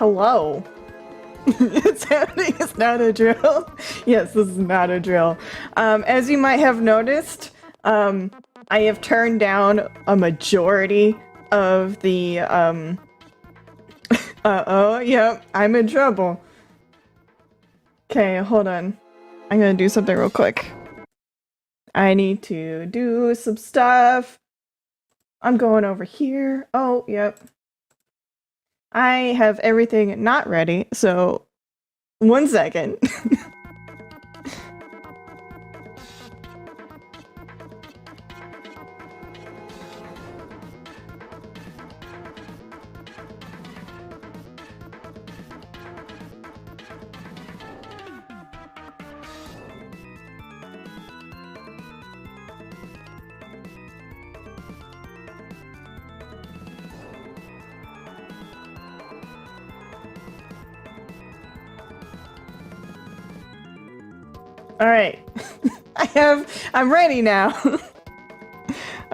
Hello. It's happening. It's not a drill. Yes, this is not a drill. As you might have noticed, I have turned down a majority of the, uh-oh, yep, I'm in trouble. Okay, hold on. I'm gonna do something real quick. I need to do some stuff. I'm going over here. Oh, yep. I have everything not ready, so 1 second. Alright. I'm ready now.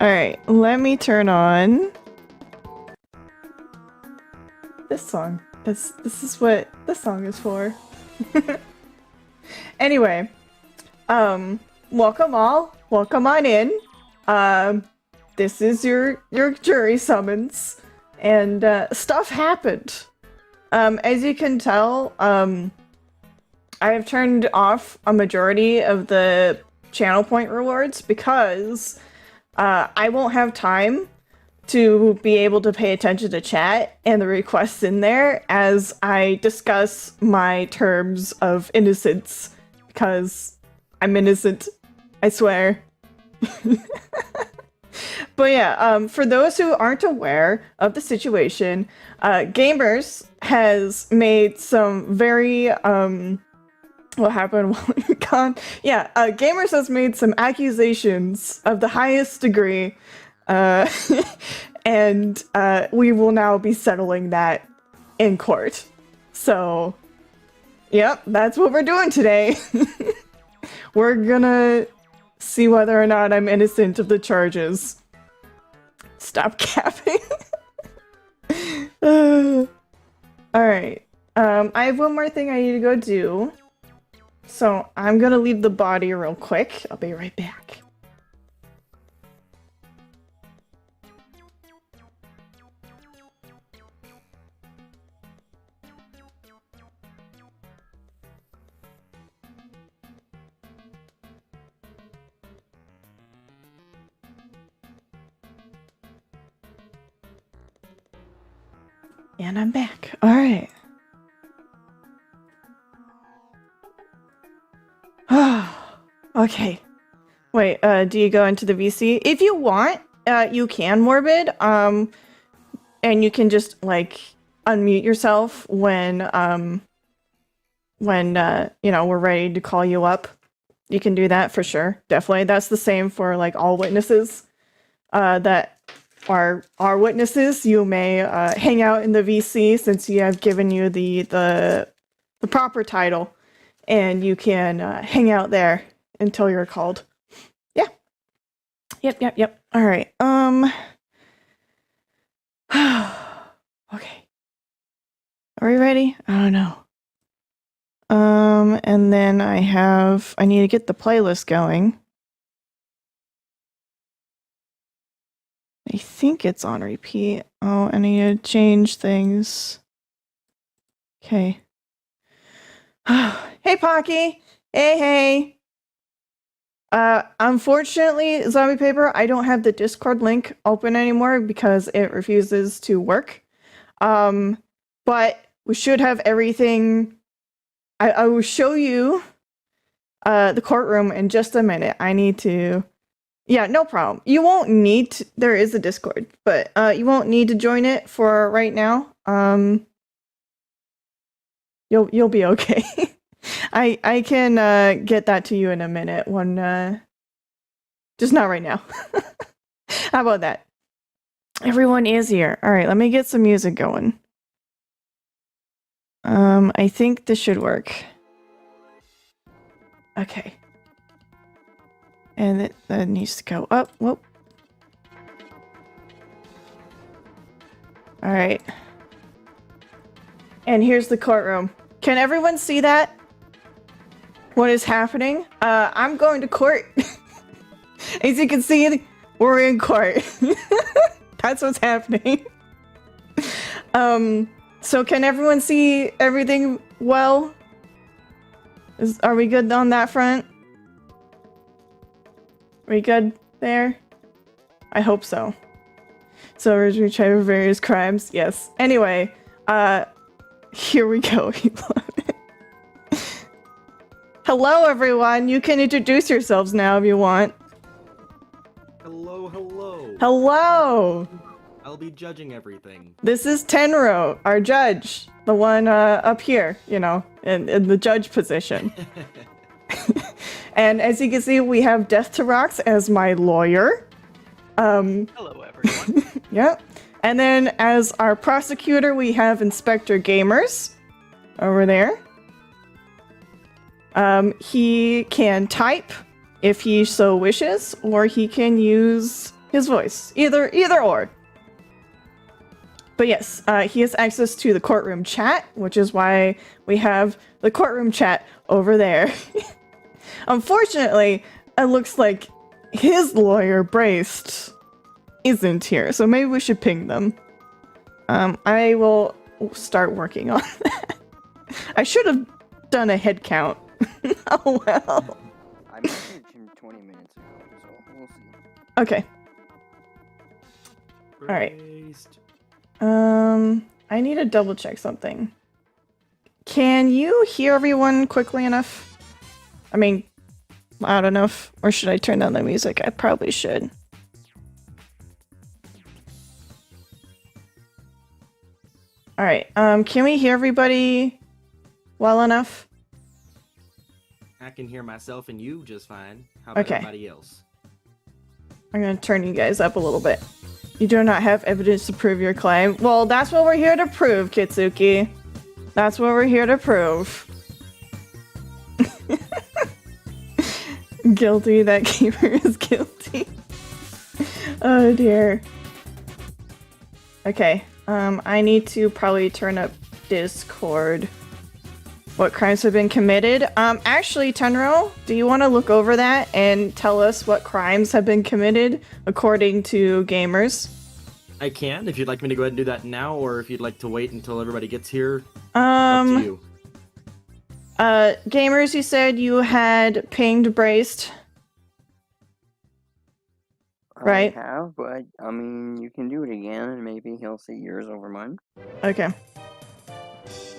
Alright, let me turn on this song. This is what this song is for. Anyway, welcome all. Welcome on in. This is your jury summons. And stuff happened. As you can tell, I have turned off a majority of the channel point rewards because I won't have time to be able to pay attention to chat and the requests in there as I discuss my terms of innocence, because I'm innocent, I swear. But yeah, for those who aren't aware of the situation, Gamerz has made some very, what happened while we were gone? Yeah, Gamerz has made some accusations of the highest degree, and we will now be settling that in court. So, yep, that's what we're doing today. We're gonna see whether or not I'm innocent of the charges. Stop capping. Alright, I have one more thing I need to go do. So I'm gonna leave the body real quick. I'll be right back. And I'm back. All right. Okay. Wait, do you go into the VC? If you want, you can, Morbid. And you can just, like, unmute yourself when, you know, we're ready to call you up. You can do that for sure. Definitely. That's the same for, like, all witnesses, that are witnesses. You may, hang out in the VC since you have given you the proper title, and you can, hang out there until you're called. Yeah. Yep. All right. Okay. Are we ready? I don't know. And then I need to get the playlist going. I think it's on repeat. Oh, I need to change things. Okay. Hey, Pocky. Hey. Unfortunately, Zombie Paper, I don't have the Discord link open anymore because it refuses to work. But we should have everything. I will show you the courtroom in just a minute. I need to... Yeah, no problem. You won't need to... There is a Discord, but you won't need to join it for right now. You'll be okay. I can get that to you in a minute when just not right now. How about that? Everyone is here. All right, let me get some music going. I think this should work. Okay. And that needs to go up. Whoop. All right. And here's the courtroom. Can everyone see that? What is happening? I'm going to court. As you can see, we're in court. That's what's happening. So can everyone see everything well? Are we good on that front? Are we good there? I hope so. So we try various crimes. Yes. Anyway, here we go. Hello, everyone. You can introduce yourselves now if you want. Hello, hello. Hello. I'll be judging everything. This is Tenro, our judge. The one up here, you know, in the judge position. And as you can see, we have Death to Rocks as my lawyer. Hello, everyone. Yep. And then as our prosecutor, we have Inspector Gamerz over there. He can type if he so wishes, or he can use his voice. Either or. But yes, he has access to the courtroom chat, which is why we have the courtroom chat over there. Unfortunately, it looks like his lawyer, Braced, isn't here, so maybe we should ping them. I will start working on that. I should have done a head count. Oh well. I messaged him 20 minutes ago, so we'll see. Okay. Alright. I need to double check something. Can you hear everyone quickly enough? I mean, loud enough? Or should I turn down the music? I probably should. Alright, can we hear everybody well enough? I can hear myself and you just fine. How about everybody else? I'm gonna turn you guys up a little bit. You do not have evidence to prove your claim. Well, that's what we're here to prove, Kitsuki. That's what we're here to prove. Guilty, that gamer is guilty. Oh dear. Okay, I need to probably turn up Discord. What crimes have been committed? Actually, Tenro, do you want to look over that and tell us what crimes have been committed according to Gamerz? I can, if you'd like me to go ahead and do that now, or if you'd like to wait until everybody gets here. Up to you. Gamerz, you said you had pinged Braced. Right? I have, but, I mean, you can do it again, and maybe he'll see yours over mine. Okay.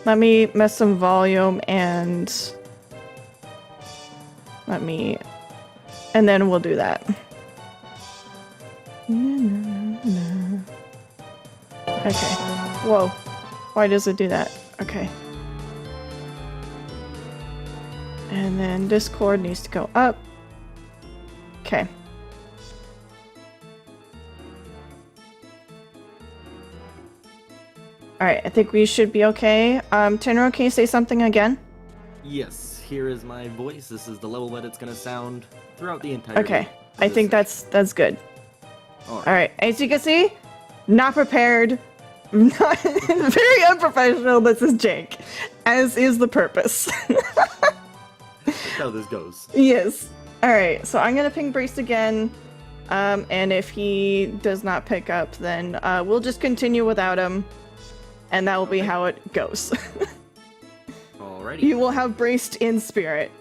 Let me mess some volume and and then we'll do that. Okay. Whoa. Why does it do that? Okay. And then Discord needs to go up. Okay. Alright, I think we should be okay. Tenro, can you say something again? Yes, here is my voice. This is the level that it's gonna sound throughout the entire Okay, I think that's good. Alright, as you can see, not prepared. Very unprofessional, this is Jake. As is the purpose. That's how this goes. Yes. Alright, so I'm gonna ping Brace again. And if he does not pick up, then we'll just continue without him. And that will be how it goes. Alrighty. You will have Braced in spirit.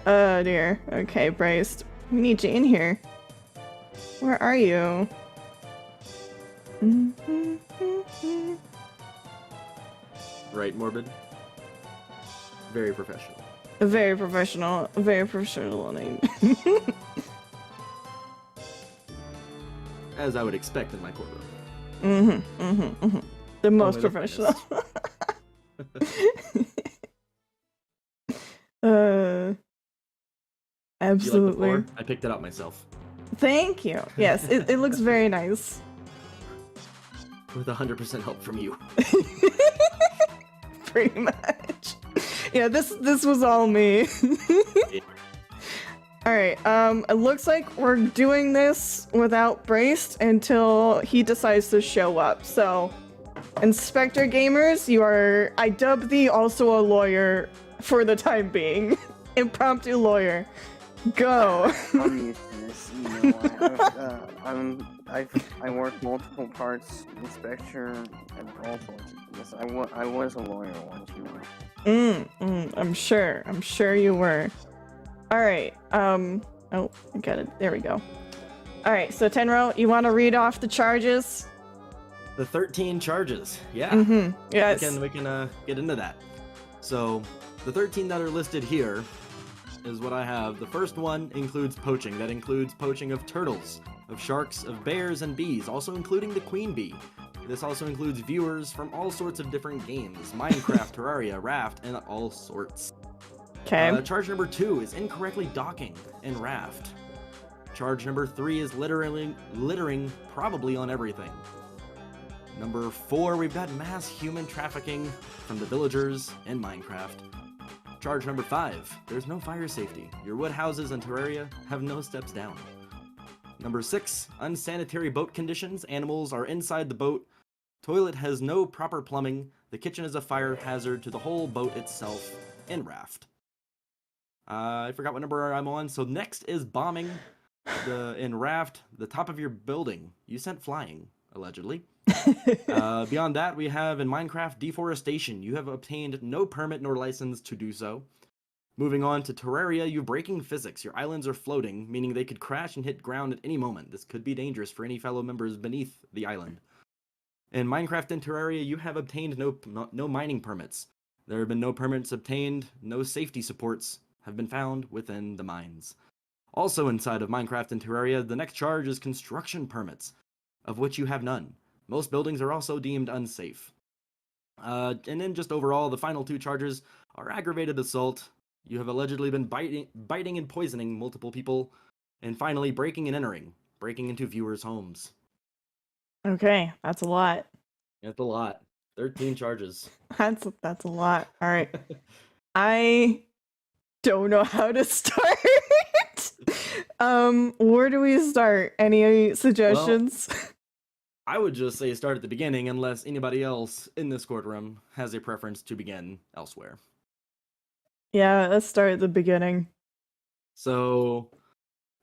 Oh dear. Okay, Braced. We need you in here. Where are you? Right, Morbid? Very professional. Very professional. Very professional name. As I would expect in my courtroom. The most professional. Absolutely. Like I picked it up myself. Thank you. Yes, it looks very nice. With 100% help from you. Pretty much. Yeah, this was all me. Yeah. Alright, it looks like we're doing this without Braced until he decides to show up, so Inspector Gamers, I dub thee also a lawyer for the time being. Impromptu lawyer. Go. I'm used to this. You know, I work multiple parts, inspector, and all sorts of things. I was a lawyer once, you know. I'm sure you were. Alright, oh, I got it. There we go. Alright, so Tenro, you want to read off the charges? The 13 charges. Yeah. Yes. We can get into that. So, the 13 that are listed here is what I have. The first one includes poaching. That includes poaching of turtles, of sharks, of bears, and bees, also including the queen bee. This also includes viewers from all sorts of different games, Minecraft, Terraria, Raft, and all sorts. Okay. Charge number 2 is incorrectly docking in Raft. Charge number 3 is littering probably on everything. Number 4, we've got mass human trafficking from the villagers in Minecraft. Charge number 5, there's no fire safety. Your wood houses in Terraria have no steps down. Number 6, unsanitary boat conditions. Animals are inside the boat. Toilet has no proper plumbing. The kitchen is a fire hazard to the whole boat itself in Raft. I forgot what number I'm on. So next is bombing in Raft, the top of your building. You sent flying, allegedly. Beyond that, we have in Minecraft deforestation. You have obtained no permit nor license to do so. Moving on to Terraria, you're breaking physics. Your islands are floating, meaning they could crash and hit ground at any moment. This could be dangerous for any fellow members beneath the island. In Minecraft and Terraria, you have obtained no mining permits. There have been no permits obtained, no safety supports have been found within the mines. Also inside of Minecraft and Terraria, the next charge is construction permits, of which you have none. Most buildings are also deemed unsafe. And then just overall, the final 2 charges are aggravated assault. You have allegedly been biting and poisoning multiple people. And finally, breaking and entering, breaking into viewers' homes. Okay, that's a lot. That's a lot. 13 charges. That's a lot. All right. I don't know how to start. Where do we start? Any suggestions? Well, I would just say start at the beginning unless anybody else in this courtroom has a preference to begin elsewhere. Yeah, let's start at the beginning. So,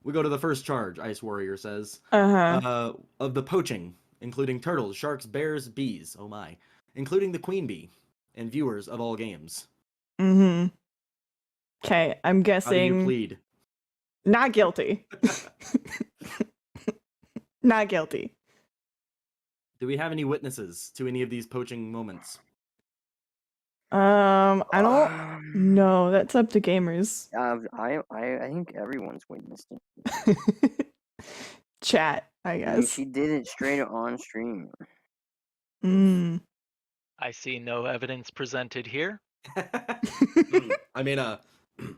we go to the first charge, Ice Warrior says. Of the poaching, including turtles, sharks, bears, bees, oh my, including the queen bee, and viewers of all games. Okay, I'm guessing... How do you plead? Not guilty. Not guilty. Do we have any witnesses to any of these poaching moments? I don't know. That's up to Gamerz. I think everyone's witnessed it. Chat, I guess. I mean, she did it straight on stream. I see no evidence presented here. I mean,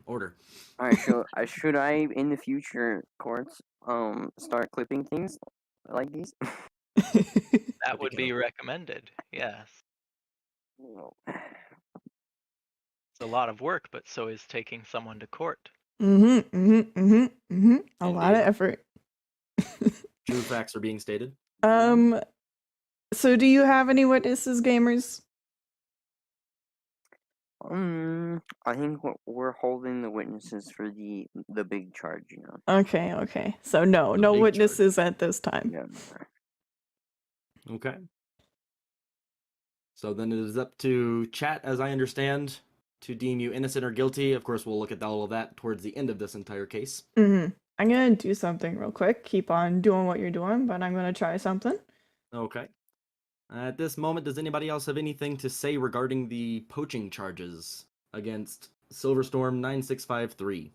order. Alright, should I, in the future courts, start clipping things like these? That would be recommended, yes. It's a lot of work, but so is taking someone to court. A lot of effort. True facts are being stated. So do you have any witnesses, Gamerz? I think we're holding the witnesses for the big charge, you know. Okay. So no witnesses at this time. Yeah. Okay. So then it is up to chat, as I understand, to deem you innocent or guilty. Of course, we'll look at all of that towards the end of this entire case. I'm gonna do something real quick. Keep on doing what you're doing, but I'm gonna try something. Okay. At this moment, does anybody else have anything to say regarding the poaching charges against Silverstorm9653?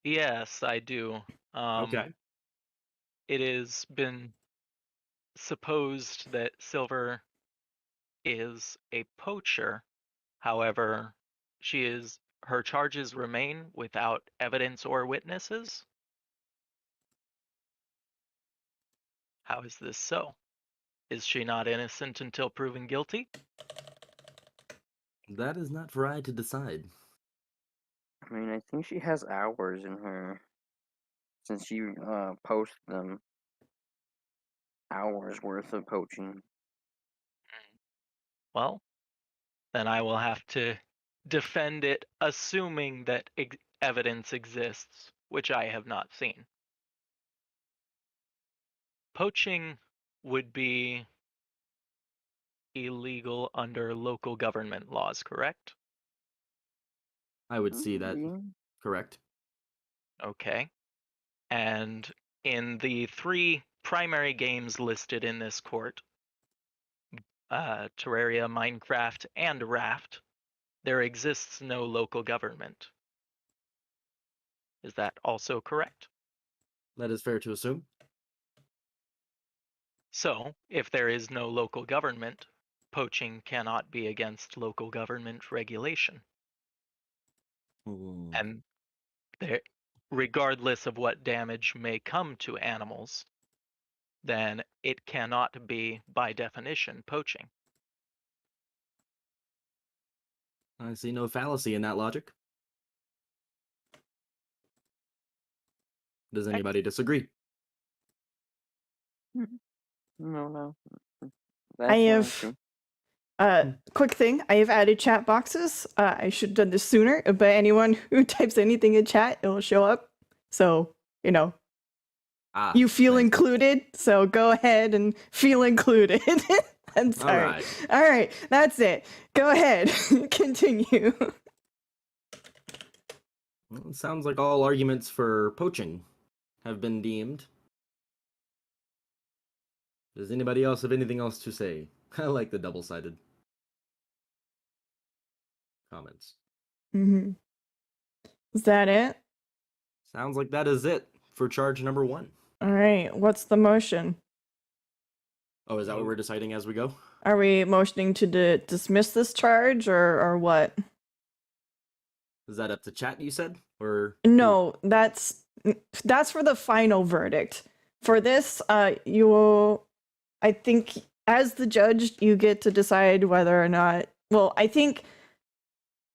Yes, I do. Okay. It has been supposed that Silver is a poacher. However, her charges remain without evidence or witnesses. How is this so? Is she not innocent until proven guilty? That is not for I to decide. I mean, I think she has hours in her, since she posts them. Hours worth of poaching. Well, then I will have to defend it, assuming that evidence exists, which I have not seen. Poaching would be illegal under local government laws, correct? I would see that. Correct. Okay. And in the 3 primary games listed in this court, Terraria, Minecraft, and Raft, there exists no local government. Is that also correct? That is fair to assume. So, if there is no local government, poaching cannot be against local government regulation. Ooh. And there, regardless of what damage may come to animals, then it cannot be, by definition, poaching. I see no fallacy in that logic. Does anybody disagree? No. I have quick thing. I have added chat boxes. I should have done this sooner, but anyone who types anything in chat, it'll show up. So, you know, you feel nice. included. So go ahead and feel included. I'm sorry. All right, that's it. Go ahead. Continue. Well, it sounds like all arguments for poaching have been deemed. Does anybody else have anything else to say? I like the double-sided comments. Mm-hmm. Is that it? Sounds like that is it for charge number 1. All right. What's the motion? Oh, is that what we're deciding as we go? Are we motioning to dismiss this charge or what? Is that up to chat, you said? Or No, that's for the final verdict. For this, you will, I think, as the judge, you get to decide whether or not. Well, I think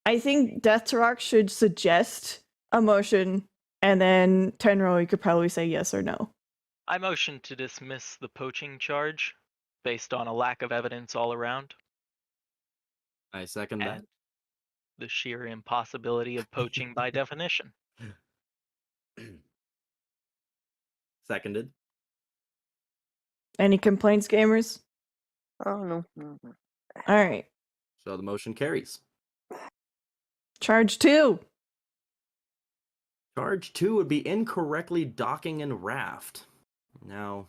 Death to Rock should suggest a motion, and then Tenro, you could probably say yes or no. I motion to dismiss the poaching charge based on a lack of evidence all around. I second that. And the sheer impossibility of poaching by definition. Seconded. Any complaints, gamers? Oh, no. All right. So the motion carries. Charge 2. Charge 2 would be incorrectly docking in Raft. Now,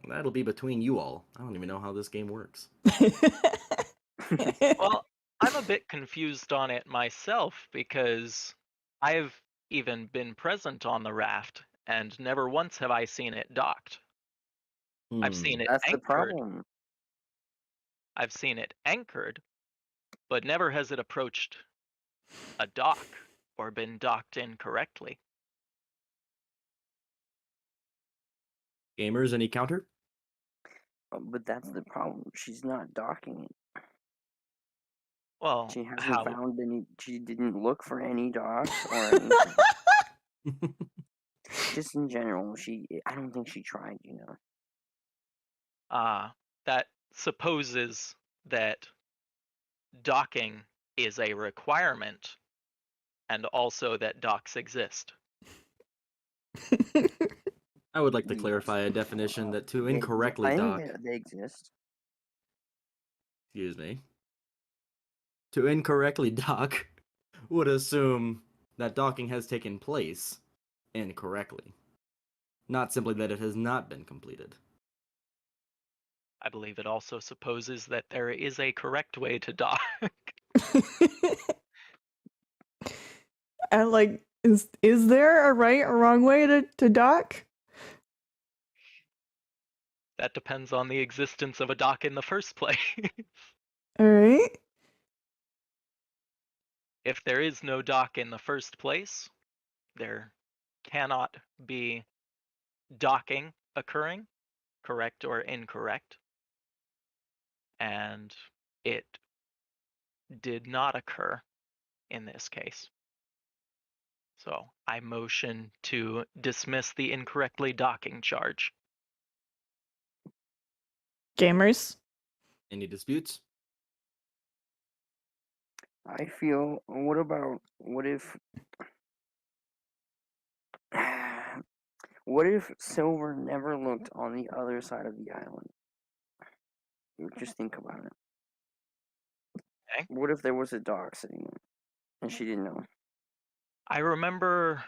that'll be between you all. I don't even know how this game works. Well, I'm a bit confused on it myself because I've even been present on the raft and never once have I seen it docked. I've seen it That's anchored. the problem. I've seen it anchored, but never has it approached a dock or been docked incorrectly. Gamers, any counter? But that's the problem. She's not docking it. Well, She hasn't how? found any. She didn't look for any docks or anything. Just in general, I don't think she tried, you know. That supposes that docking is a requirement and also that docks exist. I would like to clarify a definition that to incorrectly dock. They exist. Excuse me. To incorrectly dock would assume that docking has taken place incorrectly, not simply that it has not been completed. I believe it also supposes that there is a correct way to dock. And like, is there a right or wrong way to dock? That depends on the existence of a dock in the first place. All right. If there is no dock in the first place, there cannot be docking occurring, correct or incorrect. And it did not occur in this case. So I motion to dismiss the incorrectly docking charge. Gamers? Any disputes? I feel. What if? What if Silver never looked on the other side of the island? Just think about it. Okay. What if there was a dog sitting there and she didn't know? I remember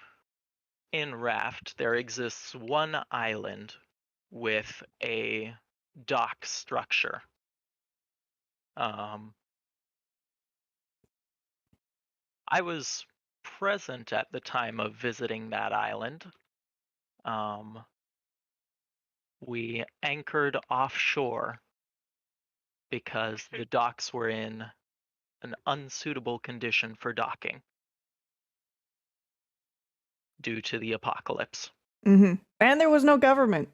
in Raft there exists one island with a dock structure. I was present at the time of visiting that island. We anchored offshore because the docks were in an unsuitable condition for docking due to the apocalypse. And there was no government.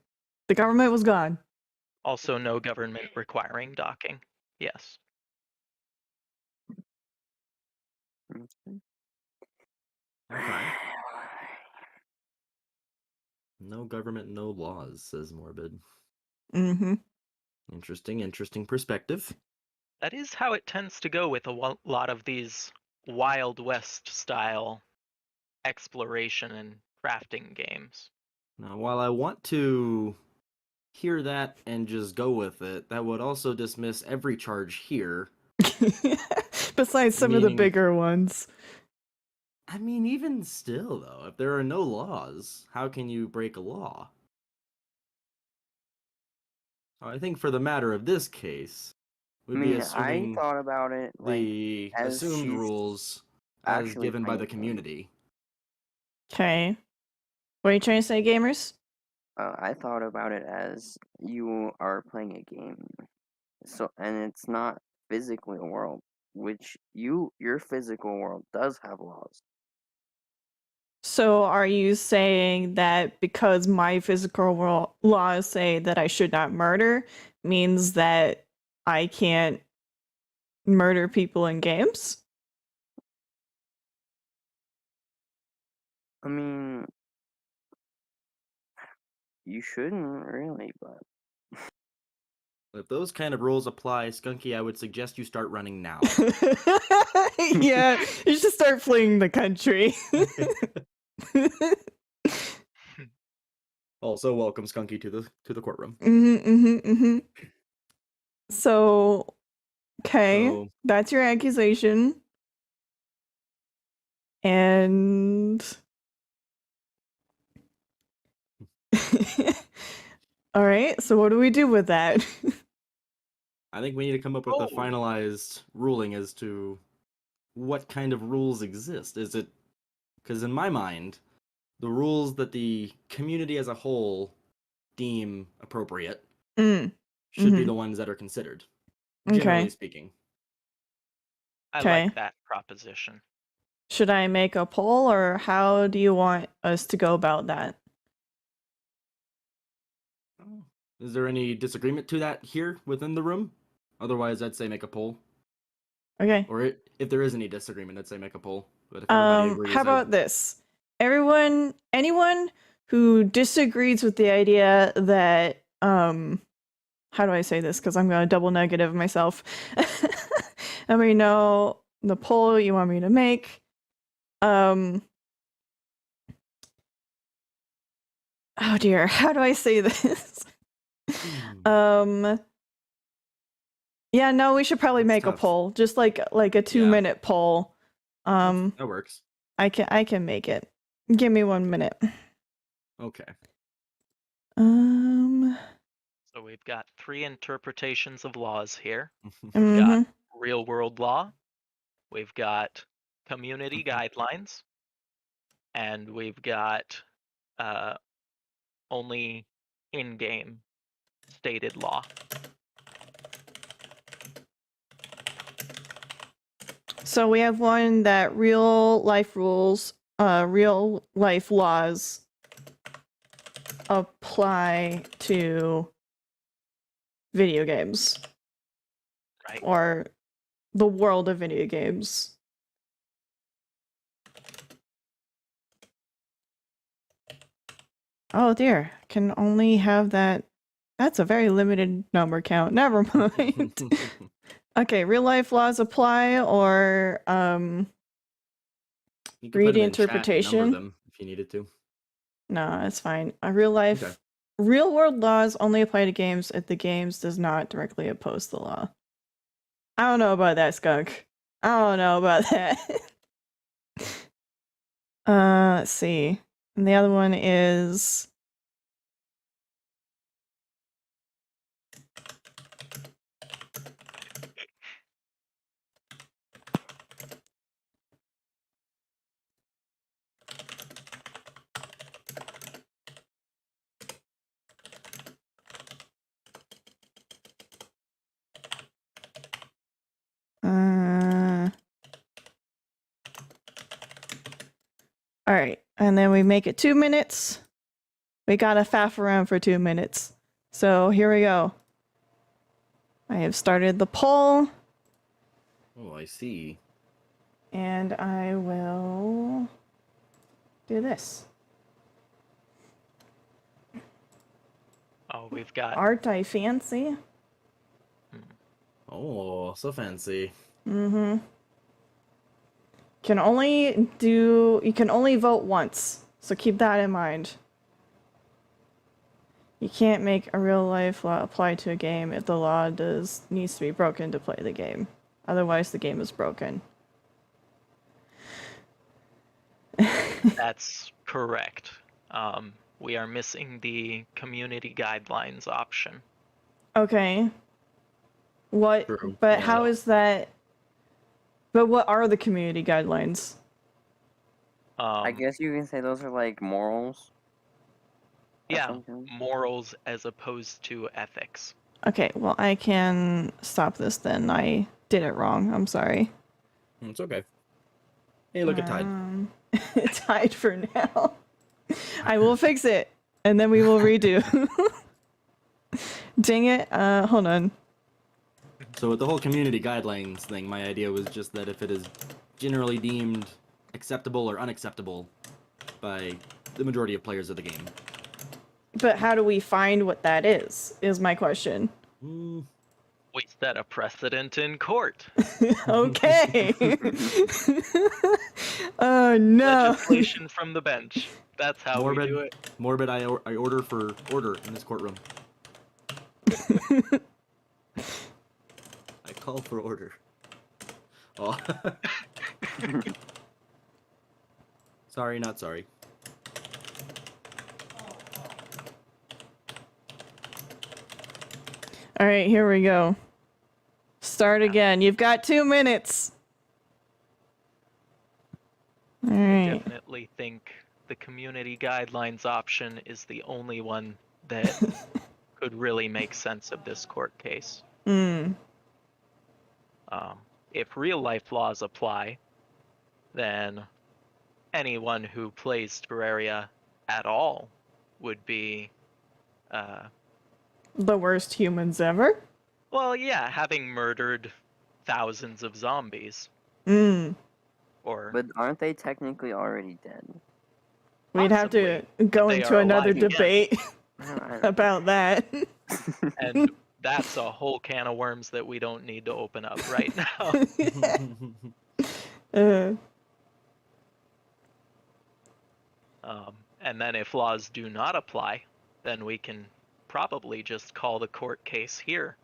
The government was gone. Also, no government requiring docking. Yes. Okay. No government, no laws, says Morbid. Interesting perspective. That is how it tends to go with a lot of these Wild West style exploration and crafting games. Now, while I want to hear that and just go with it, that would also dismiss every charge here. Besides some of the Meaning- bigger ones. I mean, even still, though, if there are no laws, how can you break a law? I think for the matter of this case, we'd be I assuming thought about it like the as assumed she's rules as actually given by playing the the game. community. Okay. What are you trying to say, gamers? I thought about it as you are playing a game, so and it's not physically a world, which your physical world does have laws. So are you saying that because my physical world laws say that I should not murder means that I can't murder people in games? I mean, you shouldn't really, but If those kind of rules apply, Skunky, I would suggest you start running now. Yeah, you should start fleeing the country. Also, welcome Skunky to the courtroom. So, okay, So, that's your accusation. And all right, so what do we do with that? I think we need to come up with a finalized ruling as to what kind of rules exist. Is it because in my mind, the rules that the community as a whole deem appropriate should be the ones that are considered, generally speaking. I Okay. like that proposition. Should I make a poll, or how do you want us to go about that? Is there any disagreement to that here within the room? Otherwise, I'd say make a poll. Okay. Or if there is any disagreement, I'd say make a poll. But if everybody agrees, how about this? Anyone who disagrees with the idea that how do I say this? Because I'm gonna double negative myself. Let me know the poll you want me to make. Oh dear, how do I say this? Yeah, no, we should probably That's make tough. a poll, just like a 2-minute poll. That works. I can make it. Give me 1 minute. Okay. So we've got 3 interpretations of laws here. Mhm. We've got real world law, we've got community guidelines, and we've got only in-game stated law. So we have one that real life laws apply to video games. Right. Or the world of video games. Oh dear, can only have that. That's a very limited number count. Never mind. Okay, real life laws apply, or You can read put them in chat and interpretation. number them if you needed to. No, it's fine. Real life, Okay. real world laws only apply to games if the games does not directly oppose the law. I don't know about that, Skunk. I don't know about that. Let's see. And the other one is all right, and then we make it 2 minutes. We gotta faff around for 2 minutes. So here we go. I have started the poll, Oh, I see. and I will do this. Oh, we've got Art I fancy. Oh, so fancy. Mm-hmm. You can only vote once, so keep that in mind. You can't make a real life law apply to a game if the law needs to be broken to play the game. Otherwise the game is broken. That's correct. We are missing the community guidelines option. Okay. What True. but Yeah. how is that But what are the community guidelines? I guess you can say those are like morals. or Yeah, something. morals as opposed to ethics. Okay, well I can stop this then. I did it wrong. I'm sorry. It's okay. Hey, look at Tide. Tied for now. I will fix it, and then we will redo. Dang it. Hold on. So with the whole community guidelines thing, my idea was just that if it is generally deemed acceptable or unacceptable by the majority of players of the game. But how do we find what that is my question. Mm, We set a precedent in court. Okay. Oh no. Legislation from the bench. That's how we do it. Morbid, I order for order in this courtroom. I call for order. Oh. Sorry, not sorry. All right, here we go. Start again. You've got 2 minutes. All I right. definitely think the community guidelines option is the only one that could really make sense of this court case. If real life laws apply, then anyone who plays Terraria at all would be, The worst humans ever. well, yeah, having murdered thousands of zombies. Or But aren't they technically already dead? We'd have to go they into are another alive again. debate about that. and that's a whole can of worms that we don't need to open up right now. And then if laws do not apply, then we can probably just call the court case here.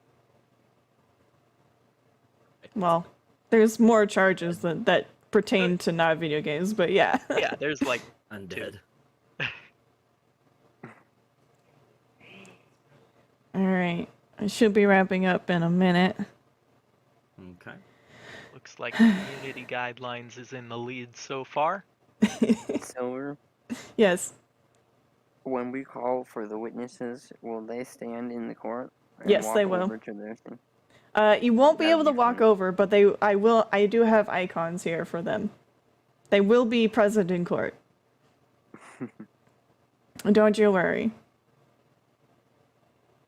Well, there's more charges that pertain to not video games, but yeah. Yeah, there's like Undead. All right. I should be wrapping up in a minute. Okay. Looks like community guidelines is in the lead so far. Silver, Yes. when we call for the witnesses, will they stand in the court? And Yes, walk they will. over to their thing? You won't be That'd able to be walk fun. over, but I do have icons here for them. They will be present in court. Don't you worry.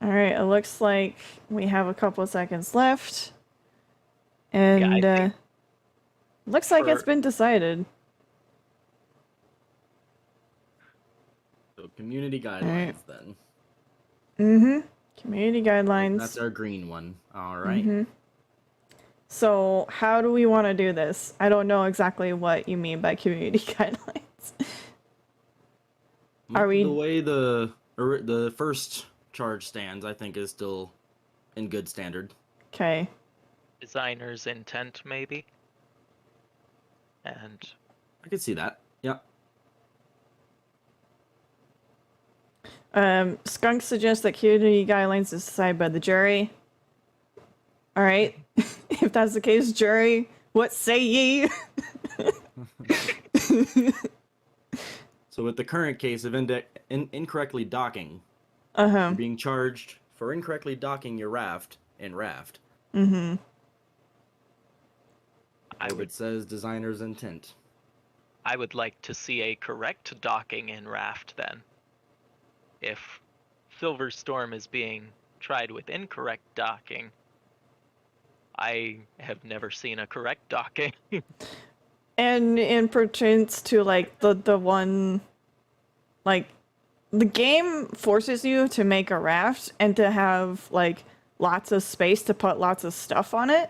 All right, it looks like we have a couple seconds left. And think looks like it's for- been decided. So community guidelines then. Community guidelines. That's our green one. All right. So how do we want to do this? I don't know exactly what you mean by community guidelines. Are we- The way the first charge stands, I think, is still in good standard. Okay. Designer's intent, maybe. And I could see that. Yeah. Skunk suggests that community guidelines is decided by the jury. All right. If that's the case, jury, what say ye? So with the current case of incorrectly docking, Uh-huh. you're being charged for incorrectly docking your raft in raft. Mm-hmm. It says designer's intent. I would like to see a correct docking in raft then. If Silverstorm is being tried with incorrect docking, I have never seen a correct docking. And in pertains to like the one, like the game forces you to make a raft and to have like lots of space to put lots of stuff on it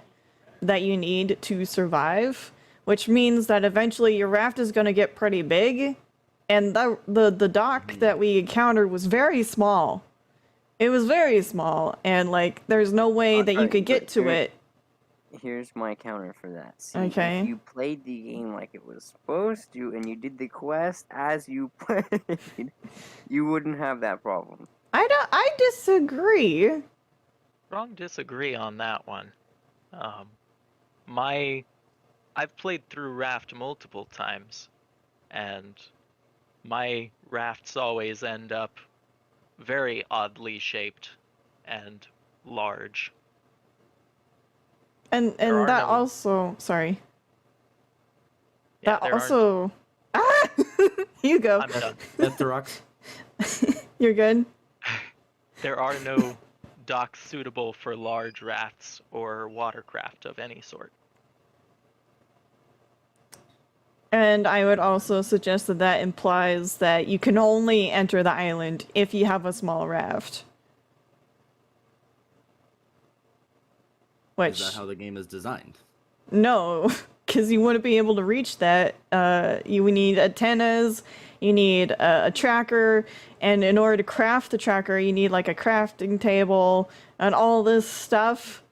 that you need to survive, which means that eventually your raft is going to get pretty big, and the dock that we encountered was very small. It was very small, and like there's no way that you Alright, could get but to it. Here's my counter for that. See, Okay. if you played the game like it was supposed to, and you did the quest as you played, you wouldn't have that problem. I disagree. Strong disagree on that one. I've played through Raft multiple times, and my rafts always end up very oddly shaped and large. And There are that no- also, sorry. Yeah, That there also you go. I'm done. That's the rocks. You're good. There are no docks suitable for large rafts or watercraft of any sort. And I would also suggest that that implies that you can only enter the island if you have a small raft. Which, Is that how the game is designed? no, because you wouldn't be able to reach that. You would need antennas, you need a tracker, and in order to craft the tracker, you need like a crafting table and all this stuff.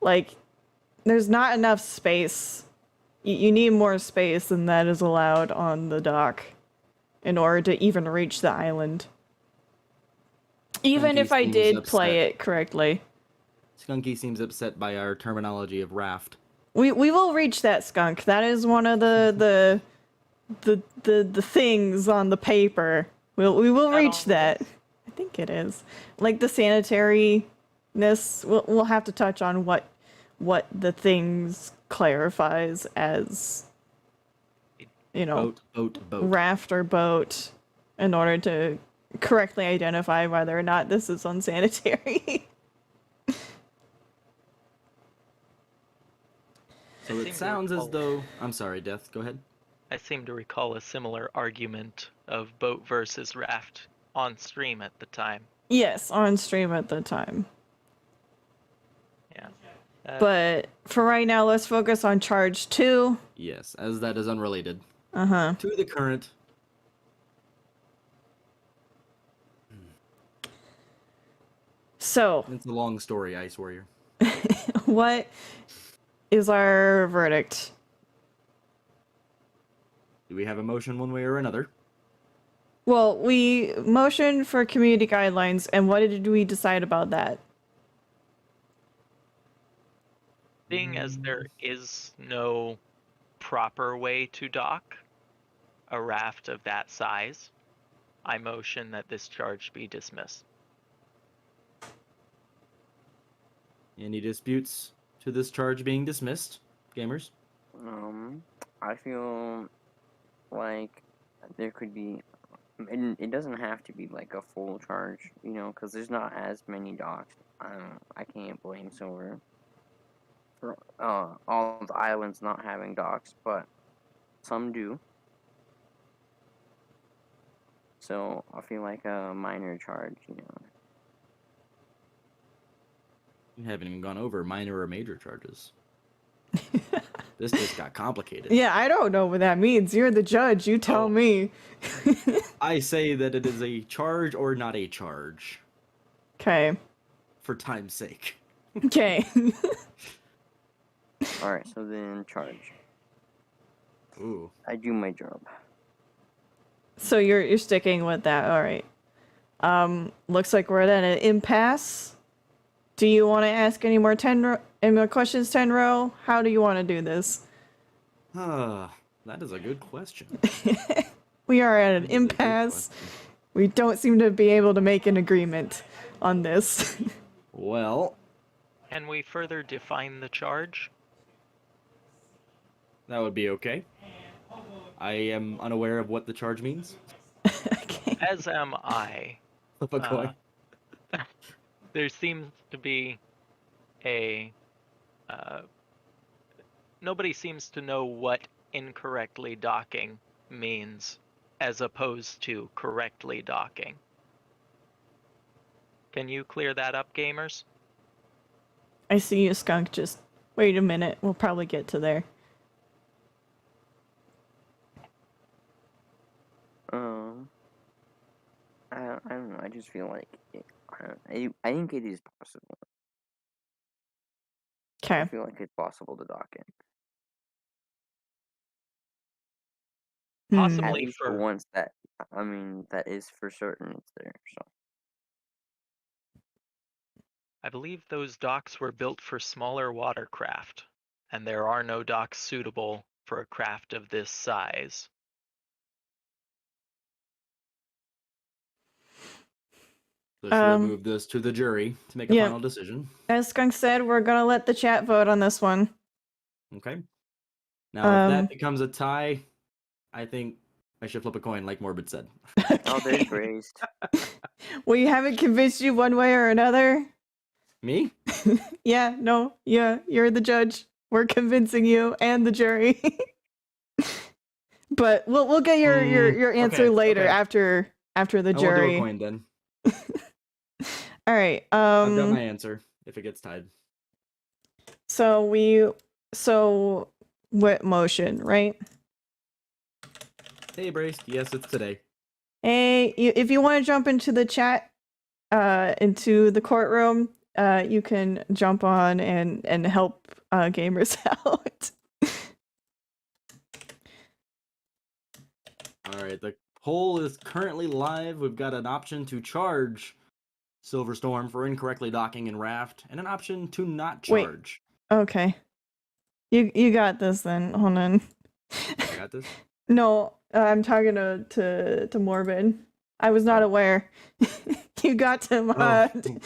Like, there's not enough space. You need more space than that is allowed on the dock in order to even reach the island. Even Skunky if I seems did upset. play it correctly. Skunky seems upset by our terminology of raft. We will reach that, Skunk. That is one of the things on the paper. We will that reach on the that. I think it is. Like the sanitariness, we'll have to touch on what the things clarifies as, you know, Boat. raft or boat in order to correctly identify whether or not this is unsanitary. So it sounds as though... I'm sorry, Death, go ahead. I seem to recall a similar argument of boat versus raft on stream at the time. Yes, on stream at the time. Yeah. But for right now, let's focus on charge 2. Yes, as that is unrelated Uh-huh. to the current. So, It's a long story, Ice Warrior. what is our verdict? Do we have a motion one way or another? Well, we motioned for community guidelines, and what did we decide about that? Seeing as there is no proper way to dock a raft of that size, I motion that this charge be dismissed. Any disputes to this charge being dismissed, gamers? I feel like there could be, and it doesn't have to be like a full charge, you know, because there's not as many docks. I can't blame Silver for all the islands not having docks, but some do. So I feel like a minor charge, you know. We haven't even gone over minor or major charges. This just got complicated. Yeah, I don't know what that means. You're the judge. You tell Oh. me. I say that it is a charge or not a charge, Okay. for time's sake. Okay. Alright, so then charge. Ooh. I do my job. So you're sticking with that. All right. Looks like we're at an impasse. Do you want to ask any more questions, Tenro? How do you want to do this? That is a good question. We are at an That is a good impasse. question. We don't seem to be able to make an agreement on this. Well, Can we further define the charge? that would be okay. I am unaware of what the charge means. Okay. As am I. Flip a coin. There seems to be a... nobody seems to know what incorrectly docking means as opposed to correctly docking. Can you clear that up, gamers? I see you, Skunk. Just wait a minute. We'll probably get to there. I don't know. I just feel like I think it is possible. I Okay. feel like it's possible to dock in. Hmm. At Possibly least the for... ones that that is for certain it's there. So I believe those docks were built for smaller watercraft, and there are no docks suitable for a craft of this size. So should we move this to the jury to make a yeah. final decision? As Skunk said, we're gonna let the chat vote on this one. Okay. Now, if that becomes a tie, I think I should flip a coin, like Morbid said. oh, there's Braced. We haven't convinced you one way or another. Me? Yeah, no, yeah, you're the judge. We're convincing you and the jury. But we'll get your answer okay, later okay. after the I will do jury. a coin then. All right. I've got my answer if it gets tied. So what motion, right? Hey, Braced. Yes, it's today. Hey, if you want to jump into the chat, into the courtroom, you can jump on and help Gamerz out. All right, the poll is currently live. We've got an option to charge Silverstorm for incorrectly docking in Raft, and an option to not charge. Wait. Okay. You got this then. Hold on. I got this? No, I'm talking to Morbid. I was not aware. You got to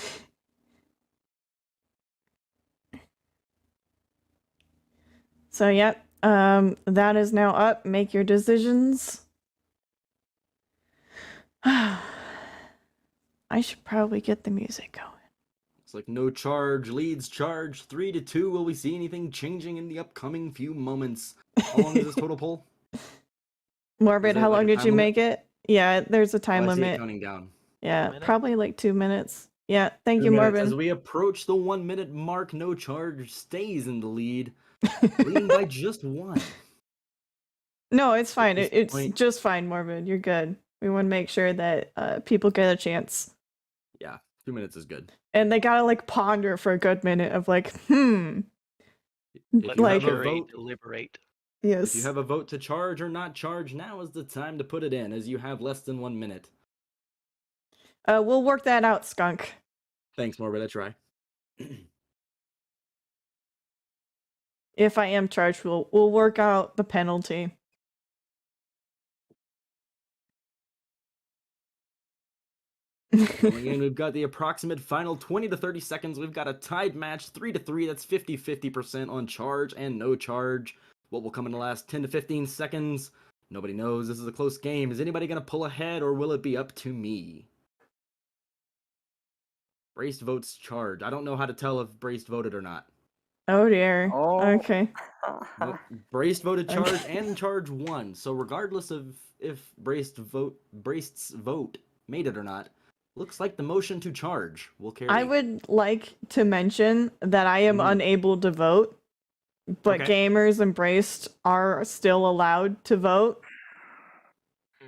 So yep. That is now up. Make your decisions. I should probably get the music going. Looks like no charge leads charge 3-2. Will we see anything changing in the upcoming few moments? How long is this total poll? Morbid, how long did you make it? Yeah, there's a time I see it limit. counting down. Yeah, probably like 2 minutes. Yeah, thank you, Morbid. As we approach the 1 minute mark, no charge stays in the lead, leading by just one. No, it's fine. It's just fine, Morbid. You're good. We want to make sure that people get a chance. Yeah, 2 minutes is good. And they gotta like ponder for a good minute of like, Let like the jury deliberate. Yes. If you have a vote to charge or not charge, now is the time to put it in, as you have less than 1 minute. We'll work that out, Skunk. Thanks, Morbid. I try. If I am charged, we'll work out the penalty. Going in, we've got the approximate final 20 to 30 seconds. We've got a tied match, 3-3. That's 50% on charge and no charge. What will come in the last 10 to 15 seconds? Nobody knows. This is a close game. Is anybody going to pull ahead, or will it be up to me? Braced votes charge. I don't know how to tell if Braced voted or not. Oh dear. Oh. Okay. Nope. Braced voted charge and charge won. So regardless of if Braced's vote made it or not, looks like the motion to charge will carry. I would like to mention that I am unable to vote. but Okay. gamers and braced are still allowed to vote.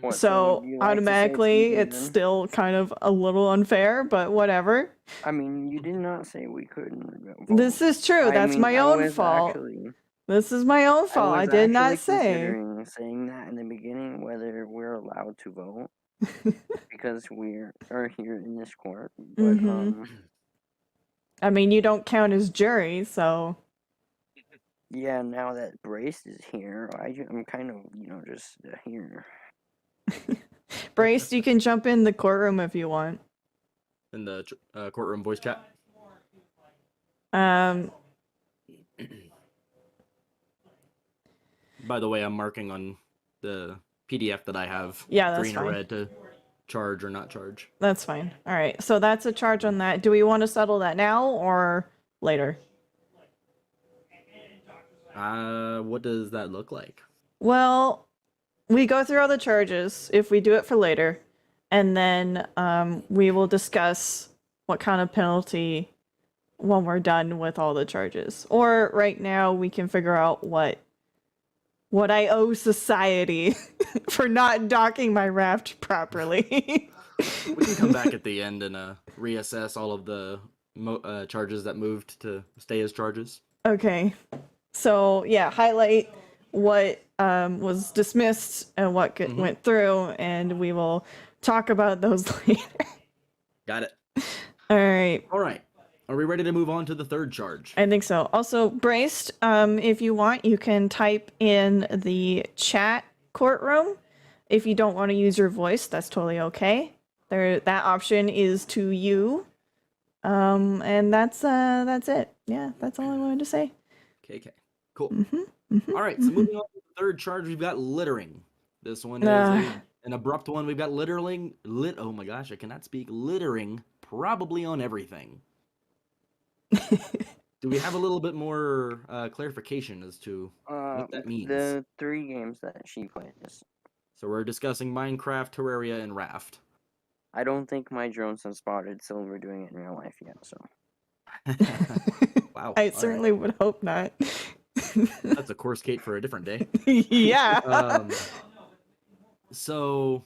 What, So would you like to say it's automatically, even it's then? still kind of a little unfair, but whatever. I mean, you did not say we couldn't vote. This is true. I That's mean, my own fault. This is my own fault. I did not say. considering saying that in the beginning, whether we're allowed to vote because are here in this court. But Mhm. I mean, you don't count as jury, so. yeah, now that Brace is here, I'm kind of just here. Braced, you can jump in the courtroom if you want. In the courtroom voice chat. By the way, I'm marking on the PDF that I have Yeah, that's green or fine. red to charge or not charge. That's fine. All right, so that's a charge on that. Do we want to settle that now or later? What does that look like? Well, we go through all the charges if we do it for later, and then we will discuss what kind of penalty when we're done with all the charges. Or right now we can figure out what I owe society for not docking my raft properly. We can come back at the end and reassess all of the charges that moved to stay as charges. Okay. So yeah, highlight what was dismissed and what went through, and we will talk about those later. Got it. All right. All right. Are we ready to move on to the third charge? I think so. Also, Braced, if you want, you can type in the chat courtroom. If you don't want to use your voice, that's totally okay. That option is to you. And that's it. Yeah, that's all I wanted to say. Okay. Cool. All right, so moving on to the third charge, we've got littering. This one is an abrupt one. We've got oh my gosh, I cannot speak. Littering probably on everything. Do we have a little bit more clarification as to what that means? The 3 games that she plays. So we're discussing Minecraft, Terraria, and Raft. I don't think my drones have spotted Silver doing it in real life yet, so. Wow. I certainly would hope not. That's a course Kate for a different day. Yeah. So,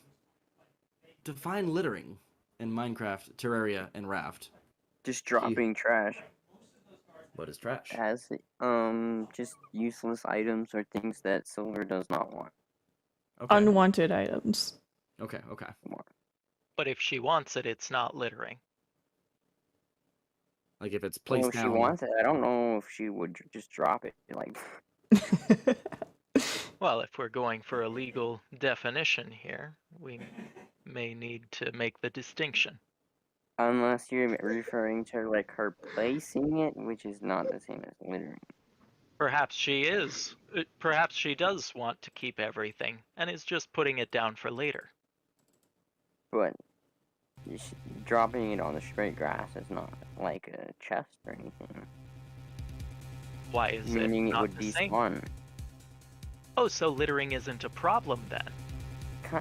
define littering in Minecraft, Terraria, and Raft. Just dropping trash. What is trash? As just useless items or things that Silver does not want. Okay. Unwanted items. Okay. But if she wants it, it's not littering. Like if it's placed If down. she wants it, I don't know if she would just drop it. Like. Well, if we're going for a legal definition here, we may need to make the distinction. Unless you're referring to like her placing it, which is not the same as littering. Perhaps she is. Perhaps she does want to keep everything and is just putting it down for later. But dropping it on the straight grass is not like a chest or anything. Why is Meaning it not it would the same? despawn. Oh, so littering isn't a problem then?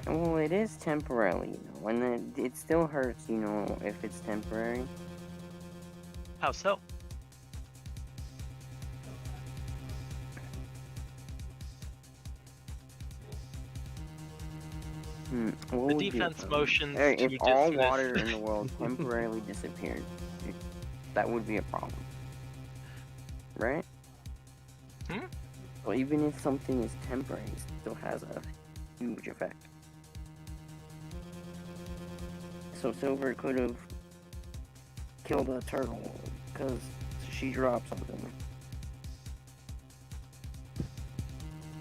Well, it is temporarily, and it still hurts, if it's temporary. How so? The defense motions to if dismiss. all water in the world temporarily disappeared, that would be a problem. Right? Well, even if something is temporary, it still has a huge effect. So Silver could have killed a turtle because she dropped something.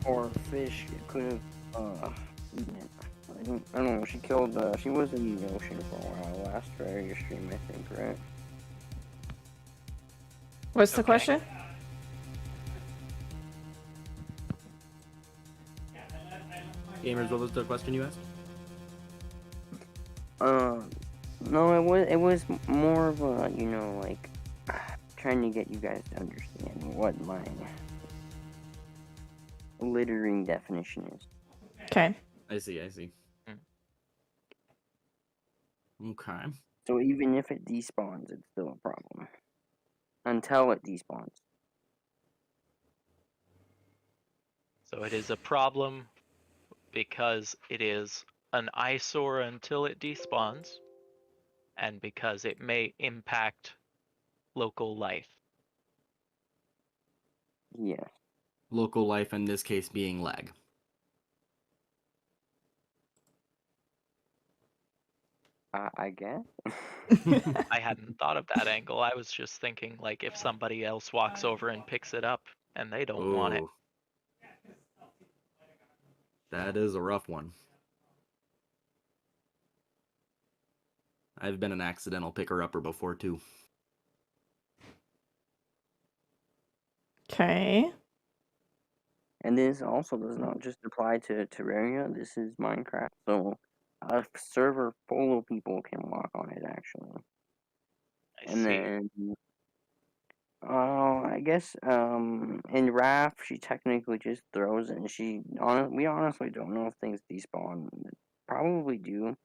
Or a fish could have eaten it. I don't know, she was in the ocean for a while last Terraria stream, I think, right? What's the question? Gamerz, what was the question you asked? No, it was more of a, like, trying to get you guys to understand what my littering definition is. Okay. I see. Okay. So even if it despawns, it's still a problem. Until it despawns. So it is a problem because it is an eyesore until it despawns, and because it may impact local life. Yeah. Local life in this case being lag. I guess. I hadn't thought of that angle. I was just thinking, like, if somebody else walks over and picks it up and they don't want it. Ooh. That is a rough one. I've been an accidental picker-upper before, too. Okay. And this also does not just apply to Terraria. This is Minecraft, so a server full of people can log on it actually. I And see. then, I guess in Raft she technically just throws it, and we honestly don't know if things despawn. Probably do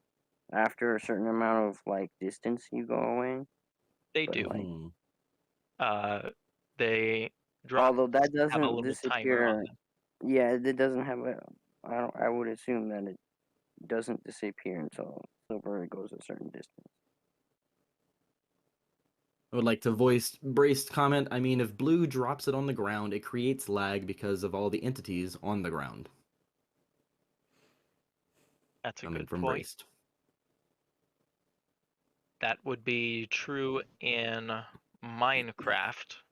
after a certain amount of like distance you go away. They But, do. like, They drop although that have a doesn't little timer on disappear. them. Yeah, it doesn't have a. I would assume that it doesn't disappear until silver goes a certain distance. I would like to voice Braced comment. I mean, if blue drops it on the ground, it creates lag because of all the entities on the ground. That's a Coming good from point. Braced. That would be true in Minecraft.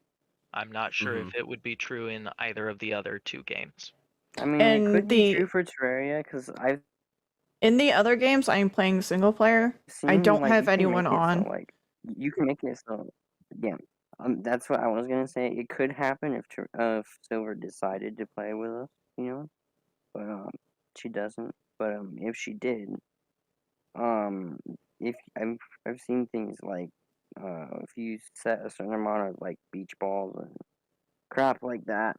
I'm not sure if it would be true in either of the other two games. I mean, And it could be true for Terraria because I've in the other games, I'm playing single player. seen I don't like have you can anyone make it on. so like you can make it so yeah. That's what I was gonna say. It could happen if Silver decided to play with us, you know, but she doesn't. But if she did, um, if I've seen things like if you set a certain amount of like beach balls and crap like that,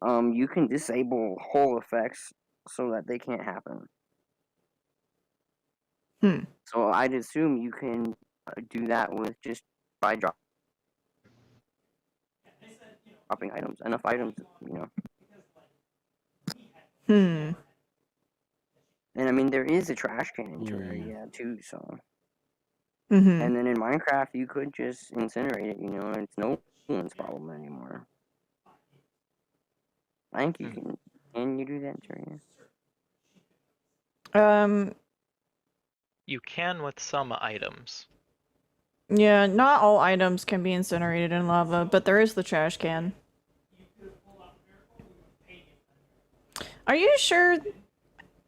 you can disable whole effects so that they can't happen. So I'd assume you can do that with just by dropping items, enough items, you know. And I mean, there is a trash can in Terraria too, so. And then in Minecraft, you could just incinerate it, you know, and it's no one's problem anymore. I think you can. Can you do that in Terraria? You can with some items. Yeah, not all items can be incinerated in lava, but there is the trash can. Are you sure?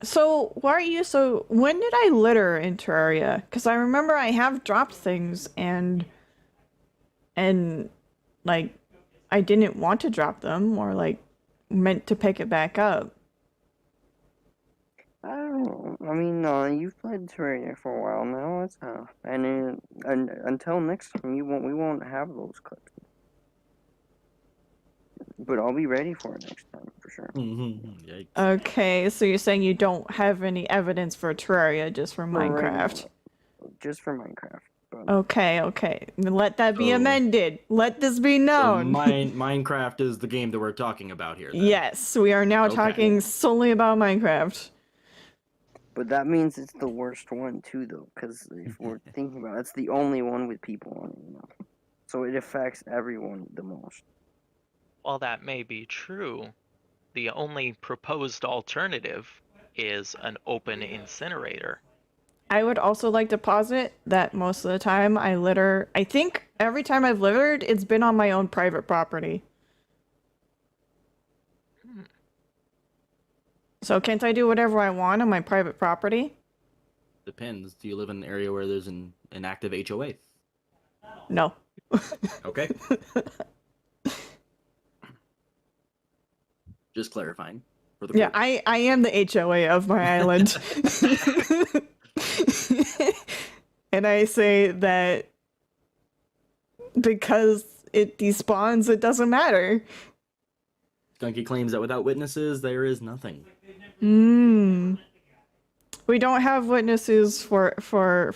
So, when did I litter in Terraria? Because I remember I have dropped things and, like, I didn't want to drop them, or, like, meant to pick it back up. I don't know. I mean, you've played Terraria for a while now. It's and until next time, we won't have those clips. But I'll be ready for it next time for sure. Yikes. Okay, so you're saying you don't have any evidence for Terraria, just for Minecraft? Just for Minecraft. But... Okay. Let that be amended. Let this be known. So Minecraft is the game that we're talking about here, then. Yes, we are now talking solely about Minecraft. But that means it's the worst one too, though, because if we're thinking about it, it's the only one with people on it, you know. So it affects everyone the most. While that may be true, the only proposed alternative is an open incinerator. I would also like to posit that most of the time I litter, I think every time I've littered, it's been on my own private property. So can't I do whatever I want on my private property? Depends. Do you live in an area where there's an active HOA? No. Okay. Just clarifying. For the yeah, I am the HOA of my island. And I say that because it despawns, it doesn't matter. Skunky claims that without witnesses, there is nothing. We don't have witnesses for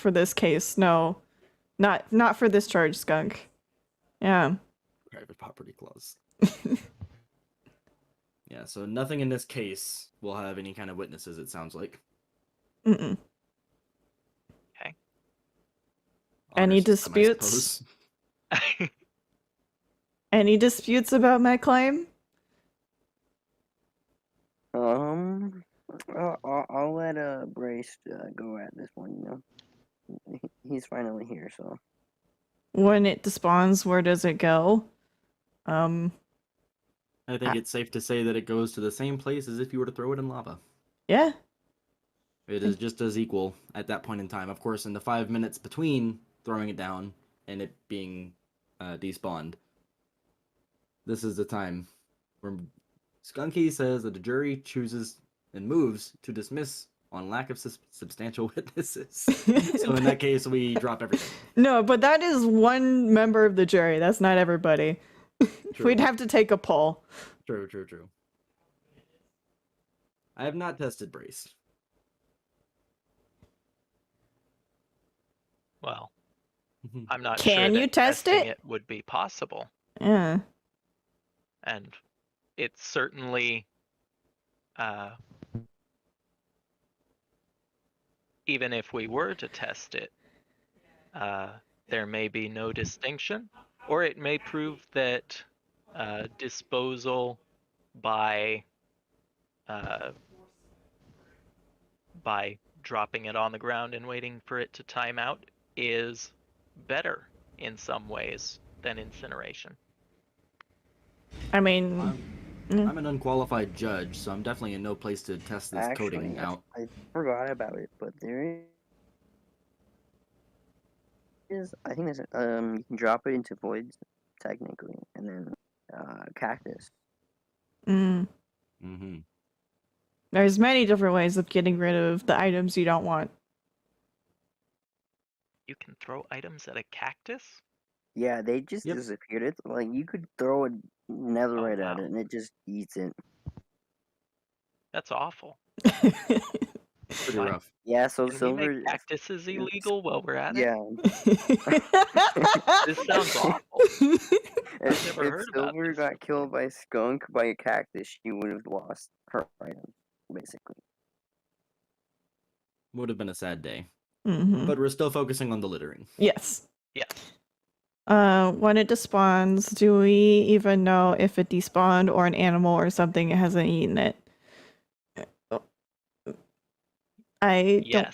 this case. No, not for this charge, Skunk. Yeah. Private property clause. Yeah, so nothing in this case will have any kind of witnesses, it sounds like. Mm-mm. Okay. Any Honor system, I disputes? suppose. Any disputes about my claim? I'll let Brace go at this one. He's finally here, so. When it despawns, where does it go? I think it's safe to say that it goes to the same place as if you were to throw it in lava. Yeah. It is just as equal at that point in time. Of course, in the 5 minutes between throwing it down and it being despawned, this is the time where Skunky says that the jury chooses and moves to dismiss on lack of substantial witnesses. So in that case, we drop everything. No, but that is one member of the jury. That's not everybody. True. We'd have to take a poll. True. I have not tested Brace. Well, I'm not Can sure you that test testing it? would be possible. Yeah. And it's certainly even if we were to test it, there may be no distinction, or it may prove that disposal by dropping it on the ground and waiting for it to time out is better in some ways than incineration. I mean, I'm an unqualified judge, so I'm definitely in no place to test this coding out. I forgot about it, but there is. I think there's you can drop it into voids technically, and then cactus. there's many different ways of getting rid of the items you don't want. You can throw items at a cactus? Yeah, they just disappeared. It's like you could throw a netherite wow. at it, and it just eats it. That's awful. Pretty Why? rough. Yeah, so Can we silver. make cactuses illegal while we're at it? Yeah, This sounds awful. if never heard about silver this got killed by a skunk by a cactus, she would have lost her item, basically. Would have been a sad day. Mm-hmm. But we're still focusing on the littering. Yes. Yeah. When it despawns, do we even know if it despawned or an animal or something hasn't eaten it? Yes.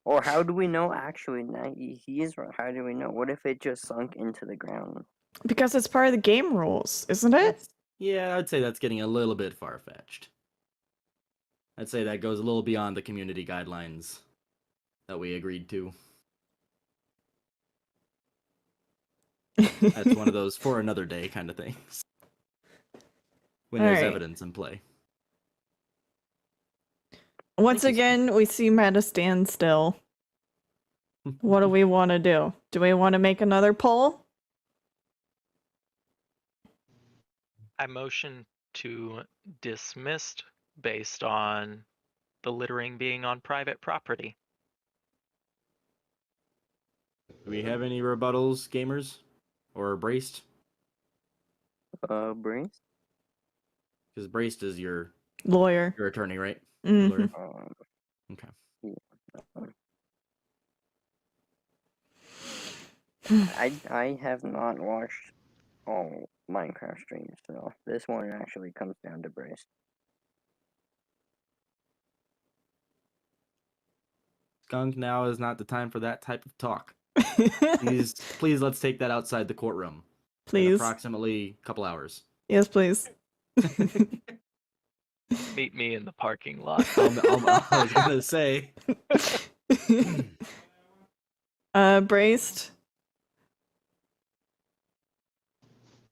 Or how do we know? Actually, now he is right. How do we know? What if it just sunk into the ground? Because it's part of the game rules, isn't it? Yeah, I'd say that's getting a little bit far-fetched. I'd say that goes a little beyond the community guidelines that we agreed to. That's one of those for another day kind of things. When there's evidence in play. Once again, we see Meta stand still. What do we want to do? Do we want to make another poll? I motion to dismissed based on the littering being on private property. Do we have any rebuttals, gamers? Or braced? Brace? Because braced is your lawyer. Your attorney, right? Mm-hmm. Lawyer? Okay. I have not watched all Minecraft streams, so this one actually comes down to Brace. Skunk, now is not the time for that type of talk. Please, let's take that outside the courtroom. Please. In approximately a couple hours. Yes, please. Meet me in the parking lot. I was gonna say. Braced.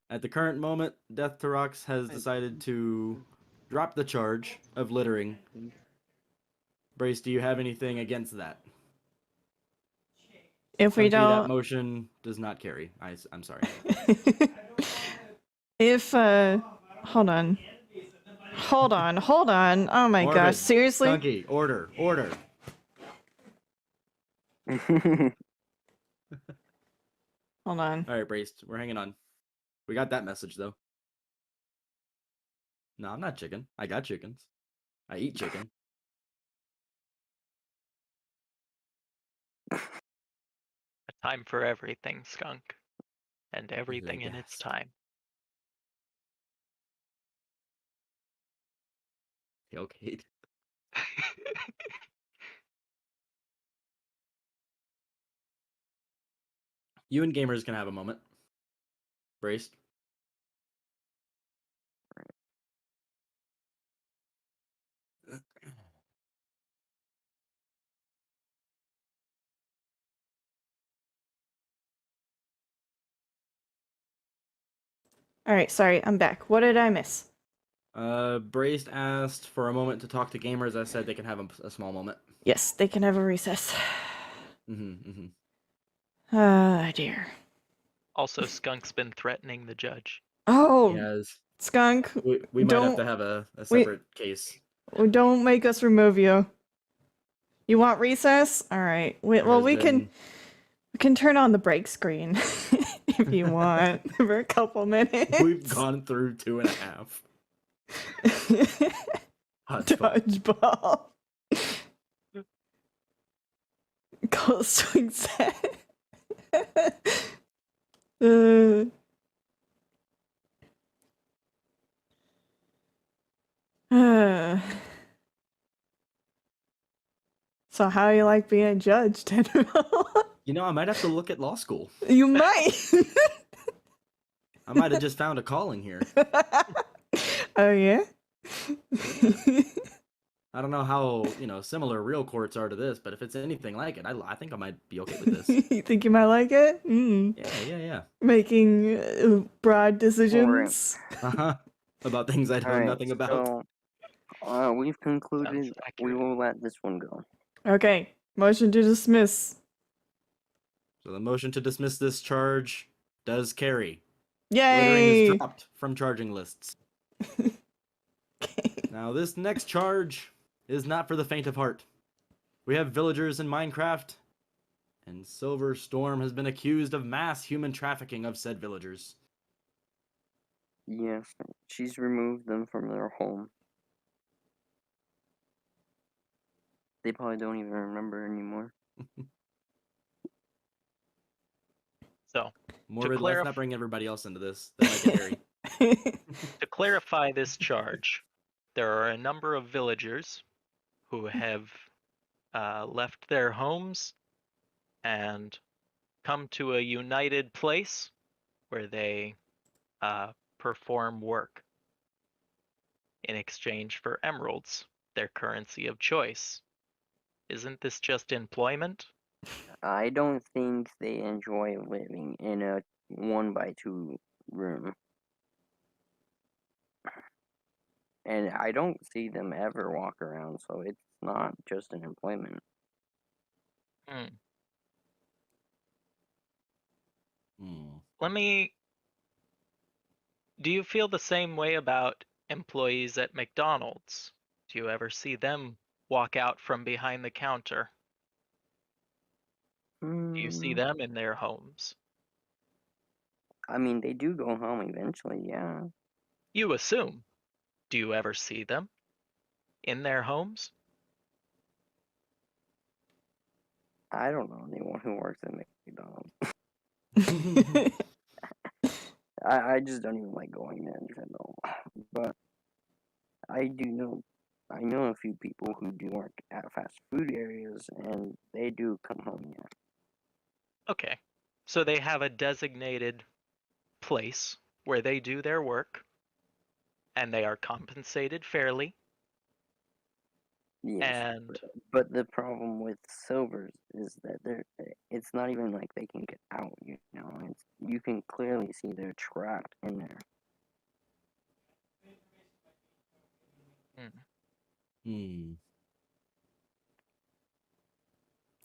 At the current moment, Death to Rocks has decided to drop the charge of littering. Brace, do you have anything against that? If we don't, that motion does not carry. I'm sorry. If hold on. Oh my Morbid. gosh, seriously? Skunky, order. Hold on. All right, Braced, we're hanging on. We got that message though. No, I'm not chicken. I got chickens. I eat chicken. A time for everything, Skunk. And everything in its Yes. time. Okay. You and Gamers can have a moment. Braced. All right, sorry, I'm back. What did I miss? Braced asked for a moment to talk to Gamers. I said they can have a small moment. Yes, they can have a recess. Mm-hmm. Ah, dear. Also, Skunk's been threatening the judge. Oh, Yes. Skunk, We might have don't to have a we separate case. don't make us remove you. You want recess? All right. There Well, has we been- can turn on the break screen if you want for a couple minutes. We've gone through 2.5. Dodgeball. Dodgeball. Cold swing set. uh, uh. So how you like being judged, Tenmo? You know, I might have to look at law school. You might. I might have just found a calling here. Oh yeah. I don't know how, similar real courts are to this, but if it's anything like it, I think I might be okay with this. You think you might like it? Mm. Yeah. Making broad decisions. Uh-huh. About things I know Alright, nothing about. so, we've concluded. Sounds We accurate. will let this one go. Okay. Motion to dismiss. So the motion to dismiss this charge does carry. Yay! Littering is dropped from charging lists. Okay. Now, this next charge is not for the faint of heart. We have villagers in Minecraft, and Silverstorm has been accused of mass human trafficking of said villagers. Yes, she's removed them from their home. They probably don't even remember anymore. So, Morbid, clarif- let's not bring everybody else into this. That might get hairy. to clarify this charge, there are a number of villagers who have left their homes and come to a united place where they perform work in exchange for emeralds, their currency of choice. Isn't this just employment? I don't think they enjoy living in a 1x2 room. And I don't see them ever walk around, so it's not just an employment. Hmm. Hmm. Do you feel the same way about employees at McDonald's? Do you ever see them walk out from behind the counter? Do you see them in their homes? I mean, they do go home eventually, yeah. You assume. Do you ever see them in their homes? I don't know anyone who works at McDonald's. I just don't even like going there, Nintendo. But I know a few people who do work at fast food areas, and they do come home, yeah. Okay. So they have a designated place where they do their work and they are compensated fairly. Yes, And but the problem with Silvers is that it's not even like they can get out, you can clearly see they're trapped in there.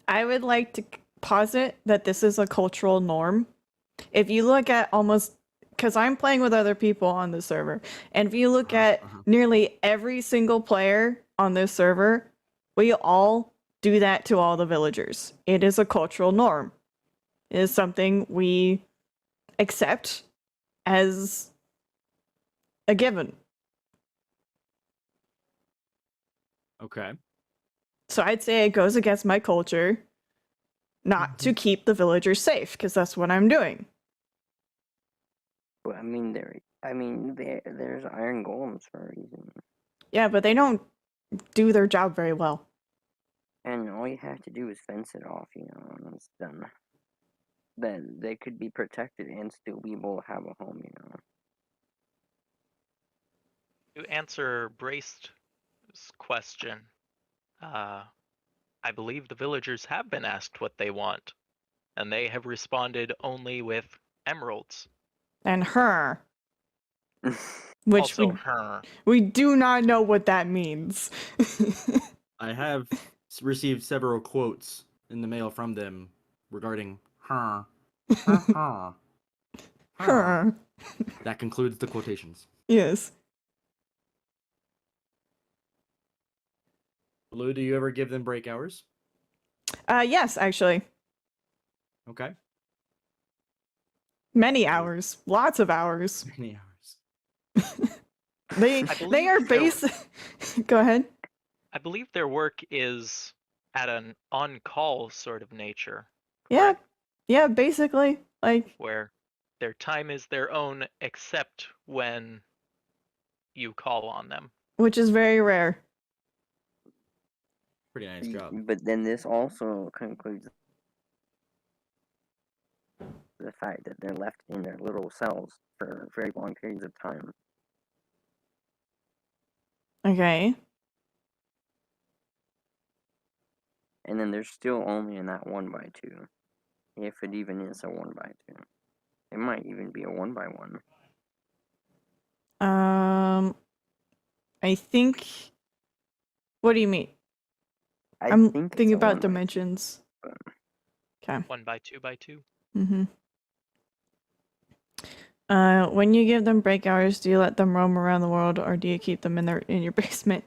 I would like to posit that this is a cultural norm. If you look at because I'm playing with other people on the server, and if you look at nearly every single player on this server, we all do that to all the villagers. It is a cultural norm. It is something we accept as a given. Okay. So I'd say it goes against my culture not to keep the villagers safe, because that's what I'm doing. But there's iron golems for a reason. Yeah, but they don't do their job very well. And all you have to do is fence it off, and it's done. Then they could be protected and still be able to have a home, To answer Braced's question, I believe the villagers have been asked what they want, and they have responded only with emeralds. And her. Which Also her. we do not know what that means. I have received several quotes in the mail from them regarding her. Her. Her. That concludes the quotations. Yes. Lou, do you ever give them break hours? Yes, actually. Okay. Many hours. Lots of hours. Many hours. They are Go ahead. I believe their work is at an on-call sort of nature. Yeah. correct? Yeah, basically. Like, Where their time is their own except when you call on them. which is very rare. Pretty nice job. But then this also concludes the fact that they're left in their little cells for very long periods of time. Okay. And then they're still only in that 1x2. If it even is a 1x2. It might even be a 1x1. I think. What do you mean? I'm thinking about dimensions. Okay. 1x2x2. Mm-hmm. When you give them break hours, do you let them roam around the world, or do you keep them in your basement?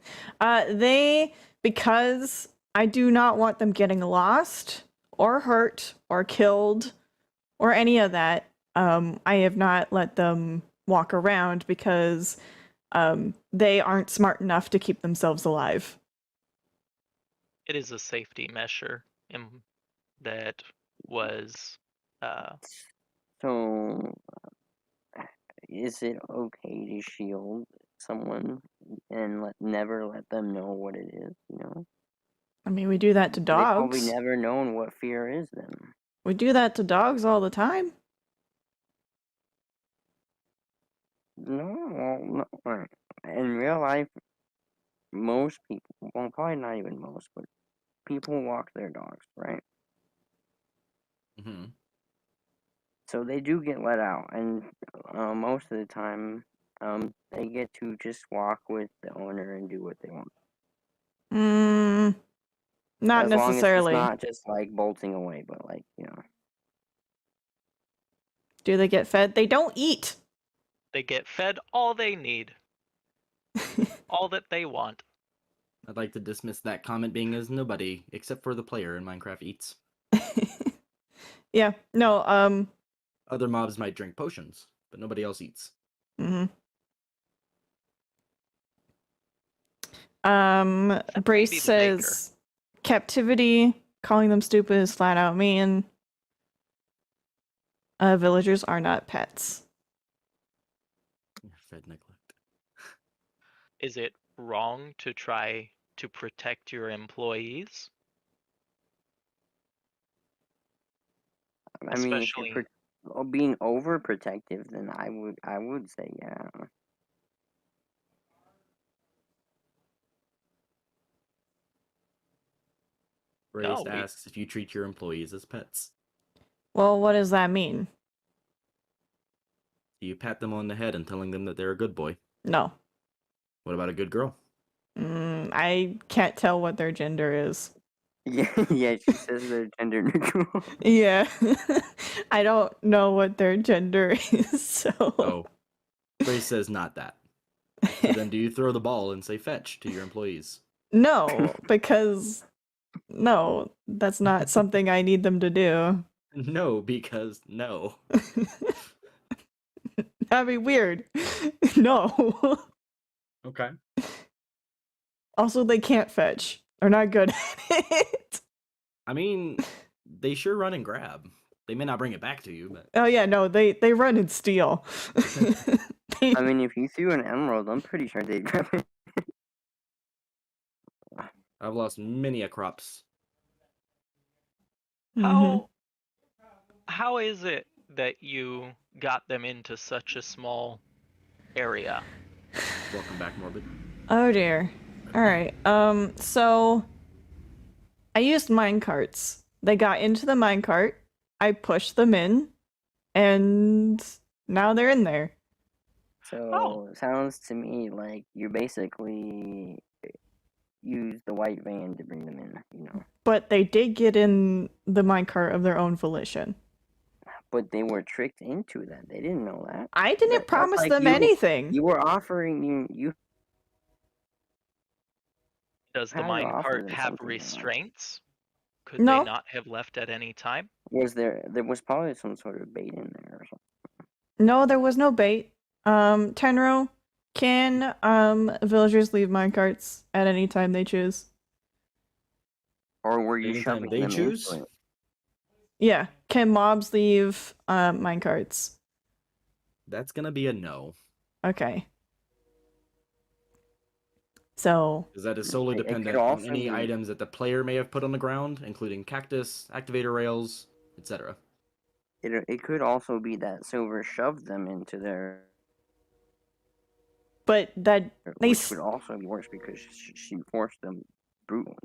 Because I do not want them getting lost or hurt or killed or any of that. I have not let them walk around because they aren't smart enough to keep themselves alive. It is a safety measure that was So, is it okay to shield someone and never let them know what it is, I mean, we do that to They've probably dogs. never known what fear is then. We do that to dogs all the time. No. In real life, most people, well, probably not even most, but people walk their dogs, right? Mm-hmm. So they do get let out, and most of the time, they get to just walk with the owner and do what they want. Not as necessarily. long as it's not just like bolting away, but Do they get fed? They don't eat. they get fed all they need. All that they want. I'd like to dismiss that comment being as nobody, except for the player in Minecraft, eats. Yeah, no, Other mobs might drink potions, but nobody else eats. Brace says captivity, calling them stupid is flat out mean. Villagers are not pets. Fed neglect. Is it wrong to try to protect your employees? I mean, Especially if you're being overprotective, then I would say yeah. Brace asks if you treat your employees as pets. Well, what does that mean? Do you pat them on the head and telling them that they're a good boy? No. What about a good girl? I can't tell what their gender is. Yeah, she says they're gender neutral. Yeah. I don't know what their gender is, so... Oh. Brace says not that. So then do you throw the ball and say fetch to your employees? No, because... No, that's not something I need them to do. No, because no. That'd be weird. No. Okay. Also, they can't fetch. They're not good at it. I mean, they sure run and grab. They may not bring it back to you, but Oh yeah, no, they run and steal. I mean, if you threw an emerald, I'm pretty sure they'd grab it. I've lost many a crops. Mhm. How is it that you got them into such a small area? Welcome back, Morbid. Oh dear. All right. So I used minecarts. They got into the minecart. I pushed them in, and now they're in there. So sounds to me like you basically use the white van to bring them in, you know. But they did get in the minecart of their own volition. But they were tricked into that. They didn't know that. I didn't That's promise like them you- anything. You were offering you. Does the How do you offer minecart them have something like that? restraints? Could No. they not have left at any time? Was there was probably some sort of bait in there or something. No, there was no bait. Tenro, can villagers leave minecarts at any time they choose? Or were you Anytime shoving they them choose? into it? Yeah. Can mobs leave minecarts? That's gonna be a no, Okay. So because that is solely It could dependent on also any be- items that the player may have put on the ground, including cactus, activator rails, etc. It could also be that Silver shoved them into their. but that they Which would also be worse because she forced them brutally.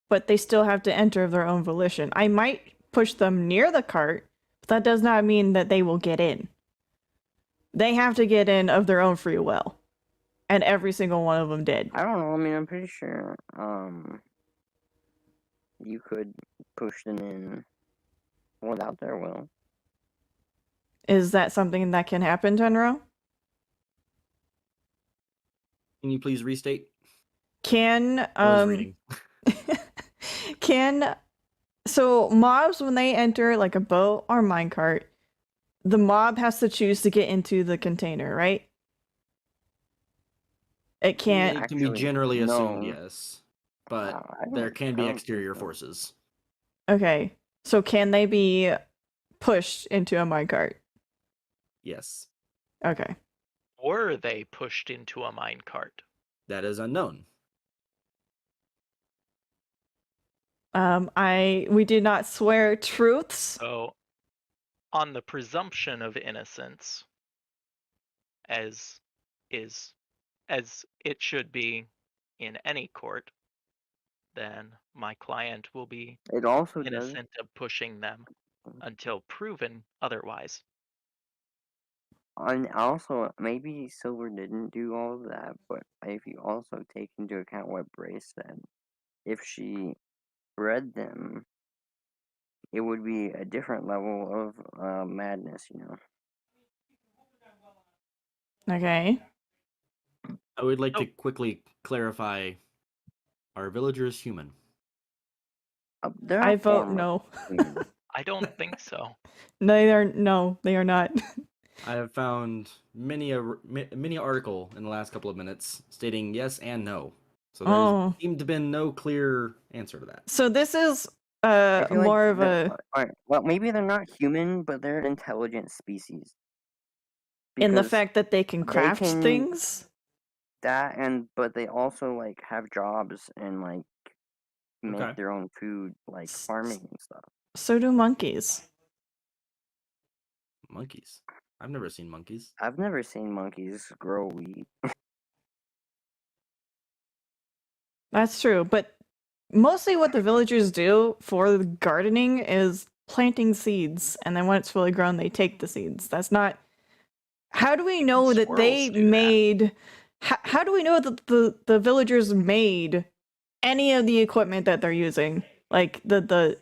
but they still have to enter of their own volition. I might push them near the cart, but that does not mean that they will get in. They have to get in of their own free will. And every single one of them did. I don't know. I mean, I'm pretty sure you could push them in without their will. Is that something that can happen, Tenro? Can you please restate? Can I was reading. so mobs, when they enter like a boat or minecart, the mob has to choose to get into the container, right? It can't. It can be Actually, generally assumed, no. yes, but I there don't- can I be don't think exterior so. forces. Okay, so can they be pushed into a minecart? Yes, Okay. Were they pushed into a minecart? that is unknown. We did not swear truths. So, on the presumption of innocence, as it should be in any court, then my client will be It also does. innocent of pushing them until proven otherwise. And also, maybe Silver didn't do all of that, but if you also take into account what Brace said, if she bred them, it would be a different level of madness, you know. Okay. I would like Oh. to quickly clarify: are villagers human? They're I a vote form of no. human. I don't think so. No, they are not. I have found many article in the last couple of minutes stating yes and no. So there Oh. seemed to have been no clear answer to that. So this is I feel like more of they're- a alright, well, maybe they're not human, but they're an intelligent species. in the Because fact that they can they craft can- things. that but they also like have jobs and like make Okay. their own food, like farming and stuff. So do monkeys. Monkeys. I've never seen monkeys. I've never seen monkeys grow wheat. That's true, but mostly what the villagers do for the gardening is planting seeds, and then when it's fully grown, they take the seeds. That's not. How do we know that they Squirrels do that. made? How do we know that the villagers made any of the equipment that they're using? Like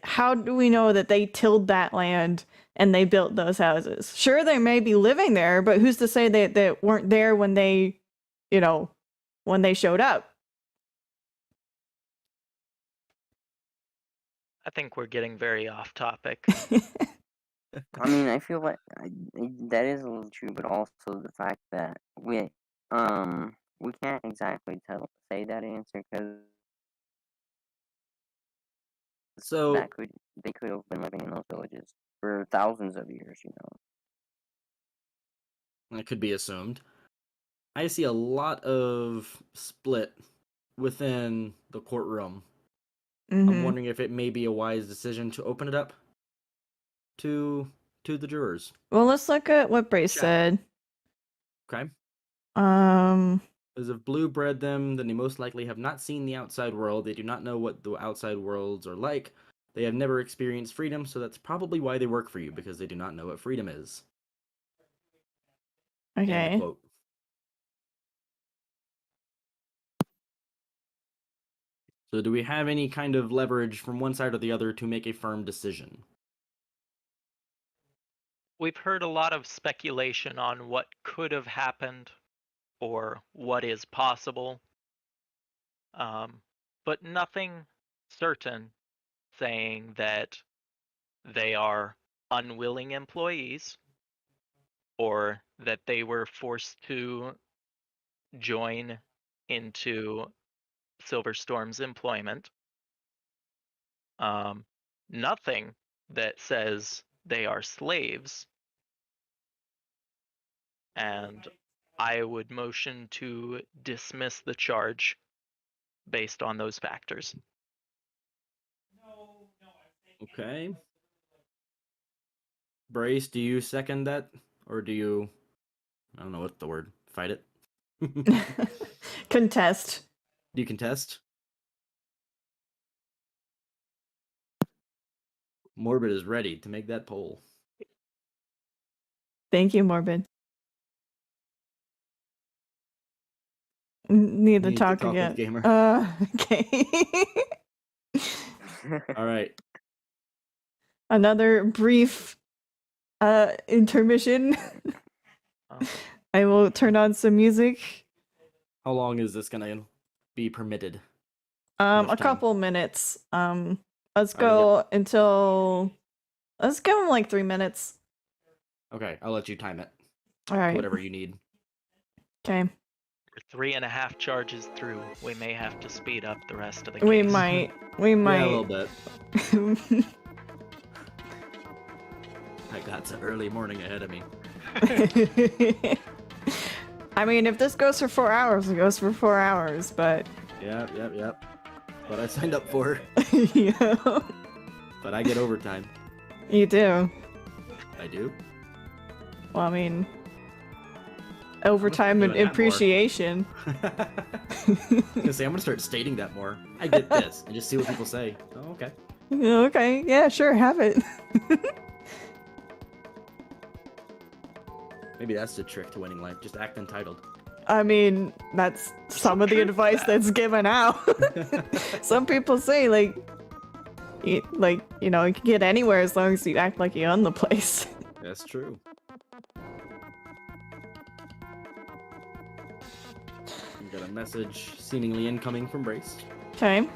how do we know that they tilled that land and they built those houses? Sure, they may be living there, but who's to say they weren't there when they, when they showed up? I think we're getting very off topic. I mean, I feel like that is a little true, but also the fact that we can't exactly say that answer because So they could have been living in those villages for thousands of years, that could be assumed. I see a lot of split within the courtroom. I'm wondering if it may be a wise decision to open it up to the jurors. Well, let's look at what Brace Chat. said. Okay? Um, As if Blue bred them, then they most likely have not seen the outside world. They do not know what the outside worlds are like. They have never experienced freedom, so that's probably why they work for you, because they do not know what freedom is. End okay. quote. So do we have any kind of leverage from one side or the other to make a firm decision? We've heard a lot of speculation on what could have happened or what is possible, but nothing certain saying that they are unwilling employees or that they were forced to join into Silverstorm's employment. Nothing that says they are slaves. And I would motion to dismiss the charge based on those factors. Okay. Brace, do you second that? Or do you, I don't know what's the word, fight it? Contest. Do you contest? Morbid is ready to make that poll. Thank you, Morbid. Need to talk with again. Gamer. Okay. All right. Another brief intermission. I will turn on some music. How long is this gonna be permitted? A Much time? couple minutes. Let's go until. Let's give him like 3 minutes. Okay, I'll let you time it. All right. Whatever you need. Okay. We're 3.5 charges through. We may have to speed up the rest of the case. We might. Yeah, a little bit. I got some early morning ahead of me. I mean, if this goes for 4 hours, it goes for 4 hours, but. Yep. What I signed up for. Yeah. But I get overtime. You do. I do. Well, I mean, overtime and doing that more. appreciation. I'm gonna say I'm gonna start stating that more. I get this, and just see what people say. Oh, okay. Okay, yeah, sure, have it. Maybe that's the trick to winning life. Just act entitled. I mean, that's some of the advice that's given out. Some people say, like, you can get anywhere as long as you act like you own the place. That's true. We got a message seemingly incoming from Brace. Okay.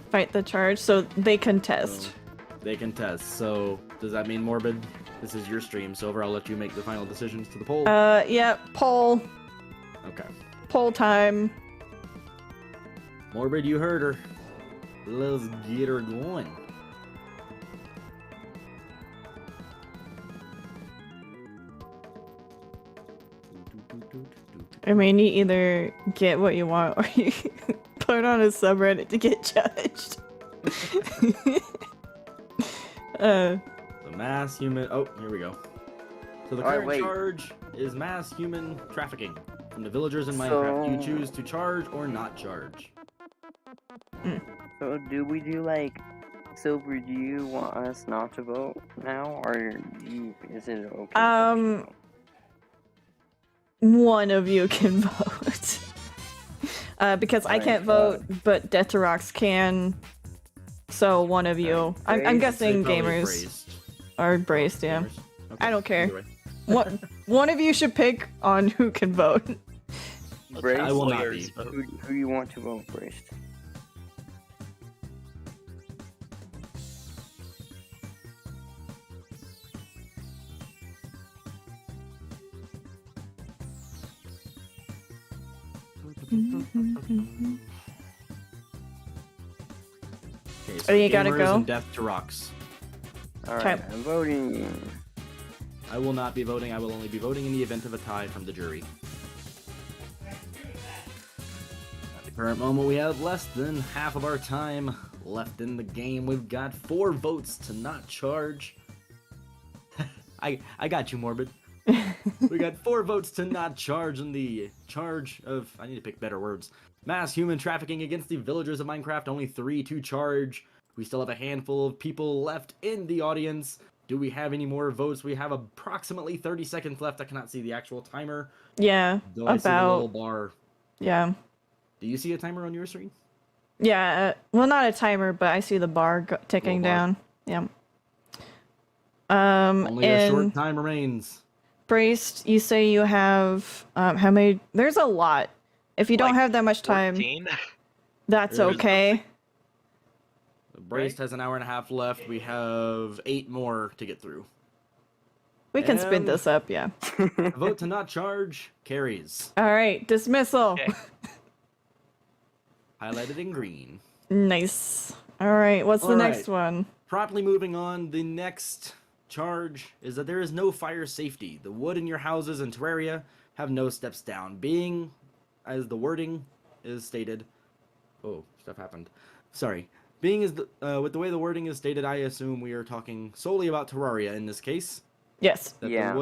Fight the charge, so they contest. So they contest. So does that mean Morbid? This is your stream, Silver. I'll let you make the final decisions to the poll. Yeah, poll. Okay. Poll time. Morbid, you heard her. Let's get her going. I mean, you either get what you want or you put on a subreddit to get judged. The mass human. Oh, here we go. So the current wait. charge is mass human trafficking from the villagers in Minecraft. You So- choose to charge or not charge. So do we do like Silver? Do you want us not to vote now, or is it okay? for us to vote? One of you can vote. Because I Alright, can't vote, but Deathrox can. So one of you. I'm Braced? guessing Probably gamers braced. are braced, yeah. Gamers. Okay, I don't care. either way. What one of you should pick on who can vote. Let's Braced? have I will not lawyers be. vote. Who you want to vote, Braced? Okay, so you gotta Gamerz go. and Death to Rocks. Alright, Okay. I'm voting. I will not be voting. I will only be voting in the event of a tie from the jury. At the current moment, we have less than half of our time left in the game. We've got 4 votes to not charge. I got you, Morbid. We got 4 votes to not charge in the charge of, I need to pick better words, mass human trafficking against the villagers of Minecraft. Only 3 to charge. We still have a handful of people left in the audience. Do we have any more votes? We have approximately 30 seconds left. I cannot see the actual timer. Yeah, Though I see the little about. bar. Yeah. Do you see a timer on your screen? Yeah, well, not a timer, but I see the bar ticking Little bar. down. Yeah. Only a short And time remains. Braced, you say you have how many? There's a lot. If you don't Like have that much time, 14? that's There's- okay. Braced has an hour and a half left. We have 8 more to get through. We can spin And- this up, yeah. A vote to not charge carries. All right, dismissal. Okay. Highlighted in green. Nice. All right, what's the All next right. one? Promptly moving on, the next charge is that there is no fire safety. The wood in your houses and Terraria have no steps down. Being, as the wording is stated... Oh, stuff happened. Sorry. Being as with the way the wording is stated, I assume we are talking solely about Terraria in this case. Yes. That Yeah.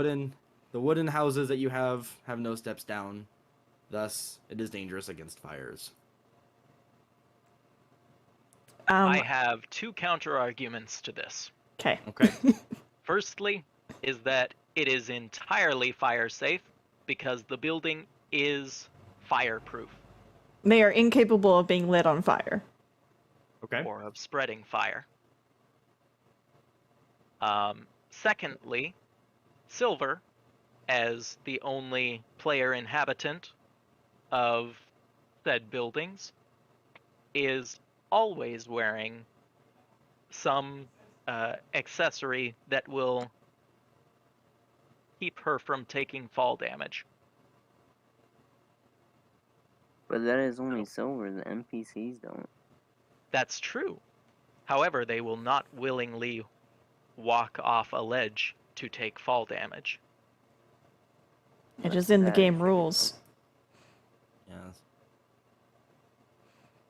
the wooden houses that you have no steps down. Thus, it is dangerous against fires. I have 2 counter arguments to this. Okay. Okay. Firstly, is that it is entirely fire safe because the building is fireproof They are incapable of being lit on fire. Okay. or of spreading fire. Secondly, Silver, as the only player inhabitant of said buildings, is always wearing some accessory that will keep her from taking fall damage. But that is only Silver. The NPCs don't. That's true. However, they will not willingly walk off a ledge to take fall damage. It is in the That game is rules. Yes.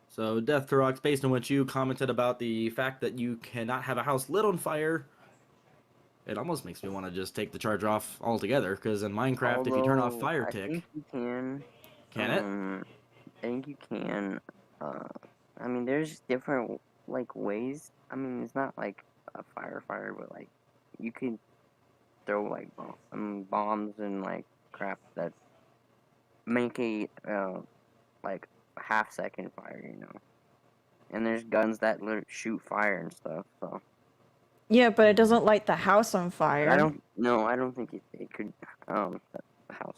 So, Death to Rocks, based on what you commented about the fact that you cannot have a house lit on fire, it almost makes me want to just take the charge off altogether, because in Minecraft, if you turn off Although, fire I tick, think you can. can it? I think you can. I mean, there's different like ways. I mean, it's not like a fire, but like you can throw like bombs and like crap that make a like half-second fire, you know. And there's guns that shoot fire and stuff. So Yeah, but it doesn't light the house on fire. I don't think it could the house.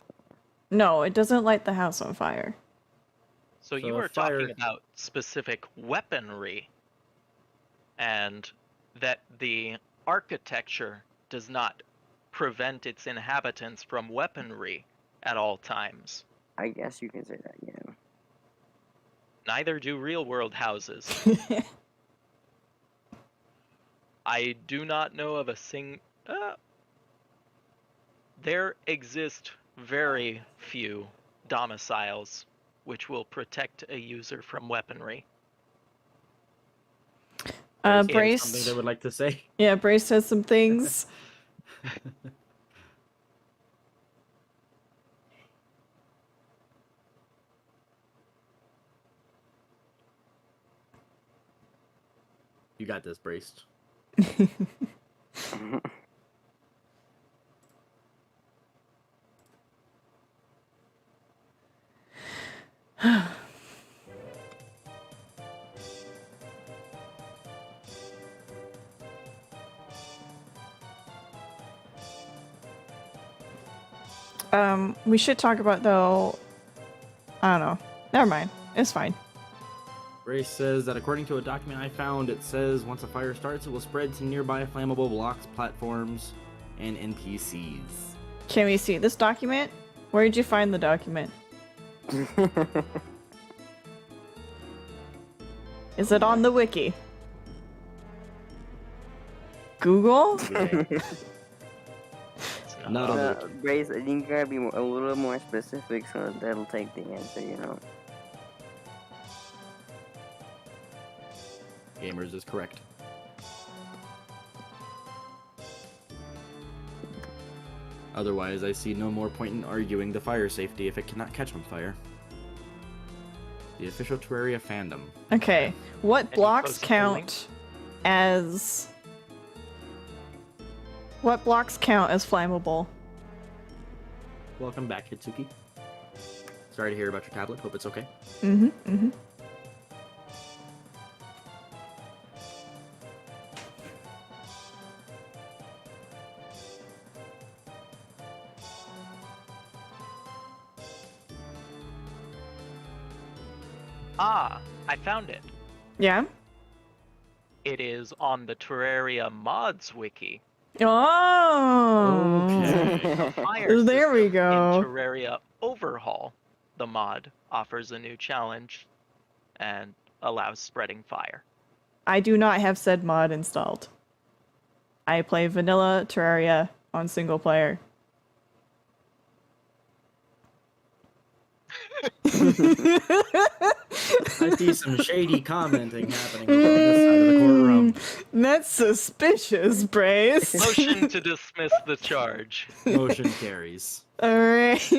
No, it doesn't light the house on fire. So you So are fire- talking about specific weaponry, and that the architecture does not prevent its inhabitants from weaponry at all times. I guess you can say that, yeah. Neither do real-world houses. I do not know of a there exist very few domiciles which will protect a user from weaponry. Is there Brace. something they would like to say? Yeah, Brace has some things. You got this, Braced. We should talk about though. I don't know. Never mind. It's fine. Brace says that according to a document I found, it says once a fire starts, it will spread to nearby flammable blocks, platforms, and NPCs. Can we see this document? Where did you find the document? Is it on the wiki? Google? Yeah. It's not Not on- on the- Brace, I think you gotta be a little more specific so that'll take the answer, you know. Gamerz is correct. Otherwise, I see no more point in arguing the fire safety if it cannot catch on fire. The official Terraria fandom. Okay, what Any blocks post the count as... What blocks count as flammable? Welcome back, Hitsuki. Sorry to hear about your tablet. Hope it's okay. Mm-hmm, mm-hmm. Ah, I found it. Yeah? It is on the Terraria mods wiki. Oh! Okay. Fire There we system go. In Terraria Overhaul, the mod offers a new challenge and allows spreading fire. I do not have said mod installed. I play vanilla Terraria on single player. I see some shady commenting happening on this side of the courtroom. That's suspicious, Brace. Motion to dismiss the charge. Motion carries. Alright.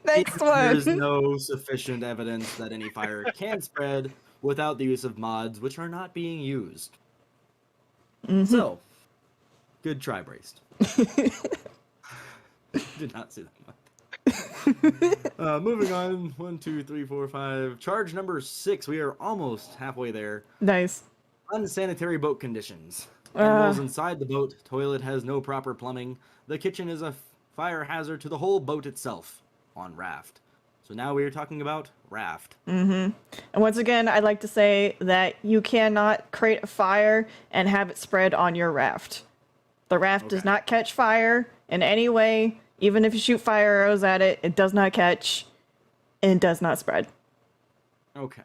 Next There's one. no sufficient evidence that any fire can spread without the use of mods, which are not being used. Mhm. So, good try, Braced. Did not see that one. Moving on. 1, 2, 3, 4, 5. Charge number 6. We are almost halfway there. Nice. Unsanitary boat conditions. Animals inside the boat. Toilet has no proper plumbing. The kitchen is a fire hazard to the whole boat itself. On raft. So now we are talking about raft. And once again, I'd like to say that you cannot create a fire and have it spread on your raft. The raft does Okay. not catch fire in any way. Even if you shoot fire arrows at it, it does not catch and does not spread. Okay.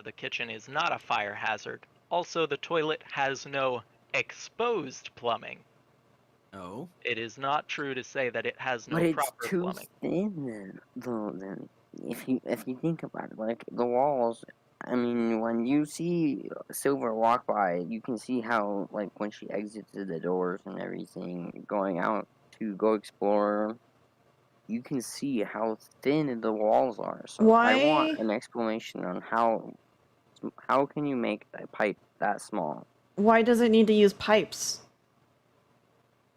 The kitchen is not a fire hazard. Also, the toilet has no exposed plumbing. Oh. It is not true to say that it has no But it's proper too plumbing. thin then, though. Then, if you think about it, like the walls. I mean, when you see Silver walk by, you can see how, like, when she exits the doors and everything, going out to go explore, you can see how thin the walls are. So I want Why- an explanation on how can you make a pipe that small, Why does it need to use pipes?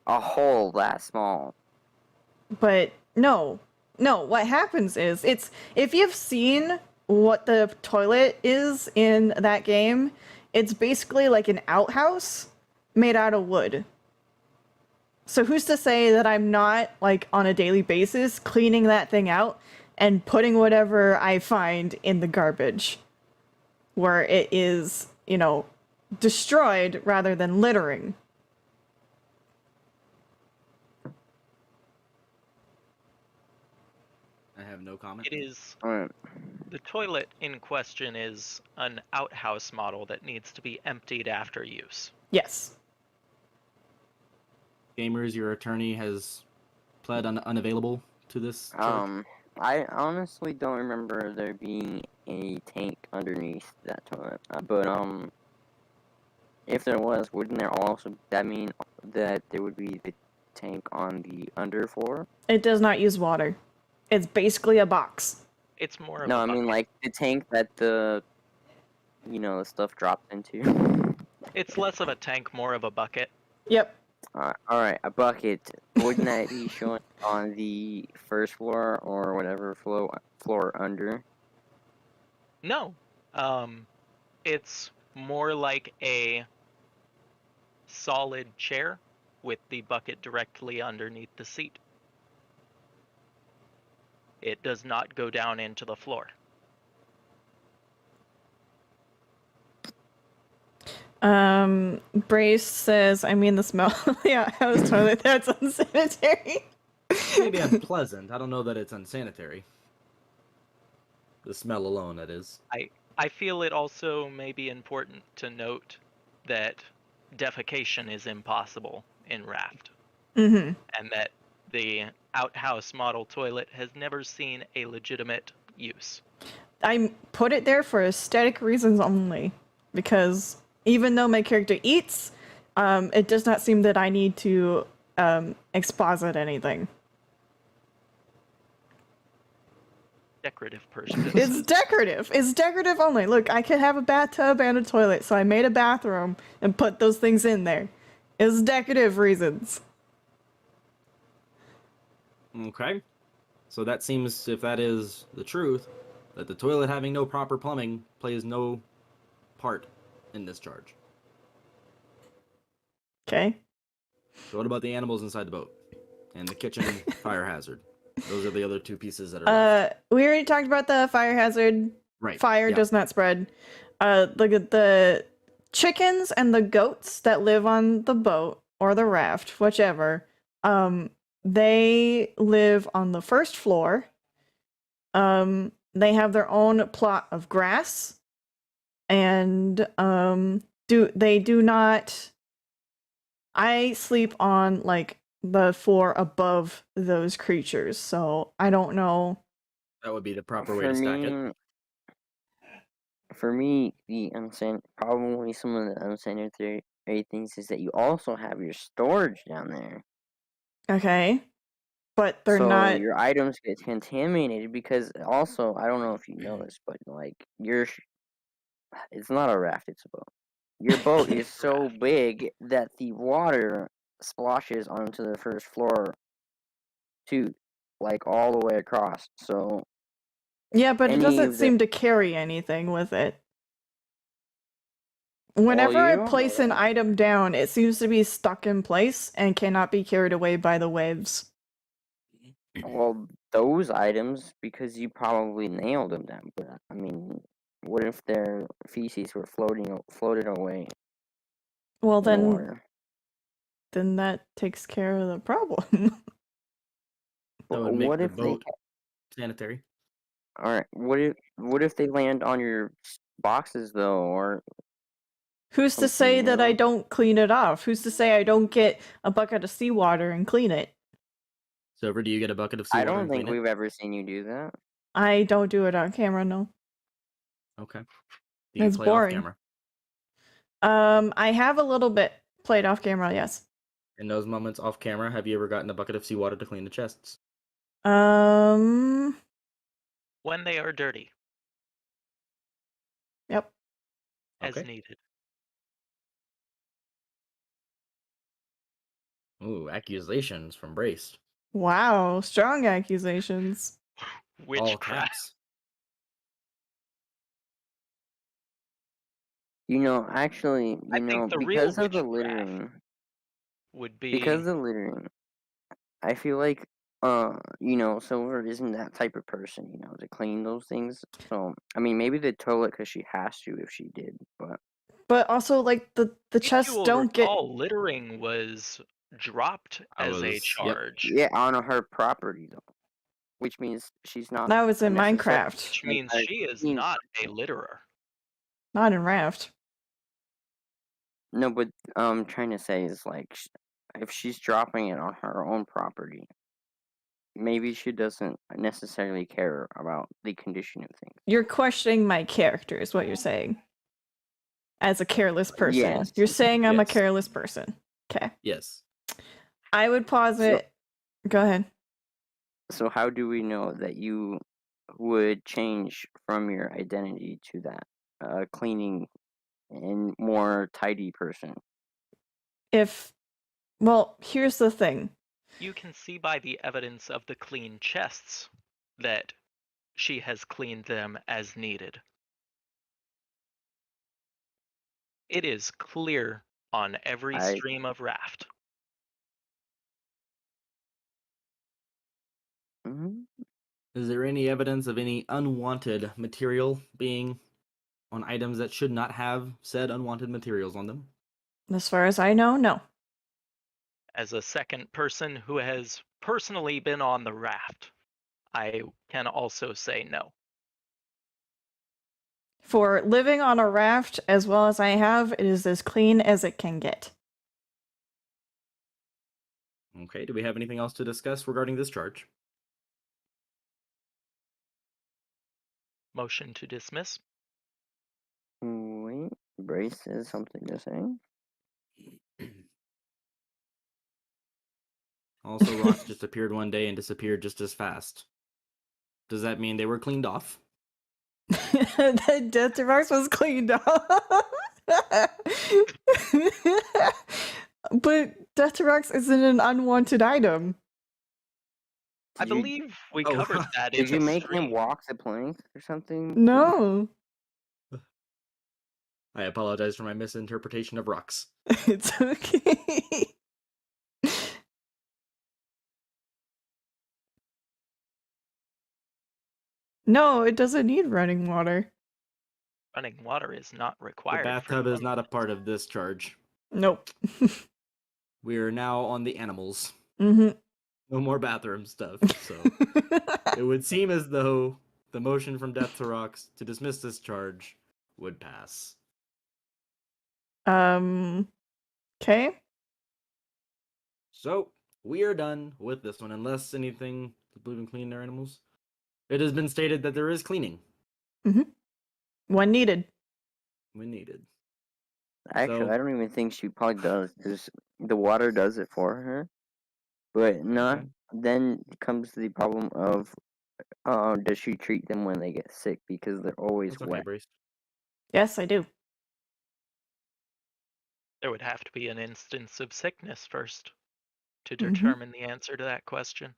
a hole that small. But no, what happens is if you've seen what the toilet is in that game, it's basically like an outhouse made out of wood. So who's to say that I'm not, like, on a daily basis cleaning that thing out and putting whatever I find in the garbage where it is, destroyed rather than littering. I have no comment. It is Alright. the toilet in question is an outhouse model that needs to be emptied after use. Yes. Gamers, your attorney has pled unavailable to this charge. I honestly don't remember there being a tank underneath that toilet. But if there was, wouldn't there also that mean that there would be the tank on the underfloor? It does not use water. It's basically a box. It's more of No, a I mean bucket. like the tank that the stuff dropped into. It's less of a tank, more of a bucket. Yep. Alright, a bucket. Wouldn't that be shown on the first floor or whatever floor under? No. It's more like a solid chair with the bucket directly underneath the seat. It does not go down into the floor. Brace says, I mean the smell of the outhouse toilet, that's unsanitary. Maybe unpleasant. I don't know that it's unsanitary. The smell alone, that is. I feel it also may be important to note that defecation is impossible in Raft, Mm-hmm. and that the outhouse model toilet has never seen a legitimate use. I put it there for aesthetic reasons only, because even though my character eats, it does not seem that I need to exposit anything. Decorative person. It's decorative. It's decorative only. Look, I could have a bathtub and a toilet, so I made a bathroom and put those things in there. It's decorative reasons. Okay. So that seems, if that is the truth, that the toilet having no proper plumbing plays no part in this charge. Okay. So what about the animals inside the boat? And the kitchen fire hazard? Those are the other two pieces that are left. We already talked about the fire hazard. Right. Fire yeah. does not spread. Look at the chickens and the goats that live on the boat or the raft, whichever. They live on the first floor. They have their own plot of grass, and they do not. I sleep on like the floor above those creatures, so I don't know. That would be the proper way to stack it. For me, probably some of the unsanitary things is that you also have your storage down there. Okay, but they're so not. Your items get contaminated because also, I don't know if you know this, but like it's not a raft, it's a boat. Your boat is so big that the water splashes onto the first floor too, like all the way across. So yeah, but it doesn't seem to carry anything with it. Whenever I place an item down, it seems to be stuck in place and cannot be carried away by the waves. Well, those items, because you probably nailed them down. But I mean, what if their feces were floated away? Well, then that takes care of the problem. That would make the boat sanitary. All right. What if they land on your boxes though, or who's to say that I don't clean it off? Who's to say I don't get a bucket of seawater and clean it? Silver, do you get a bucket of seawater? I don't think we've ever seen you do that. I don't do it on camera, no. Okay. It's boring. Off camera? I have a little bit played off camera, yes. In those moments off camera, have you ever gotten a bucket of seawater to clean the chests? When they are dirty. Yep. As needed. Ooh, accusations from Braced. Wow, strong accusations. Witchcraft. Actually, because of the littering, I feel like, Silver isn't that type of person, to clean those things. So, I mean, maybe the toilet because she has to if she did, but also like the chests don't get. Littering was dropped as a charge. Yeah, on her property though, which means she's not. That was in Minecraft. Which means she is not a litterer. Not in Raft. No, but I'm trying to say is like, if she's dropping it on her own property, maybe she doesn't necessarily care about the condition of things. You're questioning my character, is what you're saying. As a careless person. Yes. You're saying I'm a careless person. Okay. Yes. I would posit. Go ahead. So how do we know that you would change from your identity to that cleaning and more tidy person? Well, here's the thing. You can see by the evidence of the clean chests that she has cleaned them as needed. It is clear on every stream of Raft. Mm-hmm. Is there any evidence of any unwanted material being on items that should not have said unwanted materials on them? As far as I know, no. As a second person who has personally been on the raft, I can also say no. For living on a raft as well as I have, it is as clean as it can get. Okay, do we have anything else to discuss regarding this charge? Motion to dismiss. Wait, Brace has something to say. Also, rocks just appeared one day and disappeared just as fast. Does that mean they were cleaned off? The Death Box was cleaned up. But Death Box isn't an unwanted item. I Did you- believe we Oh, covered that in Did you the make stream. him walk the plank or something? No. I apologize for my misinterpretation of rocks. It's okay. No, it doesn't need running water. Running water is not The required. bathtub is not a part of this charge. Nope. We are now on the animals. Mm-hmm. No more bathroom stuff. So it would seem as though the motion from Death to Rocks to dismiss this charge would pass. Okay. So we are done with this one, unless anything to believe in cleaning their animals. It has been stated that there is cleaning When needed. when needed. Actually, So- I don't even think she probably does, because the water does it for her. But not. Okay. Then comes the problem of, does she treat them when they get sick, because they're always That's okay, wet. Brace. Yes, I do. There would have to be an instance of sickness first to Mhm. determine the answer to that question.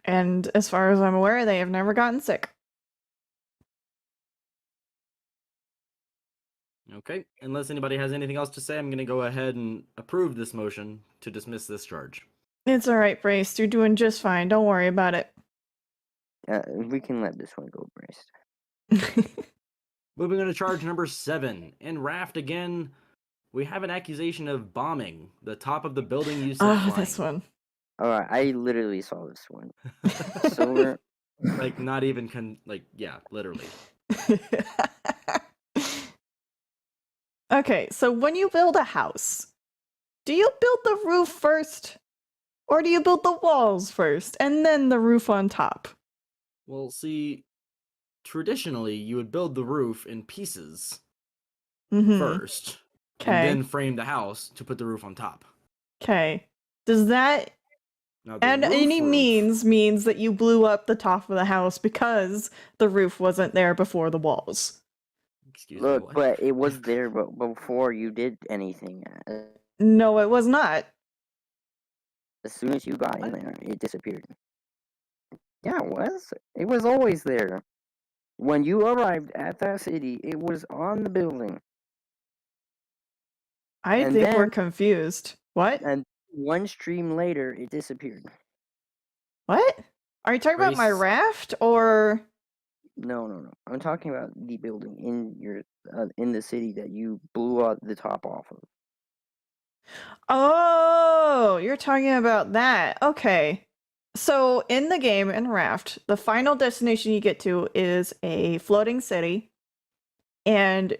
And as far as I'm aware, they have never gotten sick. Okay, unless anybody has anything else to say, I'm going to go ahead and approve this motion to dismiss this charge. It's alright, Brace. You're doing just fine. Don't worry about it. We can let this one go, Brace. Moving on to charge number 7. In Raft again, we have an accusation of bombing the top of the building you set Ah, this flying. one. Alright, I literally saw this one. Silver. Like, not even, yeah, literally. Okay, so when you build a house, do you build the roof first? Or do you build the walls first, and then the roof on top? Well, see, traditionally, you would build the roof in pieces first, and Okay. then frame the house to put the roof on top. Okay. Does that Now, the and roof any roof- means that you blew up the top of the house because the roof wasn't there before the walls? Excuse me, Look, what? but it was there before you did anything. No, it was not. As soon as you got in there, it disappeared. Yeah, it was. It was always there. When you arrived at that city, it was on the building. I And think we're then- confused. What? And one stream later, it disappeared. What? Are you talking about my Grace- raft or No. I'm talking about the building in your in the city that you blew out the top off of. Oh, you're talking about that. Okay. So in the game in Raft, the final destination you get to is a floating city. And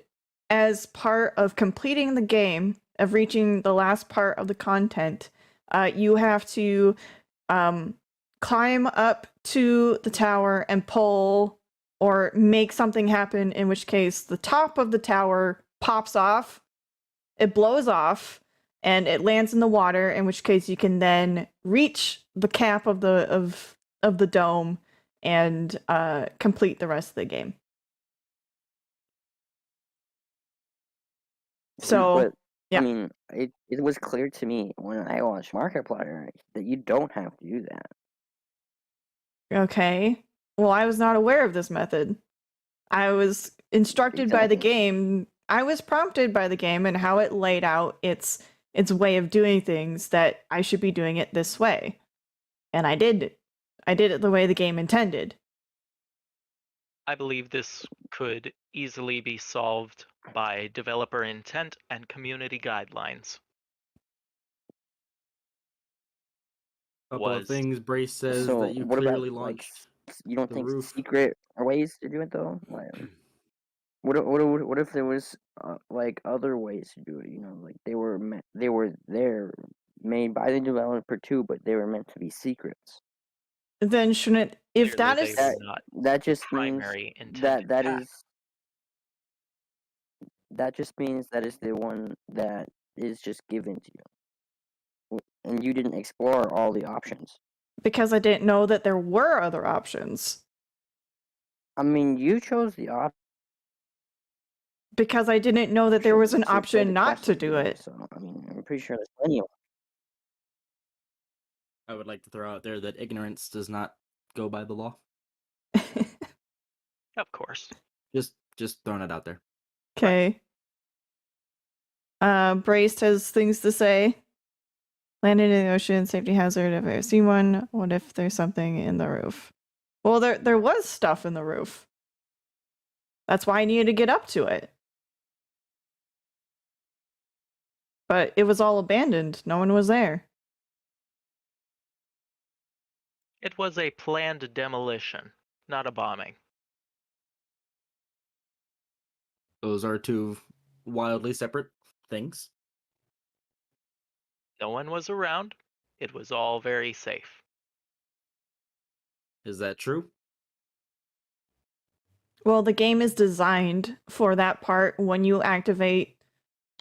as part of completing the game, of reaching the last part of the content, you have to climb up to the tower and pull or make something happen, in which case the top of the tower pops off, it blows off, and it lands in the water, in which case you can then reach the cap of the dome and complete the rest of the game. So, But, yeah. I mean, it was clear to me when I watched Markiplier that you don't have to do that. Okay. Well, I was not aware of this method. I was instructed by the Exactly. game. I was prompted by the game and how it laid out its way of doing things that I should be doing it this way. And I did it. I did it the way the game intended. I believe this could easily be solved by developer intent and community guidelines. Couple of was- things Brace says So, that you what about, clearly like, launched. You don't the think roof. secret ways to do it though? Like, What if there was like other ways to do it? Like they were there made by the developer too, but they were meant to be secrets. Then shouldn't, if Clearly that they is, were not That just means primary that intended that path. is that just means that is the one that is just given to you, and you didn't explore all the options. because I didn't know that there were other options. I mean, you chose the option. Because I didn't know that there was an to play option the not quest to of the do game, it. So I mean, I'm pretty sure there's plenty of. I would like to throw out there that ignorance does not go by the law. Of course. Just throwing it out there. Okay. Braced has things to say. Landed in the ocean, safety hazard. If I ever seen one, what if there's something in the roof? Well, there was stuff in the roof. That's why I needed to get up to it. But it was all abandoned. No one was there. It was a planned demolition, not a bombing. Those are two wildly separate things. No one was around. It was all very safe. Is that true? Well, the game is designed for that part when you activate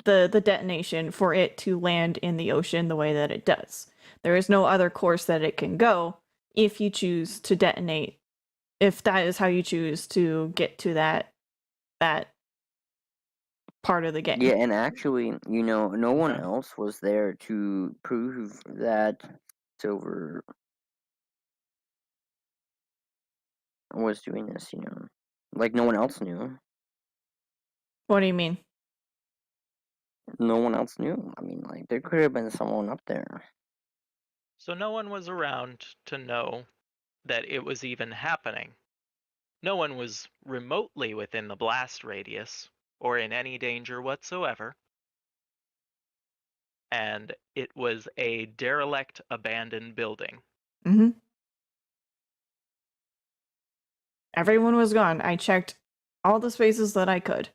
the detonation for it to land in the ocean the way that it does. There is no other course that it can go if you choose to detonate, if that is how you choose to get to that part of the game. Yeah, and actually, no one Okay. else was there to prove that Silver was doing this. Like no one else knew. What do you mean? No one else knew. I mean, like there could have been someone up there. So no one was around to know that it was even happening. No one was remotely within the blast radius or in any danger whatsoever. And it was a derelict, abandoned building. Mm-hmm. Everyone was gone. I checked all the spaces that I could.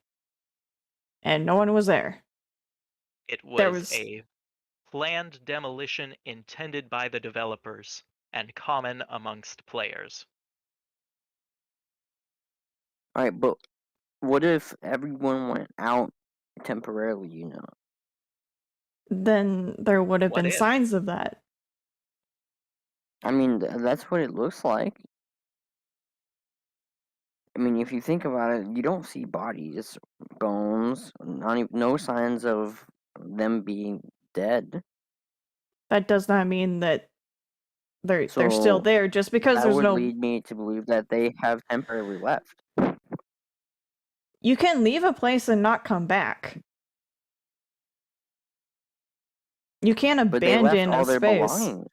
And no one was there. It There was was- a planned demolition intended by the developers and common amongst players. Alright, but what if everyone went out temporarily, Then there would have What been if? signs of that. I mean, that's what it looks like. I mean, if you think about it, you don't see bodies, bones, no signs of them being dead. That does not mean that they're still So, there just because that there's would no. lead me to believe that they have temporarily left. You can leave a place and not come back. You can't But they left abandon all a their space. belongings.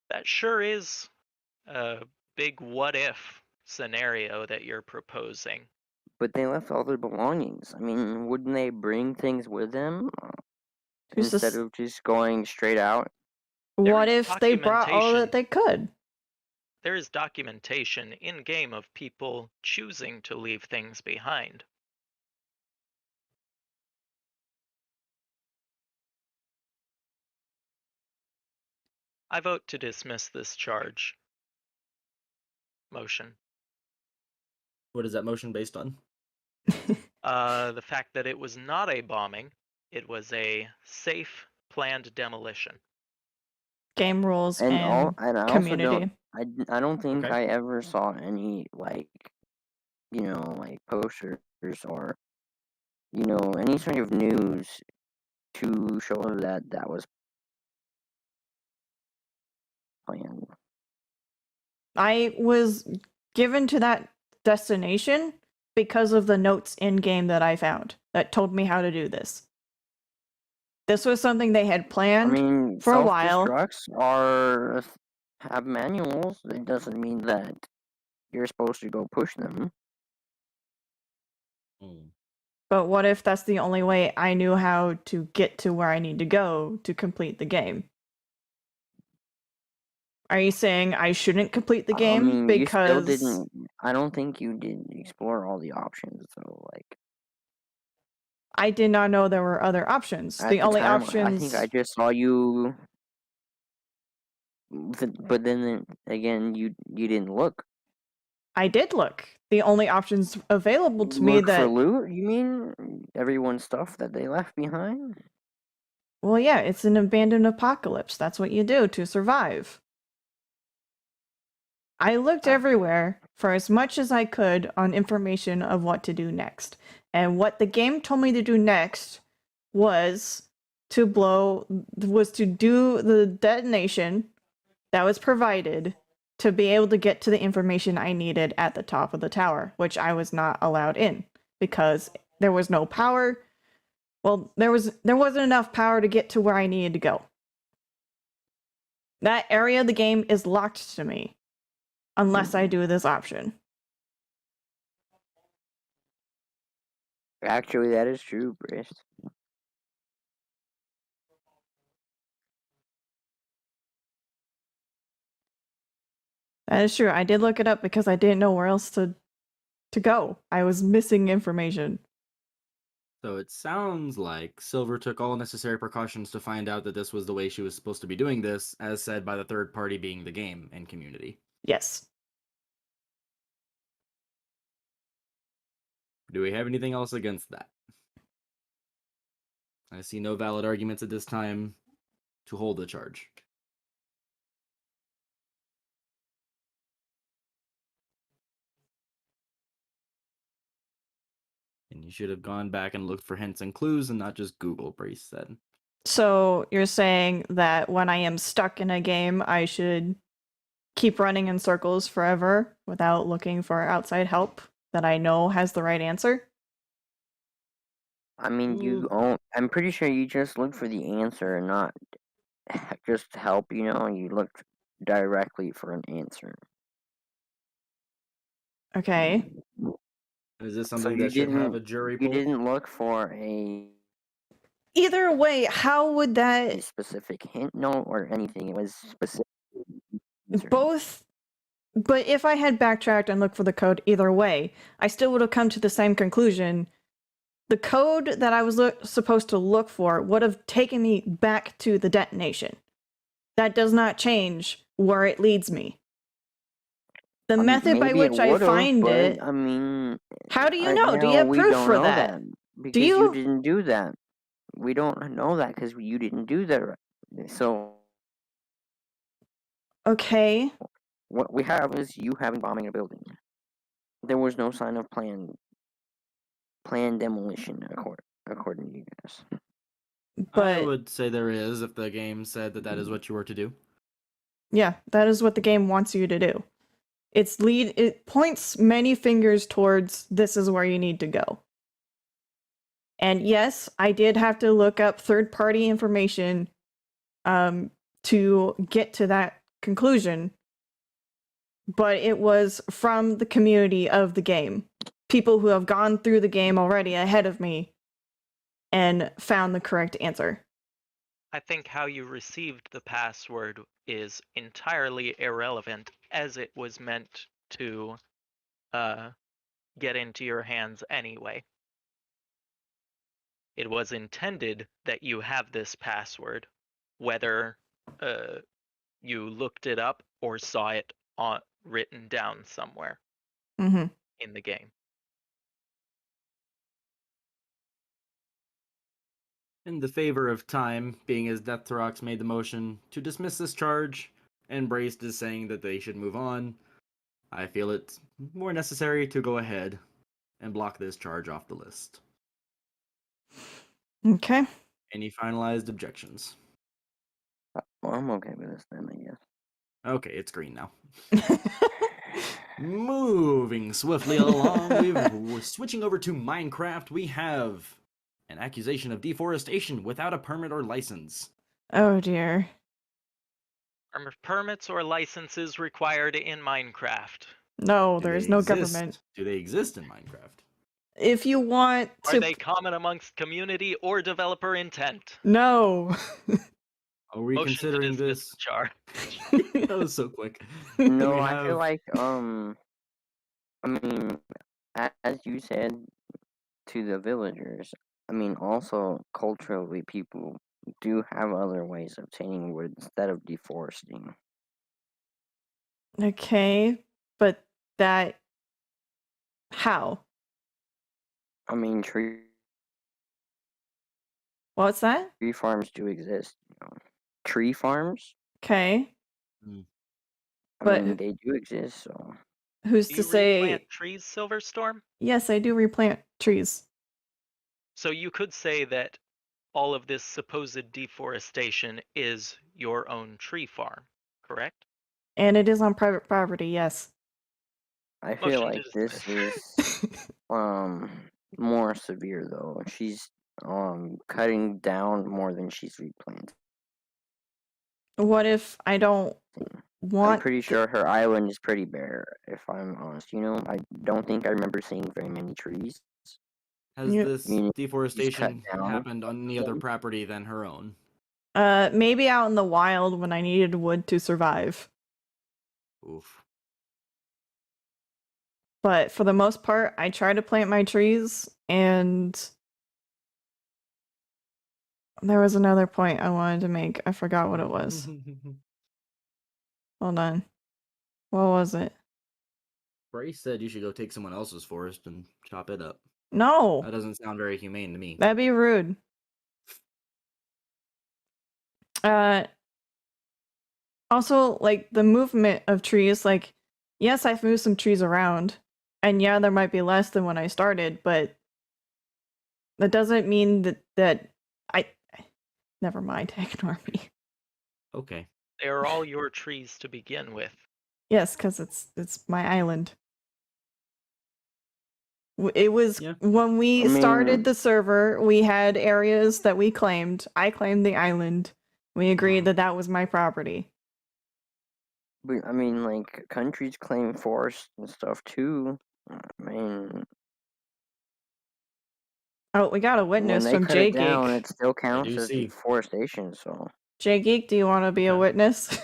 That sure is a big what if scenario that you're proposing. But they left all their belongings. I mean, wouldn't they bring things with them Who's instead this- of just going straight out? What There's if they brought all that they could? There is documentation in game of people choosing to leave things behind. I vote to dismiss this charge. Motion. What is that motion based on? The fact that it was not a bombing, it was a safe, planned demolition. Game rules And and I community. I don't think Okay. I ever saw any like posters or any sort of news to show that was planned. I was given to that destination because of the notes in game that I found that told me how to do this. This was something they had I planned mean, for a while. self-destructs have manuals. It doesn't mean that you're supposed to go push them. But what if that's the only way I knew how to get to where I need to go to complete the game? Are you saying I shouldn't complete the I game mean, you still because didn't. I don't think you did explore all the options. So, like, I did not know there were other options? at The the only time, I think options I just saw you. But then again, you didn't look. I did look. The only options available to me Look for that loot? You mean everyone's stuff that they left behind? well, yeah, it's an abandoned apocalypse. That's what you do to survive. I looked everywhere for as much as I could on information of what to do next. And what the game told me to do next was to do the detonation that was provided to be able to get to the information I needed at the top of the tower, which I was not allowed in because there was no power. Well, there wasn't enough power to get to where I needed to go. That area of the game is locked to me unless I do this option. Actually, that is true, Brice. That is true. I did look it up because I didn't know where else to go. I was missing information. So it sounds like Silver took all necessary precautions to find out that this was the way she was supposed to be doing this, as said by the third party being the game and community. Yes. Do we have anything else against that? I see no valid arguments at this time to hold the charge. And you should have gone back and looked for hints and clues and not just Google, Brace said. So you're saying that when I am stuck in a game, I should keep running in circles forever without looking for outside help that I know has the right answer? I mean, I'm pretty sure you just looked for the answer and not just help, you know? You looked directly for an answer. Okay. Is this So something you that should have a didn't jury you poll? didn't look for a Either way, how would that specific hint note or anything. It was specific. answer. both but if I had backtracked and looked for the code either way, I still would have come to the same conclusion. The code that I was supposed to look for would have taken me back to the detonation. That does not change where it leads me. The method by Maybe which I would've, find but, it. I mean, How do you right know? Do you now have we proof don't for know that? because you? you didn't do that. We don't know that because you didn't do that. So Okay. what we have is you having bombing a building. There was no sign of planned demolition according to you guys. But I would say there is if the game said that that is what you were to do. yeah, that is what the game wants you to do. It points many fingers towards this is where you need to go. And yes, I did have to look up third-party information to get to that conclusion, but it was from the community of the game. People who have gone through the game already ahead of me and found the correct answer. I think how you received the password is entirely irrelevant, as it was meant to get into your hands anyway. It was intended that you have this password, whether you looked it up or saw it written down somewhere in the game. In the favor of time, being as Deathrox made the motion to dismiss this charge, and Braced is saying that they should move on, I feel it's more necessary to go ahead and block this charge off the list. Okay. Any finalized objections? Well, I'm okay with this then, I guess. Okay, it's green now. Moving swiftly along, switching over to Minecraft, we have an accusation of deforestation without a permit or license. Oh dear. Are permits or licenses required in Minecraft? No, there is no government. Do they exist in Minecraft? If you want to... Are they common amongst community or developer intent? No. Are we Motion to considering dismiss this? the charge. That was so quick. No, we I have... feel like I mean, as you said to the villagers, I mean, also culturally, people do have other ways of obtaining wood instead of deforesting. Okay, but that... How? I mean, tree What's that? farms do exist. Tree farms? Okay, Mm. I but mean, they do exist, so. who's Do to you replant say... trees, Silverstorm? Yes, I do replant trees. So you could say that all of this supposed deforestation is your own tree farm, correct? And it is on private property, yes. I feel Motion to like this dismiss. is more severe though. She's cutting down more than she's replanting. What if I don't I'm want... pretty sure her island is pretty bare, if I'm honest. You know, I don't think I remember seeing very many trees. Has You- this Meaning deforestation cut down. happened on any other property than her own? Maybe out in the wild when I needed wood to survive. Oof. But for the most part, I try to plant my trees, and there was another point I wanted to make. I forgot what it was. Hold on. What was it? Bryce said you should go take someone else's forest and chop it up. No! That doesn't sound very humane to me. That'd be rude. Also, like, the movement of trees, like, yes, I've moved some trees around, and yeah, there might be less than when I started, but that doesn't mean that I... Never mind, ignore me. Okay. They are all your trees to begin with. Yes, because it's my island. It was when we started the server, we had areas that we claimed. I claimed the island. We agreed that that was my property. But I mean, like, countries claim forests and stuff too. I mean, Oh, we got a when witness they from cut it down, J-Geek. it still counts do as see. deforestation. So, J-Geek, do you want to be a Okay. witness?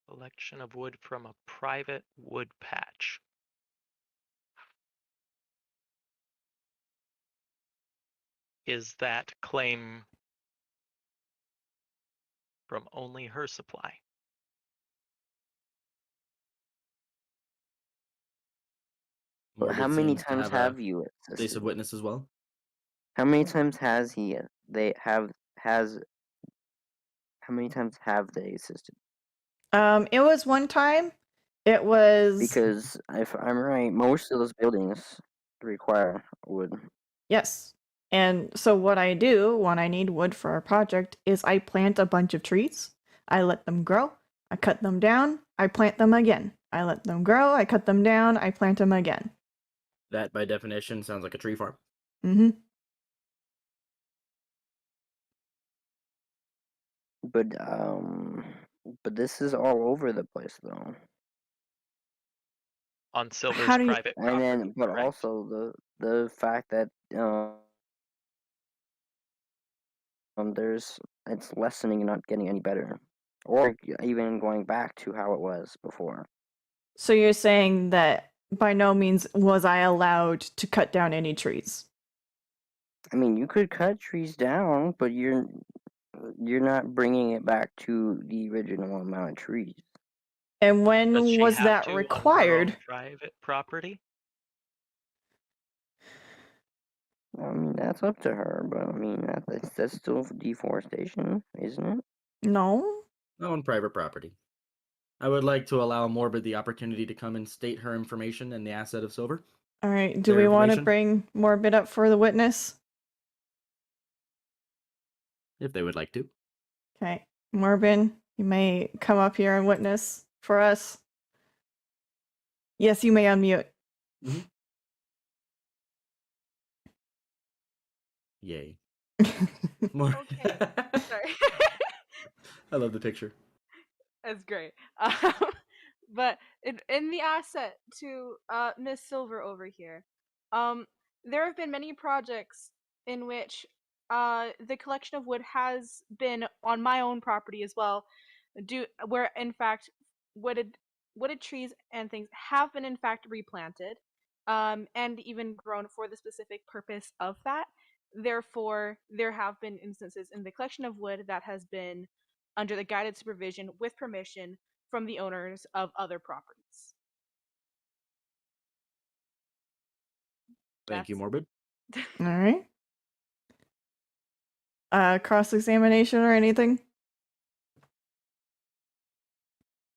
Collection of wood from a private wood patch. Is that claim from only her supply? but how Morbid many seems to times have have a you place assisted? of witness as well. How many times has he? How many times have they assisted? It was one time. It was... Because if I'm right, most of those buildings require wood. Yes. And so what I do when I need wood for a project is I plant a bunch of trees. I let them grow. I cut them down. I plant them again. I let them grow. I cut them down. I plant them again. That, by definition, sounds like a tree farm. Mm-hmm. But this is all over the place though. On Silver's How do you... private And property, then, but correct? also the fact that it's lessening and not getting any better, or even going back to how it was before. So you're saying that by no means was I allowed to cut down any trees? I mean, you could cut trees down, but you're not bringing it back to the original amount of trees. And Does when she was have that to on her own required? private property? I mean, that's up to her, but I mean, that's still deforestation, isn't it? No. Not on private property. I would like to allow Morbid the opportunity to come and state her information and the asset of Silver. All right. Do Their we want to information? bring Morbid up for the witness? If they would like to. Okay. Morbid, you may come up here and witness for us. Yes, you may unmute. Mm-hmm. Yay. More. Okay. Sorry. I love the picture. That's great. But in the asset to Miss Silver over here, there have been many projects in which the collection of wood has been on my own property as well, where in fact wooded trees and things have been in fact replanted, and even grown for the specific purpose of that. Therefore, there have been instances in the collection of wood that has been under the guided supervision with permission from the owners of other properties. Thank you, That's- Morbid. All right. Cross-examination or anything?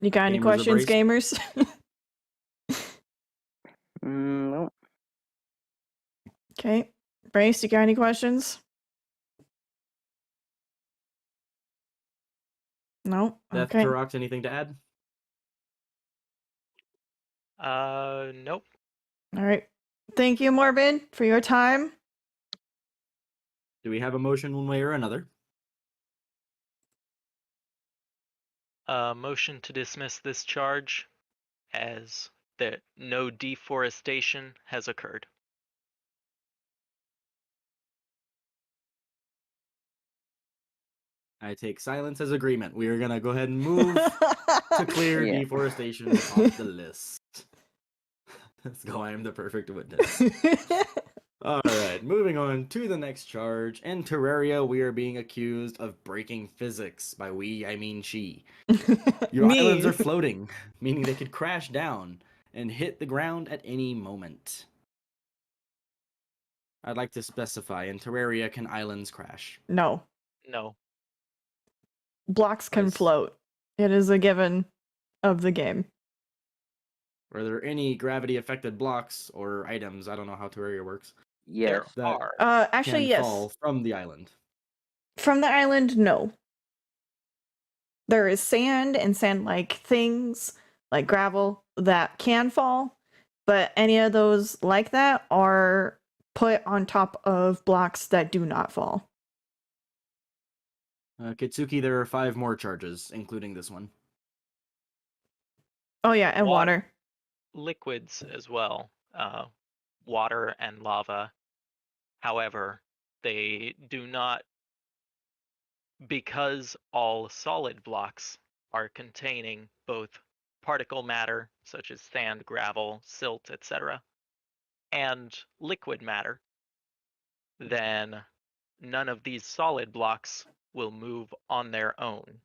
You got any Gamers or questions, Brace? gamers? No. Okay. Brace, you got any questions? No? Death Okay. Turok, anything to add? Nope. All right. Thank you, Morbid, for your time. Do we have a motion one way or another? Motion to dismiss this charge as that no deforestation has occurred. I take silence as agreement. We are gonna go ahead and move to clear Yeah. deforestation off the list. Let's go. I am the perfect witness. All right, moving on to the next charge. In Terraria, we are being accused of breaking physics. By we, I mean she. Your Me. islands are floating, meaning they could crash down and hit the ground at any moment. I'd like to specify, in Terraria, can islands crash? No. No. Blocks can Yes. float. It is a given of the game. Are there any gravity-affected blocks or items? I don't know how Terraria works. Yes. There That are. Actually, can yes. fall from the island. From the island, no. There is sand and sand-like things, like gravel, that can fall, but any of those like that are put on top of blocks that do not fall. Kitsuki, there are 5 more charges, including this one. Oh yeah, and water. Liquids as well. Water and lava. However, they do not, because all solid blocks are containing both particle matter, such as sand, gravel, silt, etc., and liquid matter, then none of these solid blocks will move on their own.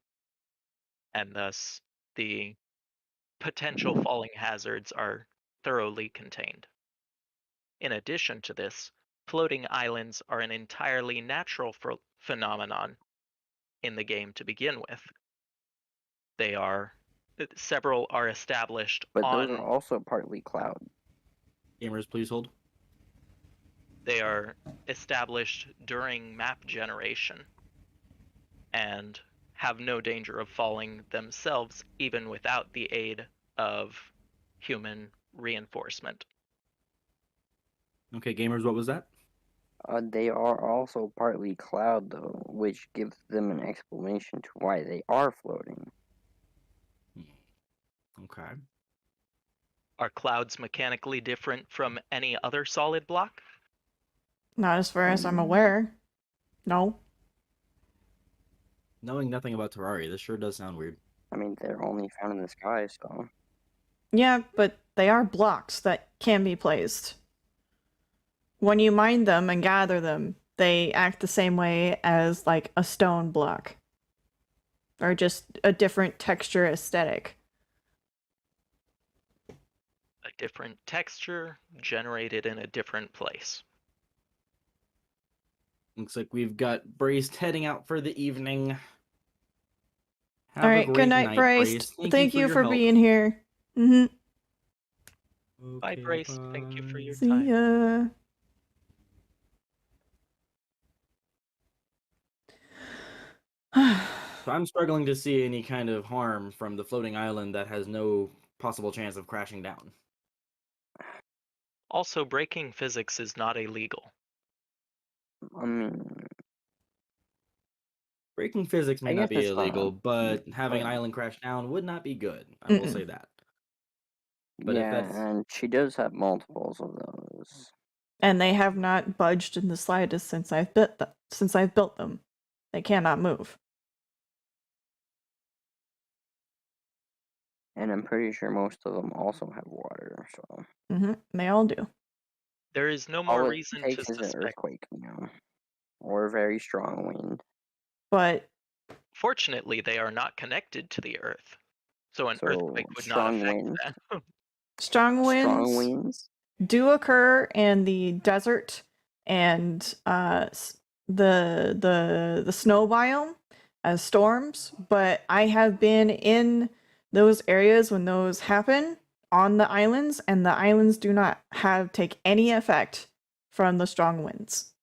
And thus, the potential falling hazards are thoroughly contained. In addition to this, floating islands are an entirely natural phenomenon in the game to begin with. Several are established But on. those are also partly cloud. Gamers, please hold. They are established during map generation and have no danger of falling themselves, even without the aid of human reinforcement. Okay, gamers, what was that? They are also partly cloud, though, which gives them an explanation to why they are floating. Okay. Are clouds mechanically different from any other solid block? Not as far as I'm aware. No. Knowing nothing about Terraria, this sure does sound weird. I mean, they're only found in the sky, so... Yeah, but they are blocks that can be placed. When you mine them and gather them, they act the same way as like a stone block. Or just a different texture aesthetic. A different texture generated in a different place. Looks like we've got Braced heading out for the evening. Have All a right, great good night, Braced. Thank you your for help. being here. Mm-hmm. Bye, Okay, Brace. Thank you for your See time. ya. So I'm struggling to see any kind of harm from the floating island that has no possible chance of crashing down. Also, breaking physics is not illegal. I mean... Breaking physics may I not guess be it's not illegal, a- but having an fine. island crash down would not be good. I will Mm-mm. say that. But if yeah, that's- and she does have multiples of those. and they have not budged in the slightest since I've built them. They cannot move. And I'm pretty sure most of them also have water, so They all do. There is no more all it reason to takes is an suspect. earthquake, or a very strong wind. But Fortunately, they are not connected to the Earth, so an So, earthquake would not strong affect winds. them. strong Strong winds. do occur in the desert and the snow biome as storms, but I have been in those areas when those happen on the islands, and the islands do not take any effect from the strong winds.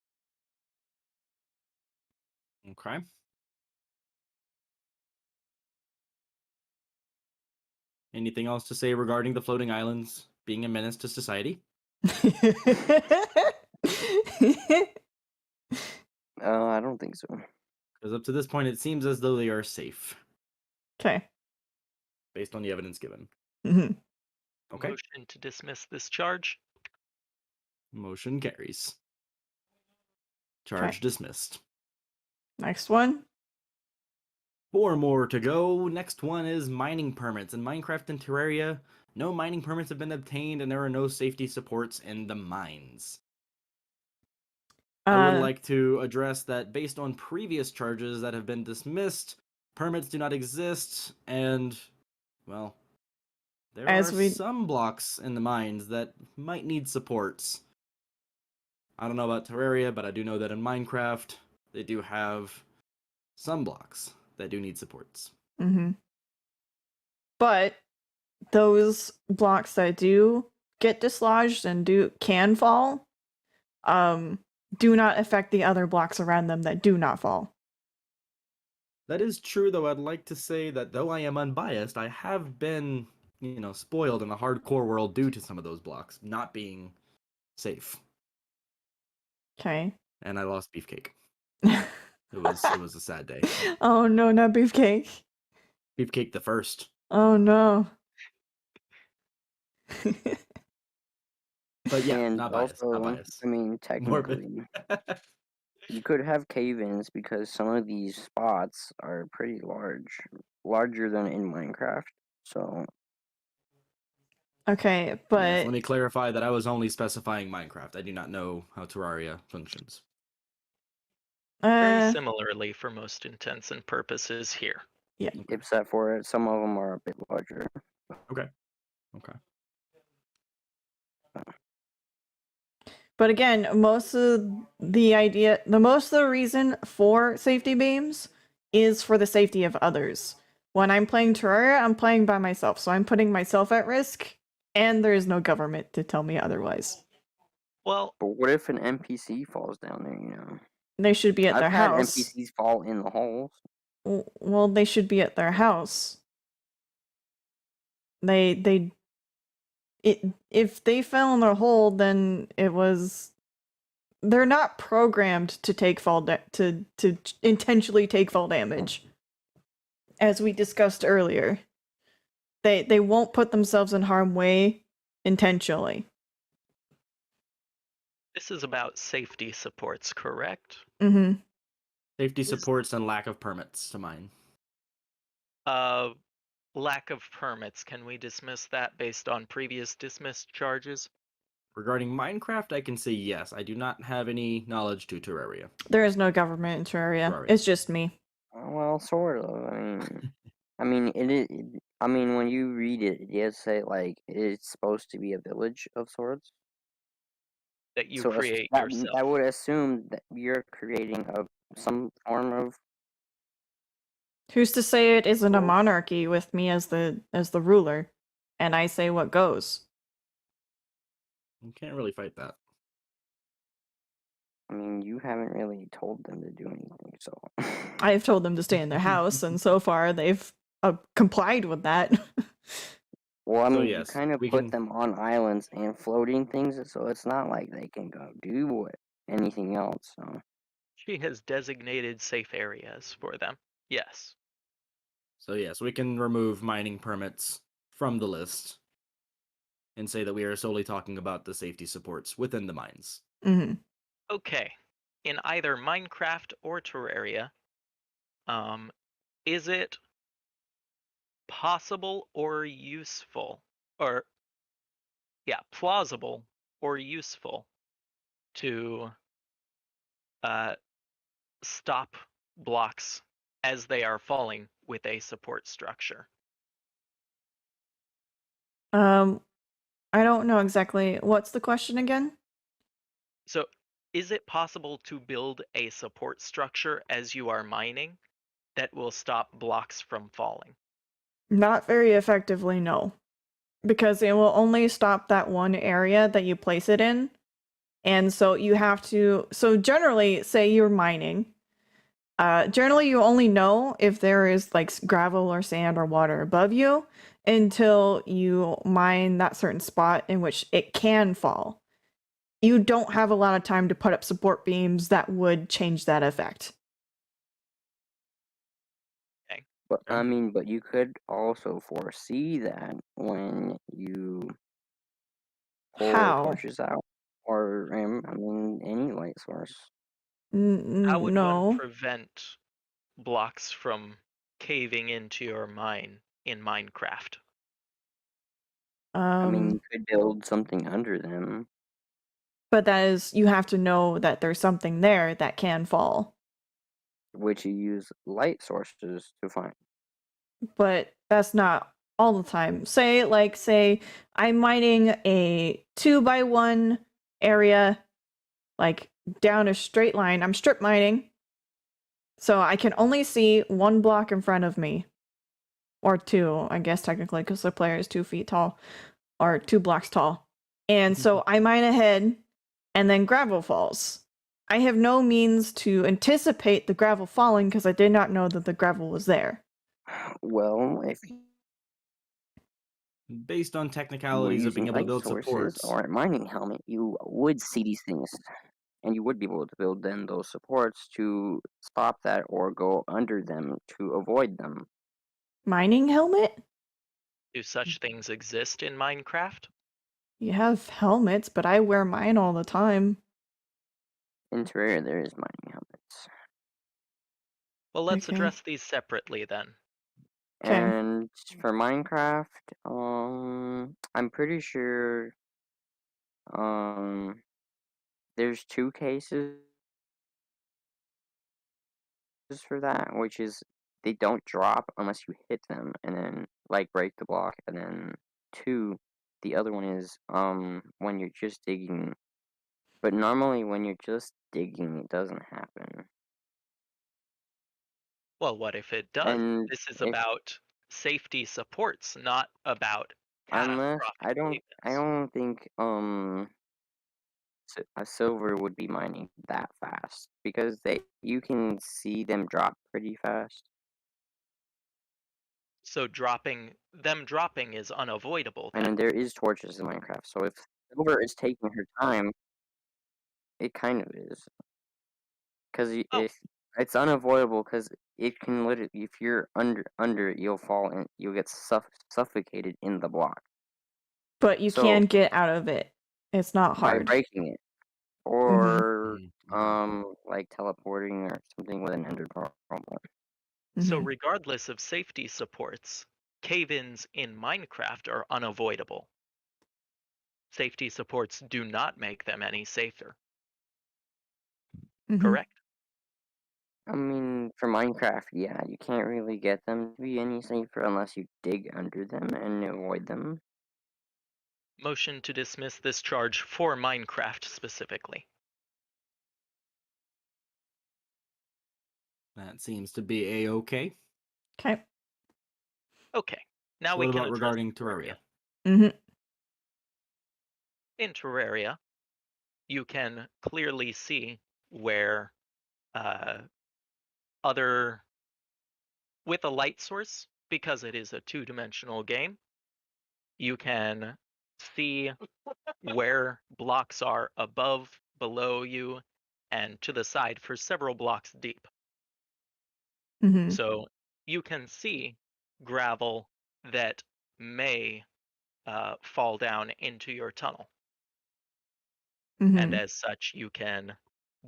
Okay. Anything else to say regarding the floating islands being a menace to society? I don't think so. Because up to this point, it seems as though they are safe, Okay. based on the evidence given. Mm-hmm. Okay. Motion to dismiss this charge. Motion carries. Charge dismissed. Next one. 4 more to go. Next one is mining permits. In Minecraft and Terraria, no mining permits have been obtained, and there are no safety supports in the mines. I would like to address that based on previous charges that have been dismissed, permits do not exist, and, well, there are some blocks in the mines that might need supports. I don't know about Terraria, but I do know that in Minecraft, they do have some blocks that do need supports. Mm-hmm. But those blocks that do get dislodged and can fall, do not affect the other blocks around them that do not fall. That is true, though I'd like to say that though I am unbiased, I have been, spoiled in the hardcore world due to some of those blocks not being safe. Okay. And I lost Beefcake. It was a sad day. Oh no, not Beefcake. Beefcake the first. Oh no. But yeah, and not biased. Also, Not biased. I mean, technically, you could have cave-ins because some of these spots are pretty larger than in Minecraft. So. Okay, but yes, let me clarify that I was only specifying Minecraft. I do not know how Terraria functions. Very similarly for most intents and purposes here. Yeah. Except for it, some of them are a bit larger. Okay. But again, most of the reason for safety beams is for the safety of others. When I'm playing Terraria, I'm playing by myself, so I'm putting myself at risk, and there is no government to tell me otherwise. Well, but what if an NPC falls down there, They should be at their house. I've had NPCs fall in the holes. Well, they should be at their house. If they fell in their hole, then they're not programmed to to intentionally take fall damage. As we discussed earlier, they won't put themselves in harm's way intentionally. This is about safety supports, correct? Mm-hmm. Safety supports and lack of permits to mine. Lack of permits. Can we dismiss that based on previous dismissed charges? Regarding Minecraft, I can say yes. I do not have any knowledge to Terraria. There is no government in Terraria. It's just me. Well, sort of. I mean, it is. I mean, when you read it, it does say like it's supposed to be a village of sorts. That you create yourself. I would assume that you're creating some form of. Who's to say it isn't a monarchy with me as the ruler, and I say what goes? You can't really fight that. I mean, you haven't really told them to do anything, so. I've told them to stay in their house, and so far they've complied with that. Well, I mean, yes, you kind of put them on islands and floating things, so it's not like they can go do anything else. So. She has designated safe areas for them. Yes. So yes, we can remove mining permits from the list and say that we are solely talking about the safety supports within the mines. Mm-hmm. Okay. In either Minecraft or Terraria, is it possible or useful, or plausible or useful to stop blocks as they are falling with a support structure? I don't know exactly. What's the question again? So, is it possible to build a support structure as you are mining that will stop blocks from falling? Not very effectively, no. Because it will only stop that one area that you place it in. And so you have to, so generally, say you're mining. Generally, you only know if there is like gravel or sand or water above you until you mine that certain spot in which it can fall. You don't have a lot of time to put up support beams that would change that effect. Okay. But I mean, but you could also foresee that when you pull How? torches out, or I mean, any light source. How would one No. prevent blocks from caving into your mine in Minecraft? I mean, Um, you could build something under them, but that is, you have to know that there's something there that can fall. which you use light sources to find. But that's not all the time. Say I'm mining a 2x1 area, like down a straight line. I'm strip mining. So I can only see one block in front of me. Or two, I guess technically, because the player is 2 feet tall. Or 2 blocks tall. And so I mine ahead, and then gravel falls. I have no means to anticipate the gravel falling because I did not know that the gravel was there. Well, if Based on you were technicalities of being using able to light build sources supports, or a mining helmet, you would see these things, and you would be able to build then those supports to stop that or go under them to avoid them. Mining helmet? Do such things exist in Minecraft? You have helmets, but I wear mine all the time. In Terraria, there is mining helmets. Well, let's Okay. address these separately then. Okay. And for Minecraft, I'm pretty sure there's two cases for that, which is they don't drop unless you hit them and then like break the block, and then two, the other one is when you're just digging. But normally when you're just digging, it doesn't happen. Well, what if it does? And This is if about safety supports, not about unless catastrophic I events. don't think a silver would be mining that fast because you can see them drop pretty fast. So dropping is unavoidable And then. then there is torches in Minecraft, so if silver is taking her time, it kind of is. Because Oh, if it's unavoidable, because it can literally, if you're under it, you'll fall and you'll get suffocated in the block. But you So can get out of it. It's not by hard. breaking it, Mm-hmm. or Mhm. like teleporting or something with an ender problem. so Mm-hmm. regardless of safety supports, cave-ins in Minecraft are unavoidable. Safety supports do not make them any safer. Mm-hmm. Correct? I mean, for Minecraft, yeah, you can't really get them to be any safer unless you dig under them and avoid them. Motion to dismiss this charge for Minecraft specifically. that seems to be a-okay. Okay. Okay, now So we what can about address regarding Terraria? Mm-hmm. In Terraria, you can clearly see where other with a light source, because it is a two-dimensional game, you can see where blocks are above, below you, and to the side for several blocks deep. Mm-hmm. So you can see gravel that may fall down into your tunnel. and as such, you can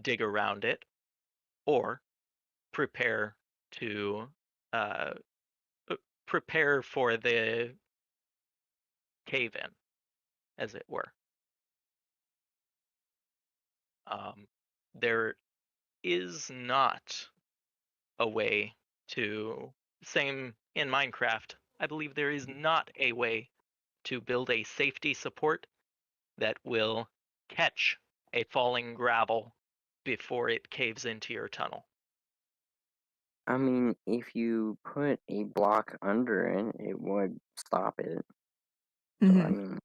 dig around it or prepare to prepare for the cave-in, as it were. There is not a way to, same in Minecraft, I believe there is not a way to build a safety support that will catch a falling gravel before it caves into your tunnel. I mean, if you put a block under it, it would stop it. So I mean,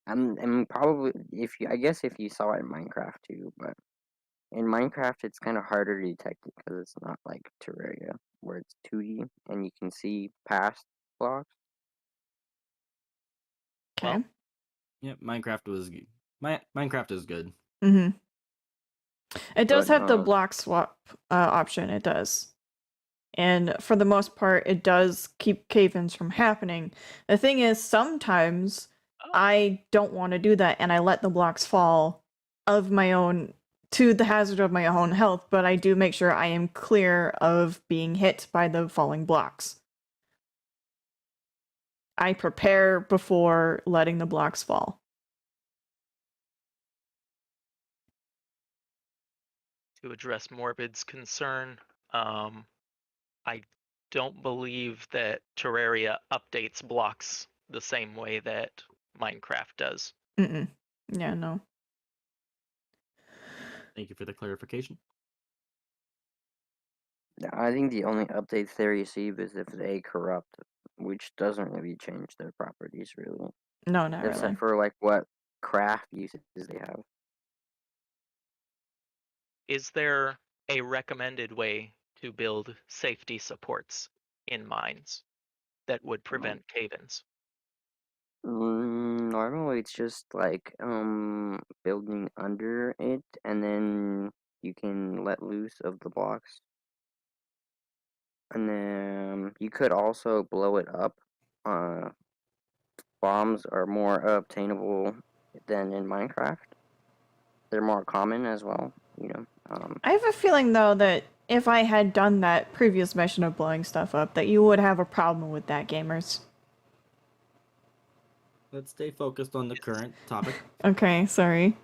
I'm probably I guess if you saw it in Minecraft too, but in Minecraft it's kind of harder to detect it because it's not like Terraria where it's 2D and you can see past blocks. Okay. Well, yeah, Minecraft was good. Minecraft is good. It does But, have the block swap option. It does. And for the most part, it does keep cave-ins from happening. The thing is, sometimes I don't want to do that, and I let the blocks fall of my own, to the hazard of my own health, but I do make sure I am clear of being hit by the falling blocks. I prepare before letting the blocks fall. To address Morbid's concern, I don't believe that Terraria updates blocks the same way that Minecraft does. Yeah, no. Thank you for the clarification. I think the only updates they receive is if they corrupt, which doesn't really change their properties really. No, not Except really. for like what craft uses they have. Is there a recommended way to build safety supports in mines that would prevent cave-ins? Normally it's just like building under it and then you can let loose of the blocks. And then you could also blow it up. Bombs are more obtainable than in Minecraft. They're more common as well, you know. I have a feeling, though, that if I had done that previous mission of blowing stuff up, that you would have a problem with that, Gamers. Let's stay focused on the current topic. Okay, sorry.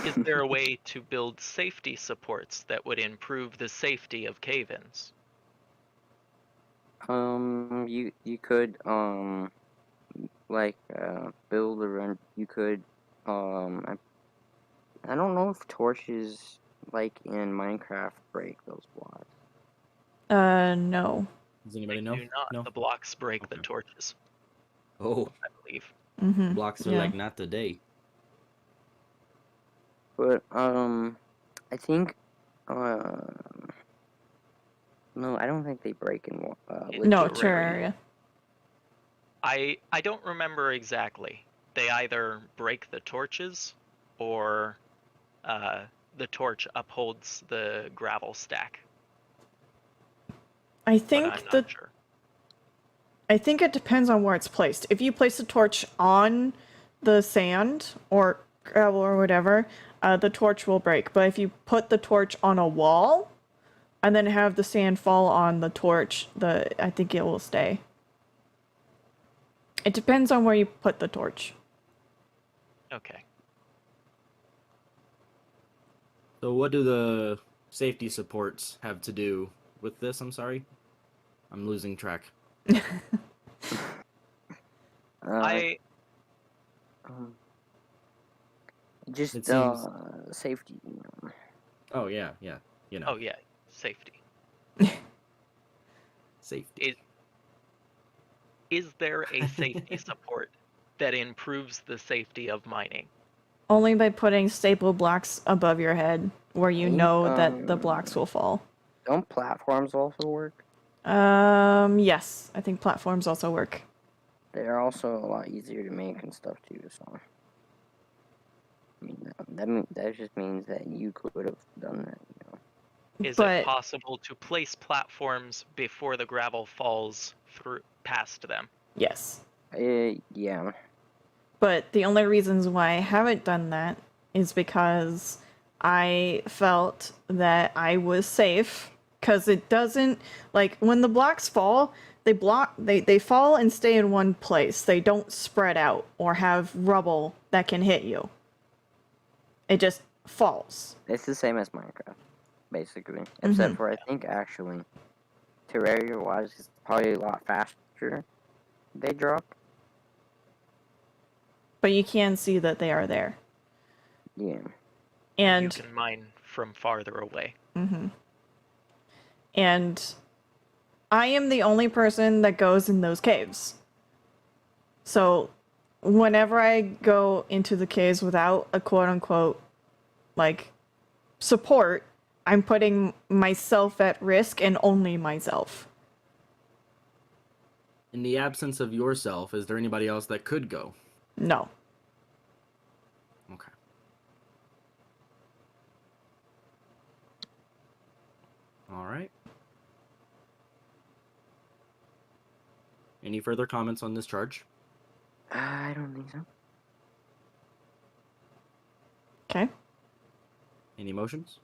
Is there a way to build safety supports that would improve the safety of cave-ins? You could like build around. You could I don't know if torches like in Minecraft break those blocks. No. Does anybody They know? do not. No. The blocks break the Okay. torches, Oh, I believe. blocks are Yeah. like not today. But I think no, I don't think they break in No, legit Terraria. I don't remember exactly. They either break the torches or the torch upholds the gravel stack. I But think I'm not sure. I think it depends on where it's placed. If you place the torch on the sand or gravel or whatever, the torch will break. But if you put the torch on a wall and then have the sand fall on the torch, I think it will stay. It depends on where you put the torch. Okay. So what do the safety supports have to do with this? I'm sorry. I'm losing track. Just It seems- safety. You know. Oh yeah, you know. Oh yeah, safety. Safety. Is there a safety support that improves the safety of mining? Only by putting staple blocks above your head where you Ain't, know that the blocks will fall. Don't platforms also work? Yes. I think platforms also work. They're also a lot easier to make and stuff too, so. I mean, that just means that you could have done that, you know. Is it possible to place platforms before the gravel falls through past them? Yes. Yeah. But the only reasons why I haven't done that is because I felt that I was safe, because it doesn't, like, when the blocks fall, they fall and stay in one place. They don't spread out or have rubble that can hit you. It just falls. It's the same as Minecraft, basically. Except for, I think, actually, Terraria-wise, it's probably a lot faster they drop. But you can see that they are there. Yeah. And you can mine from farther away. And I am the only person that goes in those caves. So whenever I go into the caves without a quote-unquote, like, support, I'm putting myself at risk and only myself. In the absence of yourself, is there anybody else that could go? No. Okay. All right. Any further comments on this charge? I don't think so. Okay. Any motions?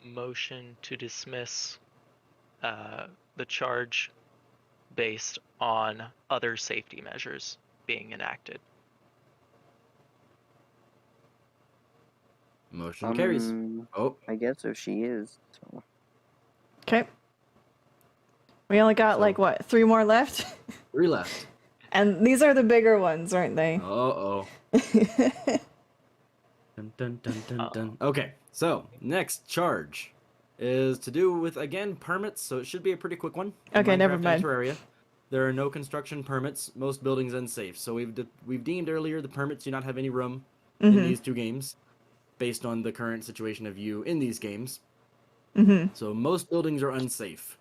Motion to dismiss the charge based on other safety measures being enacted. Motion carries. Oh, I guess if she is, so. Okay. We only got, like, what, 3 more left? 3 left. And these are the bigger ones, aren't they? Uh-oh. Dun, dun, dun, dun, dun. Okay, so next charge is to do with, again, permits, so it should be a pretty quick one. In Okay, never Minecraft and mind. Terraria, there are no construction permits, most buildings unsafe. So we've deemed earlier the permits do not have any room in these 2 games, based on the current situation of you in these games. So most buildings are unsafe.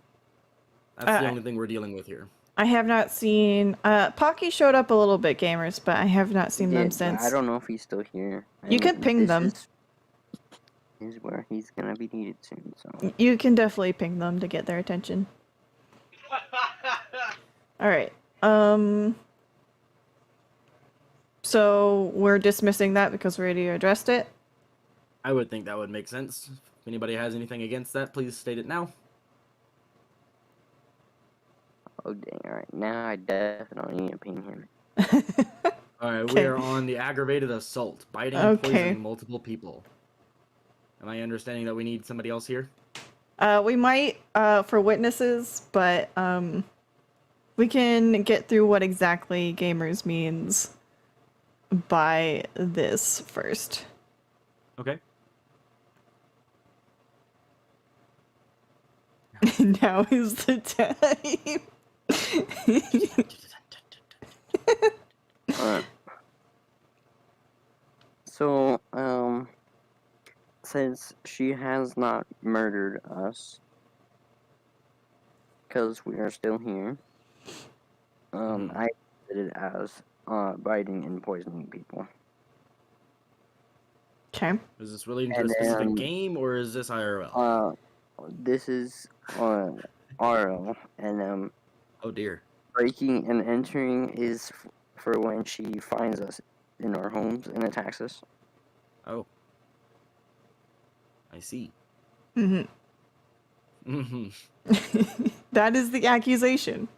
That's the only thing we're dealing with here. I have not seen... Pocky showed up a little bit, Gamers, but I have not seen them since. I don't know if he's still here. You can ping them. Is where he's gonna be needed soon, so. You can definitely ping them to get their attention. Alright, so we're dismissing that because we already addressed it? I would think that would make sense. If anybody has anything against that, please state it now. Oh dang, alright. Now I definitely need to ping him. Alright, Okay. we are on the aggravated assault, biting and poisoning multiple people. Am I understanding that we need somebody else here? We might, for witnesses, but, we can get through what exactly Gamers means by this first. Okay. Now is the time. Alright. So, since she has not murdered us, because we are still here, I did it as biting and poisoning people. Okay. Is this relating to a specific game, or is this IRL? This is RL, and Oh dear. breaking and entering is for when she finds us in our homes and attacks us. Oh. I see. That is the accusation.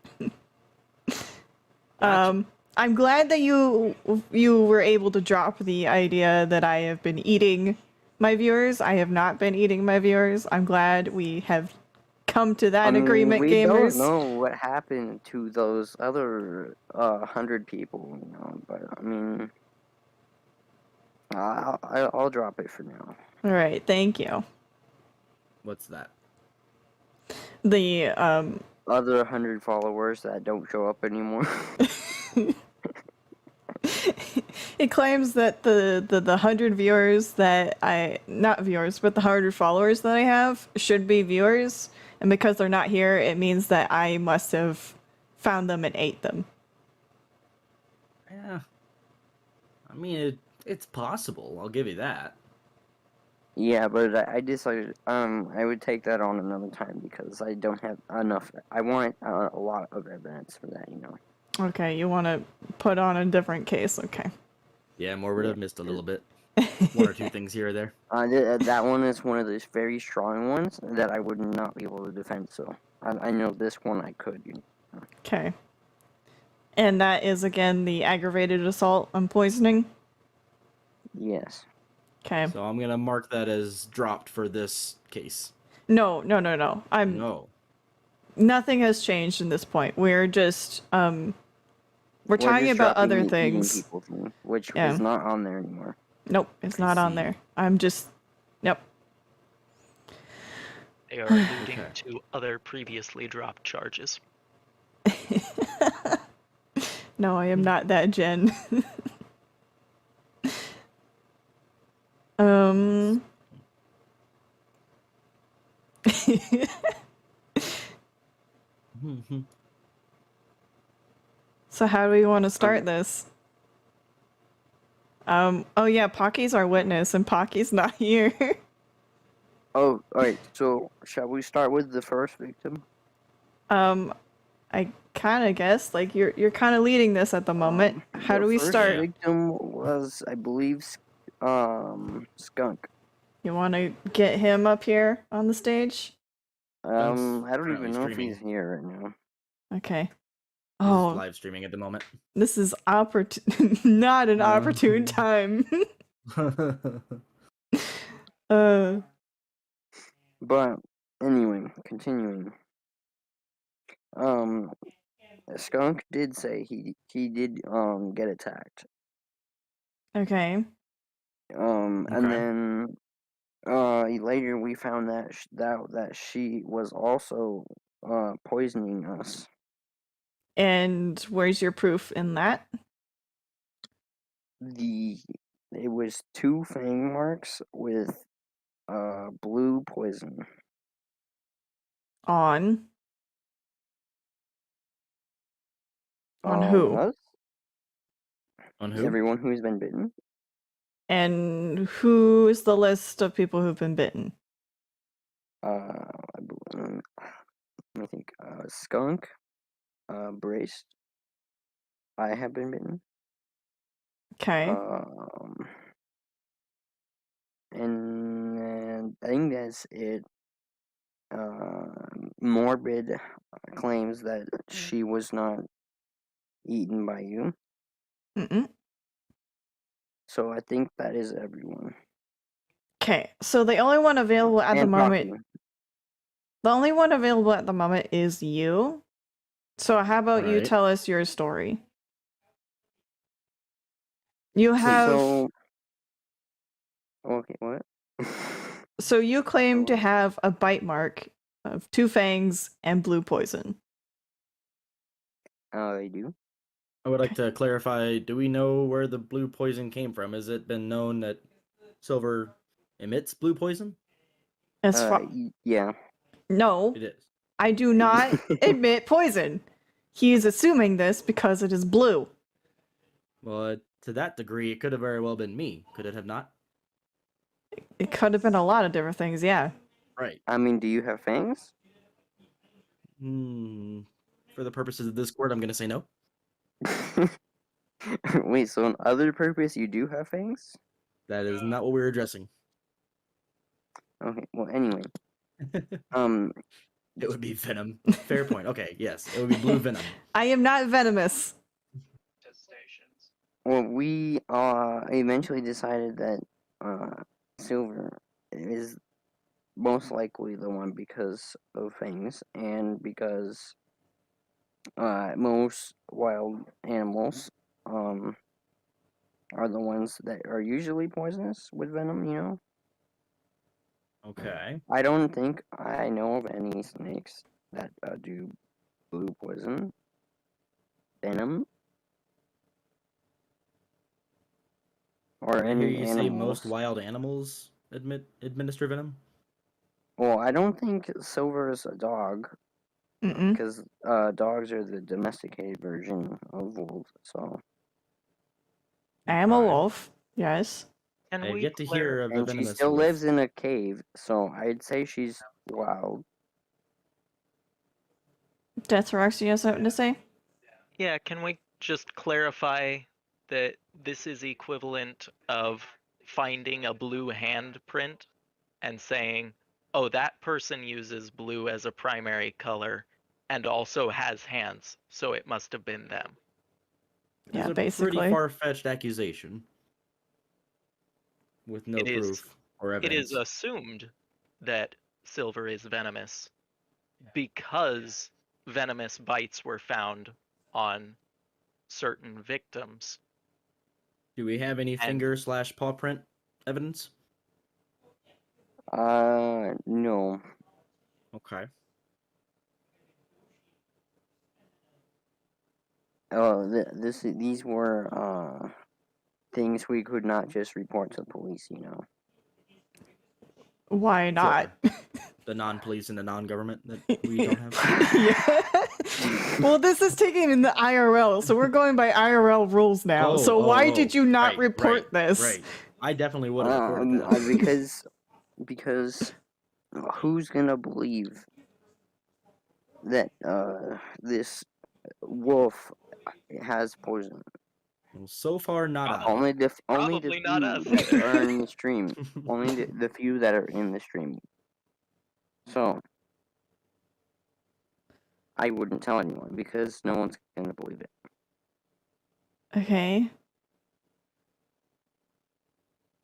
Gotcha. I'm glad that you were able to drop the idea that I have been eating my viewers. I have not been eating my viewers. I'm glad we have come to that agreement, we Gamers. don't know what happened to those other 100 people, you know, but I mean, I'll drop it for now. All right, thank you. What's that? The Other 100 followers that don't show up anymore. it claims that the 100 viewers that not viewers, but the 100 followers that I have should be viewers, and because they're not here, it means that I must have found them and ate them. Yeah. I mean, it's possible. I'll give you that. Yeah, but I decided I would take that on another time because I don't have enough. I want a lot of evidence for that, you know. Okay, you want to put on a different case, okay. Yeah, more would have missed a little bit. One or two things here or there. That one is one of those very strong ones that I would not be able to defend. So I know this one I could. Okay. And that is again the aggravated assault on poisoning. Yes. Okay. So I'm gonna mark that as dropped for this case. No. No. Nothing has changed in this point. We're just we're talking just about dropping other the eating things. people thing, which Yeah. is not on there anymore. Nope, it's I not on see. there. I'm just Yep. They are alluding Okay. to other previously dropped charges. No, I am not that Jen. um So how do we want to start this? Oh yeah, Pocky's our witness and Pocky's not here. Oh, alright, so shall we start with the first victim? I kind of guess like you're kind of leading this at the moment. How do we The start? first victim was, I believe, Skunk. You want to get him up here on the stage? I don't currently even know if he's streaming. here right now. Okay. He's Oh, live streaming at the moment. this is not an opportune time. But anyway, continuing. Skunk did say he did get attacked. Okay. And Okay. then later we found that she was also poisoning us. And where's your proof in that? It was 2 fang marks with blue poison. On who? Us? On who? Everyone who's been bitten. And who is the list of people who've been bitten? Let me think. Skunk, Braced. I have been bitten. Okay. And I think that's it. Morbid claims that she was not eaten by you. Mm-mm. So I think that is everyone. Okay. So the only one available at the And moment, Poppy. the only one available at the moment is you. So how about you Right. tell us your story? You have So okay, what? so you claim to have a bite mark of 2 fangs and blue poison. I do. I would like to clarify, do we know where the blue poison came from? Has it been known that Silver emits blue poison? As far Yeah. No, It is. I do not admit poison. He is assuming this because it is blue. Well, to that degree, it could have very well been me. Could it have not? It could have been a lot of different things, yeah. Right. I mean, do you have fangs? For the purposes of this court, I'm going to say no. Wait, so on other purpose you do have fangs? That is not what we're addressing. Okay, well anyway. It would be venom. Fair point. Okay, yes. It would be blue venom. I am not venomous. Well, we eventually decided that Silver is most likely the one because of fangs and because most wild animals are the ones that are usually poisonous with venom, you know? Okay. I don't think I know of any snakes that do blue poison venom. Or Did I hear any you say animals. most wild animals administer venom? Well, I don't think Silver is a dog. Mm-mm. Because dogs are the domesticated version of wolves, so. I am a Okay. wolf, yes. And I've we yet to hear of a And she venomous still wolf. lives in a cave, so I'd say she's wild. Deathrox, you have something to say? Yeah, can we just clarify that this is equivalent of finding a blue handprint and saying, oh, that person uses blue as a primary color and also has hands, so it must have been them. It's Yeah, a basically. pretty far-fetched accusation with no It is- proof or It evidence. is assumed that Silver is venomous because venomous bites were found on certain victims. Do we have any and- finger/paw print evidence? No. Okay. These were things we could not just report to the police, you know. Why not? The non-police and the non-government that we don't have. Yeah. Well, this is taken in the IRL, so we're going by IRL rules now. So why did you not report this? Right. I definitely would have reported that. because who's gonna believe that this wolf has poison? Well, so far, not us. Only the Probably not few us that either. are in the stream. Only the few that are in the stream. So I wouldn't tell anyone because no one's gonna believe it. Okay.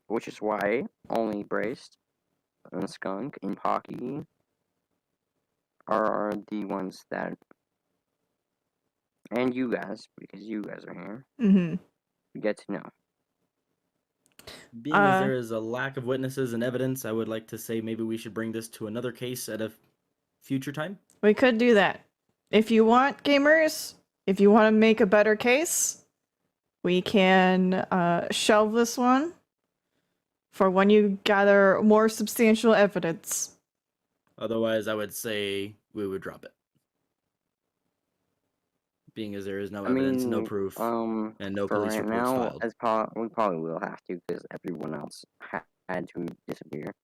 Which is why only Braced and Skunk and Pocky are the ones that, and you guys, because you guys are here, Mm-hmm. get to know. Being as there is a lack of witnesses and evidence, I would like to say maybe we should bring this to another case at a future time. We could do that. If you want, gamers, if you want to make a better case, we can shelve this one for when you gather more substantial evidence. Otherwise, I would say we would drop it. Being as there is no evidence, no proof, and no for police right reports now, filed. we probably will have to because everyone else had to disappear.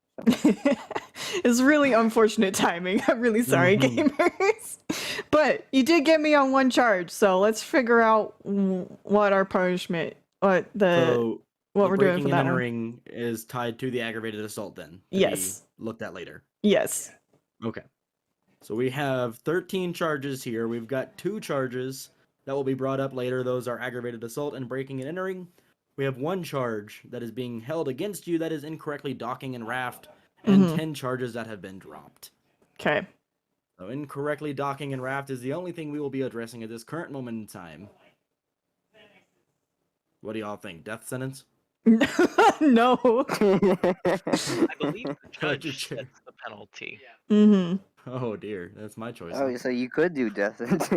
It's really unfortunate timing. I'm really sorry, gamers. But you did get me on one charge, so let's figure out what our punishment, what we're doing for breaking and that one. entering is tied to the aggravated assault then. To Yes. be looked at later. Yes. Okay. So we have 13 charges here. We've got 2 charges that will be brought up later. Those are aggravated assault and breaking and entering. We have 1 charge that is being held against you that is incorrectly docking and raft, and 10 charges that have been dropped. Okay. So incorrectly docking and raft is the only thing we will be addressing at this current moment in time. What do y'all think? Death sentence? No. I believe the judge chair. sets the penalty. Mm-hmm. Oh dear, that's my choice. Oh, so you could do death sentence.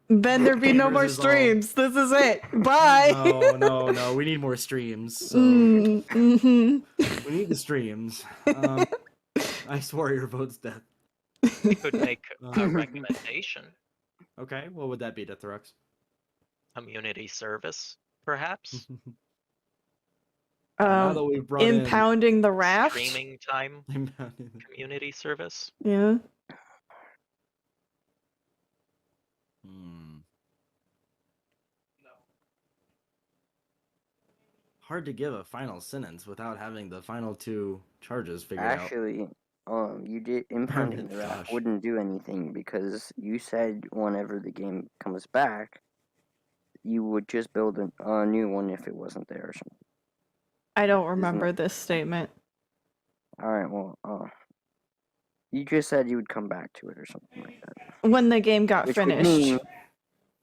Then there'd be no Gamers more is all- streams. This is it. Bye. No. We need more streams. So Mm-hmm. we need the streams. Ice Warrior votes death. We could make a recommendation. Okay, what would that be, Deathrux? Community service, perhaps? Now that we've brought Impounding the raft. Streaming time in... community service. Yeah. Hard to give a final sentence without having the final 2 charges figured out. Actually, you did impounding the raft Gosh. wouldn't do anything because you said whenever the game comes back, you would just build a new one if it wasn't there or something. I don't remember this statement. All right, well, you just said you would come back to it or something like that. When the game got Which would finished. mean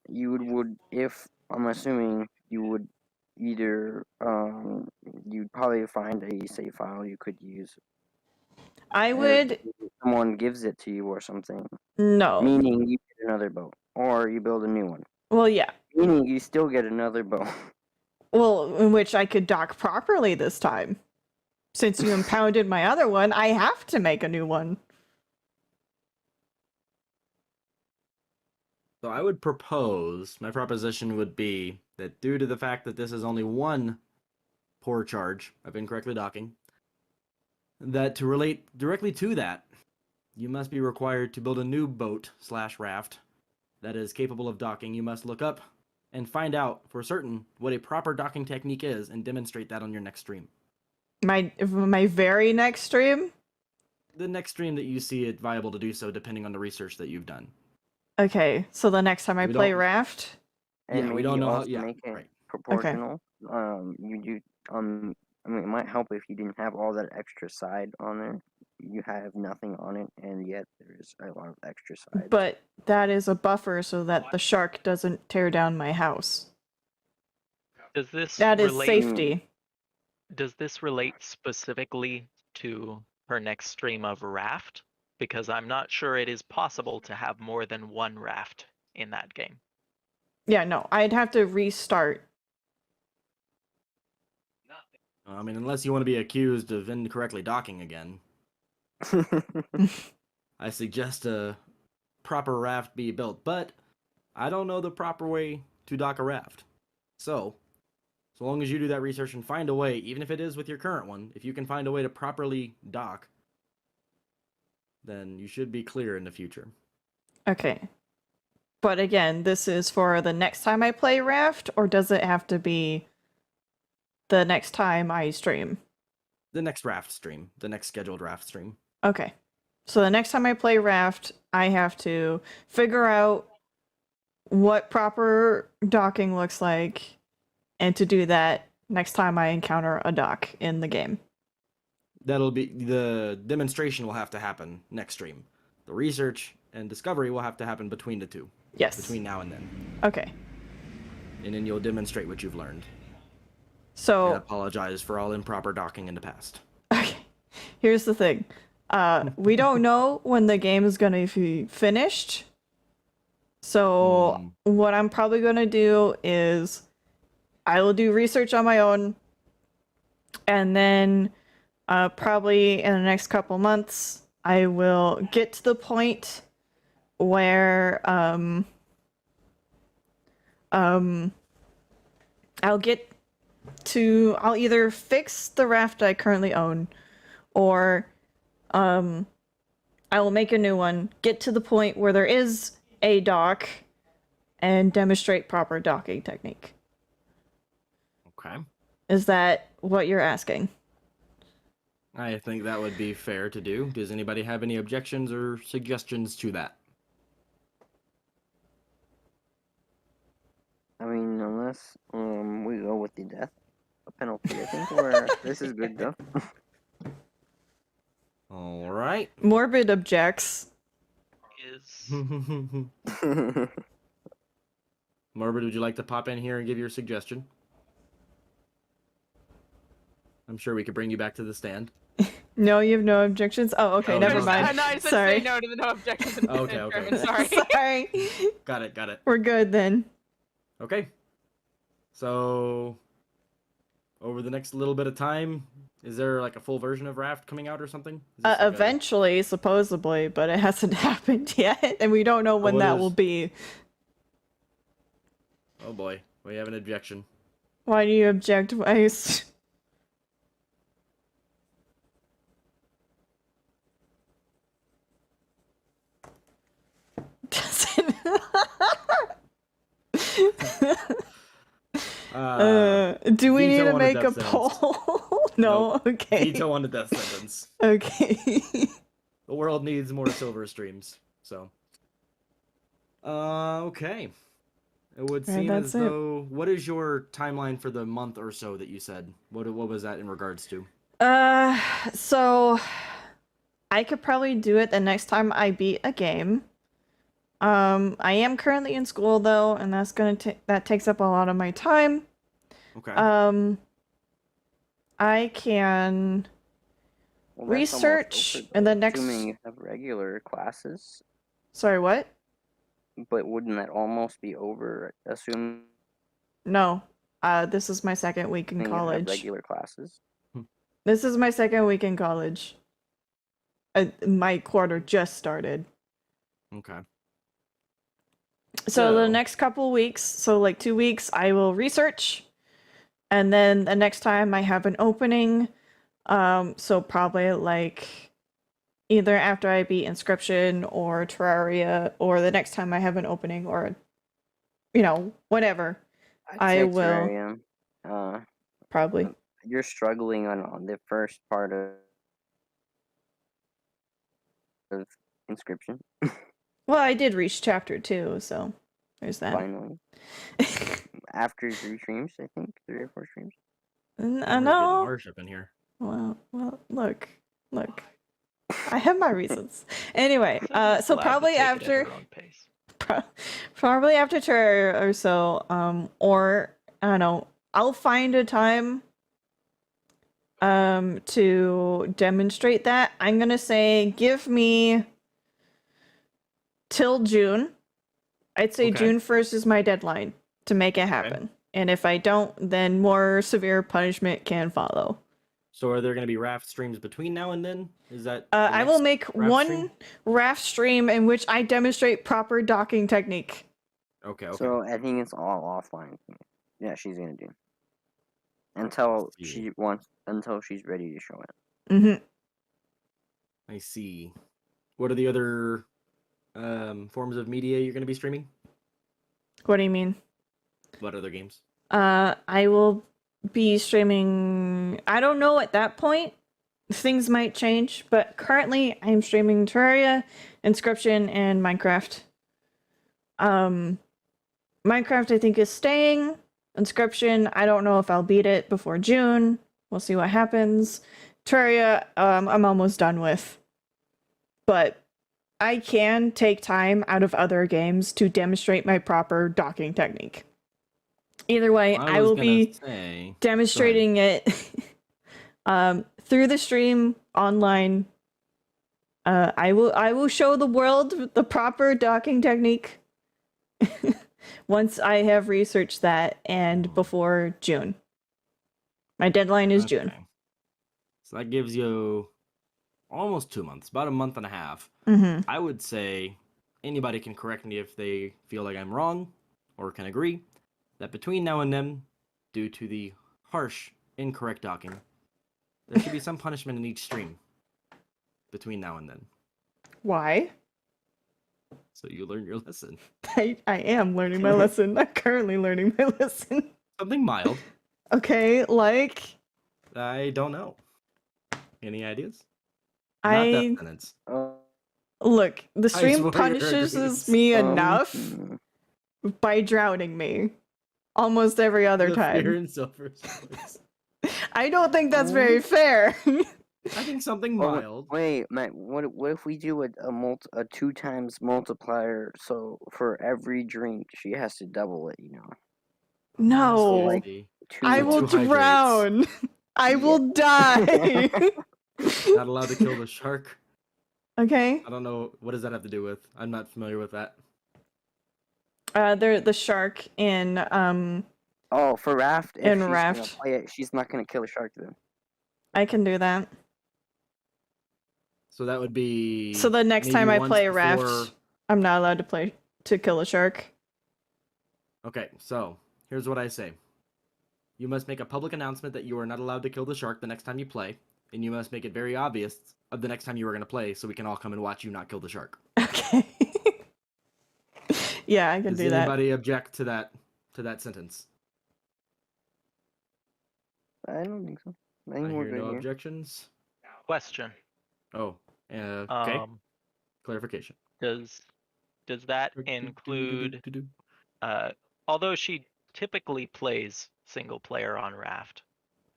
you would, if I'm assuming you would either, you'd probably find a save file you could use. I would. Someone gives it to you or something. No. Meaning you get another boat, or you build a new one. Well, yeah. Meaning you still get another boat. Well, in which I could dock properly this time. Since you impounded my other one, I have to make a new one. So I would propose, my proposition would be that due to the fact that this is only 1 poor charge of incorrectly docking, that to relate directly to that, you must be required to build a new boat/raft that is capable of docking. You must look up and find out for certain what a proper docking technique is and demonstrate that on your next stream. My very next stream? The next stream that you see it viable to do so, depending on the research that you've done. Okay, so the next time I We play don't- Raft? And Yeah, we maybe don't know how- also yeah, make it right. proportional. You do. I mean, it might help if you didn't have all that extra side on there. You have nothing on it, and yet there's a lot of extra sides. But that is a buffer so that the shark doesn't tear down my house. Does this That is relate? safety. Does this relate specifically to her next stream of Raft? Because I'm not sure it is possible to have more than one Raft in that game. Yeah, no, I'd have to restart. I mean, unless you want to be accused of incorrectly docking again, I suggest a proper raft be built. But I don't know the proper way to dock a raft. So long as you do that research and find a way, even if it is with your current one, if you can find a way to properly dock, then you should be clear in the future. Okay. But again, this is for the next time I play Raft, or does it have to be the next time I stream? The next raft stream, the next scheduled raft stream. Okay. So the next time I play Raft, I have to figure out what proper docking looks like, and to do that next time I encounter a dock in the game. That'll be the demonstration will have to happen next stream. The research and discovery will have to happen between the two. Yes. Between now and then. Okay. And then you'll demonstrate what you've learned. So And apologize for all improper docking in the past. okay. Here's the thing. We don't know when the game is gonna be finished. So what I'm probably gonna do is I will do research on my own, and then probably in the next couple months I will get to the point where I'll either fix the raft I currently own, or I will make a new one, get to the point where there is a dock, and demonstrate proper docking technique. Okay. Is that what you're asking? I think that would be fair to do. Does anybody have any objections or suggestions to that? I mean, unless we go with the death penalty, I think where this is good though. All right. Morbid objects. Is Morbid, would you like to pop in here and give your suggestion? I'm sure we could bring you back to the stand. No, you have no objections? Oh, okay, Oh, never no. mind. No, I said Sorry. say no to the no objections. In Okay, in okay. German, sorry. Sorry. Got it. We're good then. Okay. So, over the next little bit of time, is there like a full version of Raft coming out or something? Is this like a- Eventually, supposedly, but it hasn't happened yet, and we don't know when what that is- will be. Oh boy, we have an objection. Why do you object? Do we need veto to on a make a death sentence. poll? No, okay. Veto on the death sentence. Okay. The world needs more silver streams. So, okay. It would Alright, seem as that's it. though. What is your timeline for the month or so that you said? What was that in regards to? So I could probably do it the next time I beat a game. I am currently in school though, and that takes up a lot of my time. Okay. I can Well, that's almost research over, in the though, next. Assuming you have regular classes, Sorry, what? but wouldn't that almost be over? Assuming No. This is my second week in you have college. regular classes. This is my second week in college. My quarter just started. Okay. So the So- next couple weeks, so like 2 weeks, I will research. And then the next time I have an opening, so probably like either after I beat Inscription or Terraria, or the next time I have an opening, or, whatever. I'd say will. terrarium. Probably. You're struggling on the first part of Inscription. Well, I did reach chapter 2, so there's that. Finally. After 3 streams, I think. 3 or 4 streams. We're getting No. harsh up in here. Well, look. I have my reasons. Anyway, so Allowed to probably take it at after her own pace. probably after Terraria or so, or I don't know, I'll find a time to demonstrate that. I'm gonna say give me till June. I'd say Okay. June 1st is my deadline to make it happen. And if I don't, then more severe punishment can follow. So are there going to be raft streams between now and then? Is that the I will next make raft one stream? raft stream in which I demonstrate proper docking technique. Okay. So I think it's all offline. Yeah, she's gonna do. Until see. until she's ready to show it. Mm-hmm. I see. What are the other forms of media you're going to be streaming? What do you mean? What other games? I will be streaming. I don't know at that point. Things might change, but currently I'm streaming Terraria, Inscription, and Minecraft. Minecraft I think is staying. Inscription, I don't know if I'll beat it before June. We'll see what happens. Terraria, I'm almost done with. But I can take time out of other games to demonstrate my proper docking technique. Either way, I will be demonstrating it through the stream online. I will show the world the proper docking technique once I have researched that and before June. My deadline is June. So that gives you almost 2 months, about a month and a half. Mm-hmm. I would say anybody can correct me if they feel like I'm wrong or can agree that between now and then, due to the harsh, incorrect docking, there should be some punishment in each stream between now and then. Why? So you learn your lesson. I am learning my lesson. I'm currently learning my lesson. Something mild. Okay, like I don't know. Any ideas? I Not death sentence. look, the I stream swear punishes agrees. me enough by drowning me almost every other The fear time. in Silverstorms. I don't think that's very fair. I think something Oh, mild. wait, Matt. What if we do a 2 times multiplier? So for every drink, she has to double it. No, like, Honestly, 2 I will 2 hydrates. drown. I will die. Not allowed to kill the shark. Okay. I don't know. What does that have to do with? I'm not familiar with that. They're the shark in Oh, for Raft. If In she's gonna Raft. play it, she's not gonna kill a shark then. I can do that. So that would be. So the next maybe time I once play a raft, before- I'm not allowed to kill a shark. Okay, so here's what I say. You must make a public announcement that you are not allowed to kill the shark the next time you play, and you must make it very obvious of the next time you are going to play, so we can all come and watch you not kill the shark. Okay. Yeah, I can Does do that. anybody object to that sentence? I don't think so. I think I we're hear good no here. objections. Question. Oh, okay. Clarification. Does that include although she typically plays single player on Raft,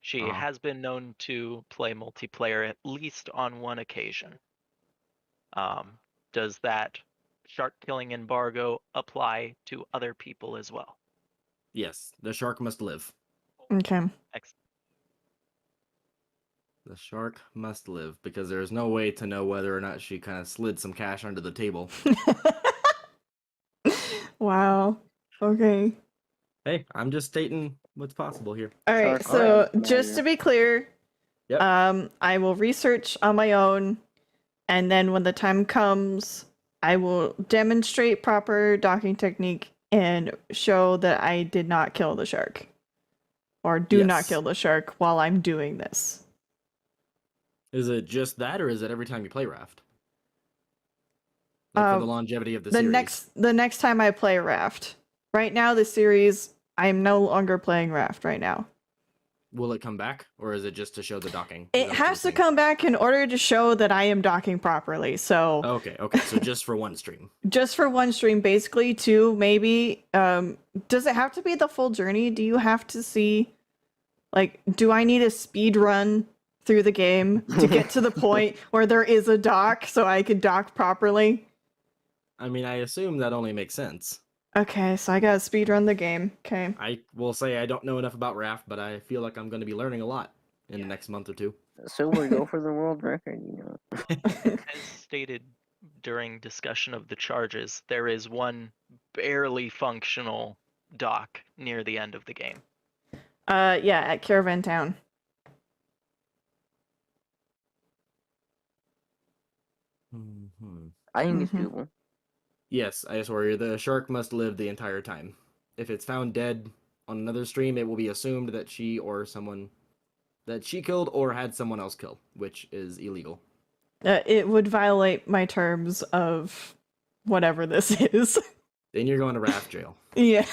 she has been known to play multiplayer at least on one occasion. Does that shark killing embargo apply to other people as well? Yes, the shark must live. Okay. Excellent. The shark must live, because there's no way to know whether or not she kind of slid some cash under the table. Wow. Okay. Hey, I'm just stating what's possible here. All right. Shark So alright, just to be clear, Yep. I will research on my own, and then when the time comes, I will demonstrate proper docking technique and show that I did not kill the shark, or do not Yes. kill the shark while I'm doing this. Is it just that, or is it every time you play Raft? Like for the longevity of the series. The next time I play Raft. Right now, the series I'm no longer playing Raft right now. Will it come back, or is it just to show the docking? Is It that what has you're to saying? come back in order to show that I am docking properly. So Okay. So just for one stream. just for one stream, basically, two, maybe. Does it have to be the full journey? Do you have to see, like, do I need a speed run through the game to get to the point where there is a dock so I can dock properly? I mean, I assume that only makes sense. Okay, so I gotta speed run the game. Okay. I will say I don't know enough about Raft, but I feel like I'm going to be learning a lot in the next month or two. Silver, go for the world record, you know. As stated during discussion of the charges, there is one barely functional dock near the end of the game. Yeah, at Caravan Town. I think it's Mhm. doable. Yes, Ice Warrior, the shark must live the entire time. If it's found dead on another stream, it will be assumed that she killed or had someone else kill, which is illegal. It would violate my terms of whatever this is. Then you're going to Raft jail. Yeah.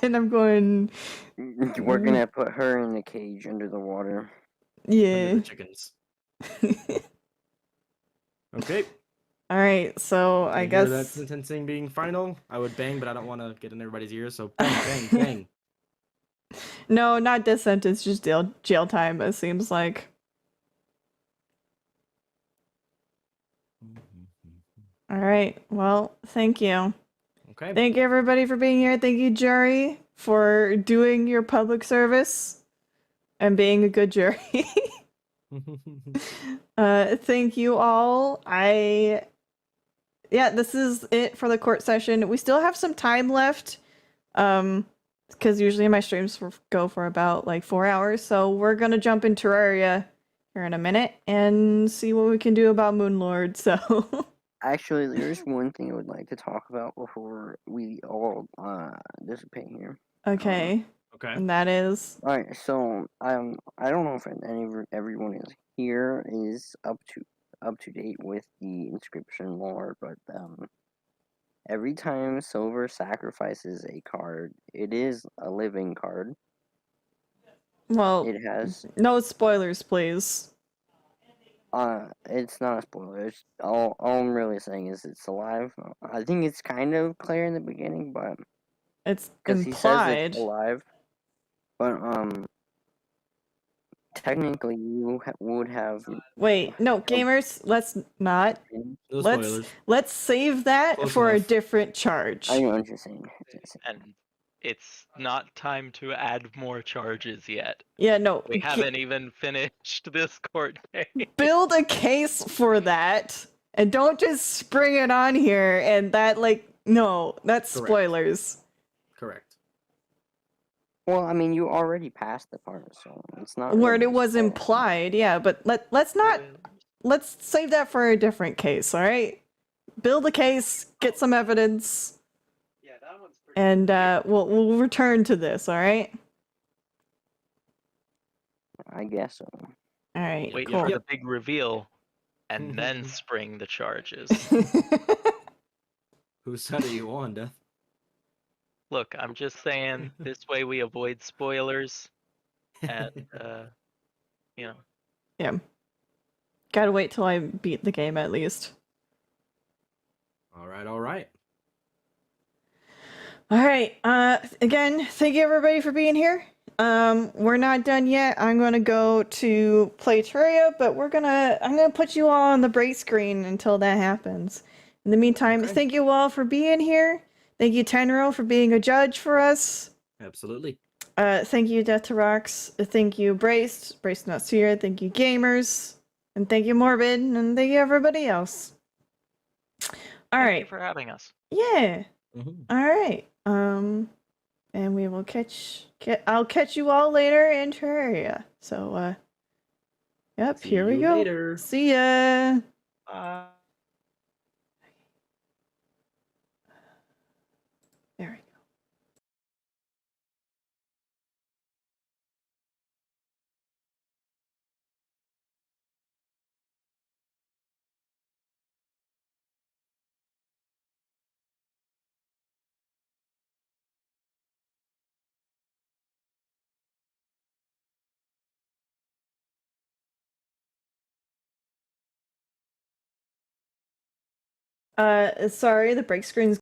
Then I'm going. We're gonna put her in a cage under the water. Under Yeah. the chickens. Okay. All right, so I hear that guess. sentencing being final. I would bang, but I don't want to get in everybody's ears, so bang, bang, bang. No, not death sentence, just jail time, it seems like. All right, well, thank you. Okay. Thank you, everybody, for being here. Thank you, jury, for doing your public service and being a good jury. Thank you all. Yeah, this is it for the court session. We still have some time left, because usually my streams go for about like 4 hours. So we're gonna jump in Terraria here in a minute and see what we can do about Moonlord. So Actually, there's one thing I would like to talk about before we all dissipate here. okay, Okay. and that is All right, so I don't know if everyone is here is up to date with the inscription lore, but every time Silver sacrifices a card, it is a living card. well, It has no spoilers, please. it's not a spoiler. It's, all I'm really saying is it's alive. I think it's kind of clear in the beginning, but It's because he says implied. it's alive, but technically you would have. Wait, no, gamers, let's not. No spoilers. Let's save that Close for a enough. different charge. I know what you're saying. And it's not time to add more charges yet. Yeah, no. We haven't even finished this court case. Build a case for that, and don't just spring it on here. And that, like, no, that's Correct. spoilers. Correct. Well, I mean, you already passed the part, so it's not. Where really it was spoiler. implied, yeah. But let's not. Let's save that for a different case. All right. Build a case, get some evidence, and we'll return to this. All right. I guess so. All right. Wait cool. for the big reveal, and then spring the charges. Whose side are you on, Death? Look, I'm just saying, this way we avoid spoilers, and you know. Yeah. Gotta wait till I beat the game at least. All right, all right. All right. Again, thank you everybody for being here. We're not done yet. I'm gonna go to play Terraria, but I'm gonna put you all on the break screen until that happens. In the meantime, Okay. thank you all for being here. Thank you, Tenro, for being a judge for us. Absolutely. Thank you, Death to Rocks. Thank you, Braced Not here. Thank you, Gamers. And thank you, Morbid. And thank you, everybody else. All Thank right. you for having us. Yeah. Mm-hmm. All right. And we will I'll catch you all later in Terraria. So, yep, See here we you go. later. See ya. There we go. Sorry, the break screen's